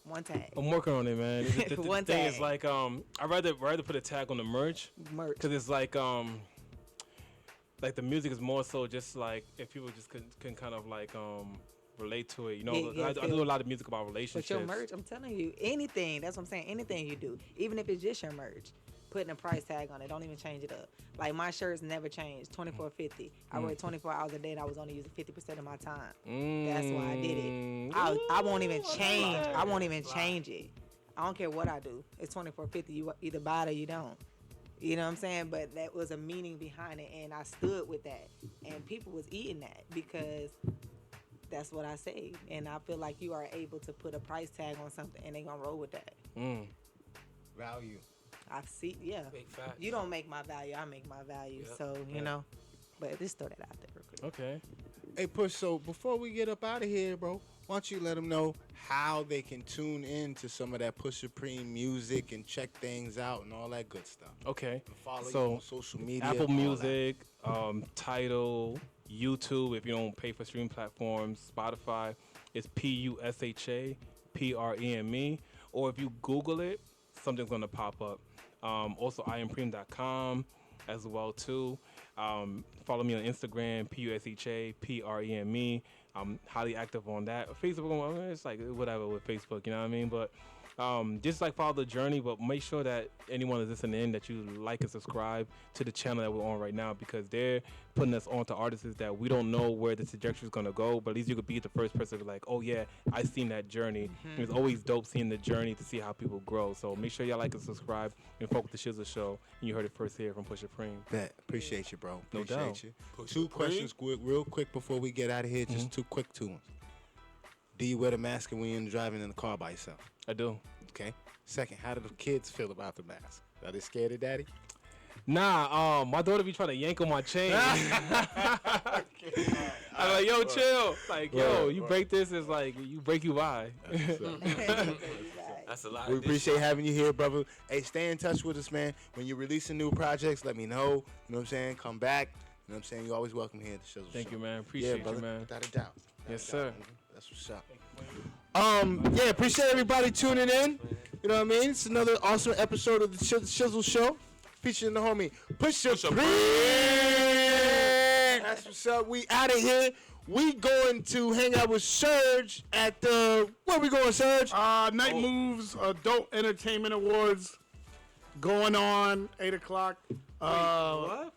One tag. I'm working on it, man. The One thing is tag. like I'd rather put a tag on the merch because it's like the music is more so just like if people just can kind of like relate to it. You know, Yeah, I do a lot of music about relationships. But your merch, I'm telling you, anything. That's what I'm saying. Anything you do, even if it's just your merch, putting a price tag on it. Don't even change it up. Like my shirts never change. $24.50. I wear 24 hours a day, and I was only using 50% of my time. That's why I did it. I won't even change. I won't even change it. I don't care what I do. It's $24.50. You either buy it or you don't. You know what I'm saying? But that was a meaning behind it, and I stood with that. And people was eating that because that's what I say. And I feel like you are able to put a price tag on something, and they gonna roll with that. Value. I see, yeah. Big facts. You don't make my value, I make my value. Yeah. So, you know. But just throw that out there real quick. Okay. Hey, Push, so before we get up out of here, bro, why don't you let them know how they can tune in to some of that Push Supreme music and check things out and all that good stuff. Okay. And follow you So on social media. Apple all that. Music, Tidal, YouTube. If you don't pay for streaming platforms, Spotify, it's PUSHA PREME. Or if you Google it, something's gonna pop up. Also, IamPreem.com as well too. Follow me on Instagram, PUSHA PREME. I'm highly active on that. Facebook, it's like whatever with Facebook, you know what I mean? But Just like follow the journey, but make sure that anyone that's listening in that you like and subscribe to the channel that we're on right now, because they're putting us on to artists that we don't know where the trajectory is gonna go, but at least you could be the first person to be like, oh yeah, I seen that journey. It's always dope seeing the journey to see how people grow. So make sure y'all like and subscribe and fuck with the Shizzle Show. And you heard it first here from Pusha Preem. Bet. Appreciate you, bro. No Appreciate doubt. you. Two questions real quick before we get out of here. Just two ones. Do you wear the mask when you're driving in the car by yourself? I do. Okay. Second, how do the kids feel about the mask? Are they scared of daddy? Nah, my daughter be trying to yank on my chain. I'm like, yo, chill. Like, yo, you break this, it's like, you break you by. That's a lot. We appreciate having you here, brother. Hey, stay in touch with us, man. When you're releasing new projects, let me know. You know what I'm saying? Come back. You know what I'm saying? You're always welcome here at the Shizzle Show. Thank you, man. Appreciate you, man. Without a doubt. Yes, sir. That's what's up. Yeah, appreciate everybody tuning in. You know what I mean? It's another awesome episode of the Shizzle Show, featuring the homie Pusha Preem. That's what's up. We out of here. We going to hang out with Serge at the. Where we going, Serge? Night Moves Adult Entertainment Awards going on 8 o'clock. What?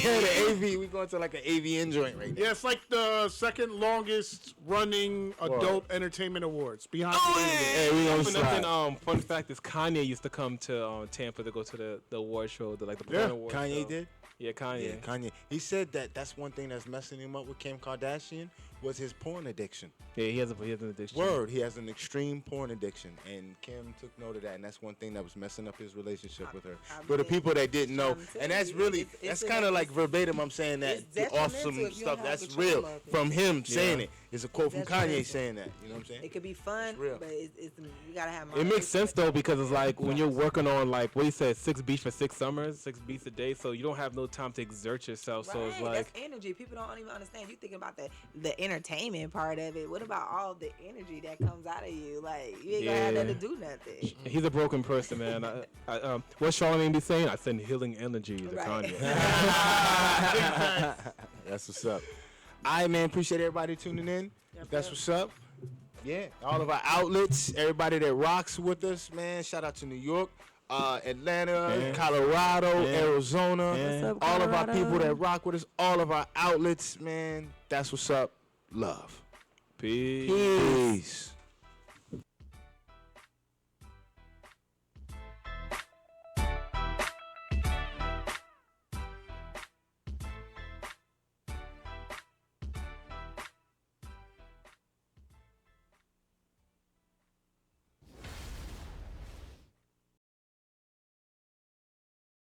Yeah, the AV. We going to like an AVN joint right now. Yeah, it's like the second longest running adult entertainment awards behind the Hey, we gonna slide. Nothing, fun fact is Kanye used to come to Tampa to go to the award show, the Porn Award Kanye show. did. Yeah, Kanye. Yeah, Kanye. He said that that's one thing that's messing him up with Kim Kardashian was his porn addiction. Yeah, he has an addiction. Word, he has an extreme porn addiction, and Kim took note of that, and that's one thing that was messing up his relationship with her. For the people that didn't know, and that's really, that's kind of like verbatim. I'm saying that the awesome stuff. That's real from him saying it. It's a quote from Kanye saying that. You know what I'm saying? It could be fun, real. but it's you gotta have. It makes sense though, because it's like when you're working on like what he said, 6 beats for 6 summers, 6 beats a day, so you don't have no time to exert yourself. Right, So it's like that's energy. People don't even understand. You thinking about the entertainment part of it. What about all the energy that comes out of you? Like you ain't gonna have that to do nothing. he's a broken person, man. What Charlamagne be saying? I send healing energy to Right. Kanye. That's what's up. All right, man. Appreciate everybody tuning in. That's what's up. Yeah, all of our outlets, everybody that rocks with us, man. Shout out to New York, Atlanta, Colorado, Arizona. What's up, all of our Colorado? people that rock with us, all of our outlets, man. That's what's up. Love. Peace. Peace.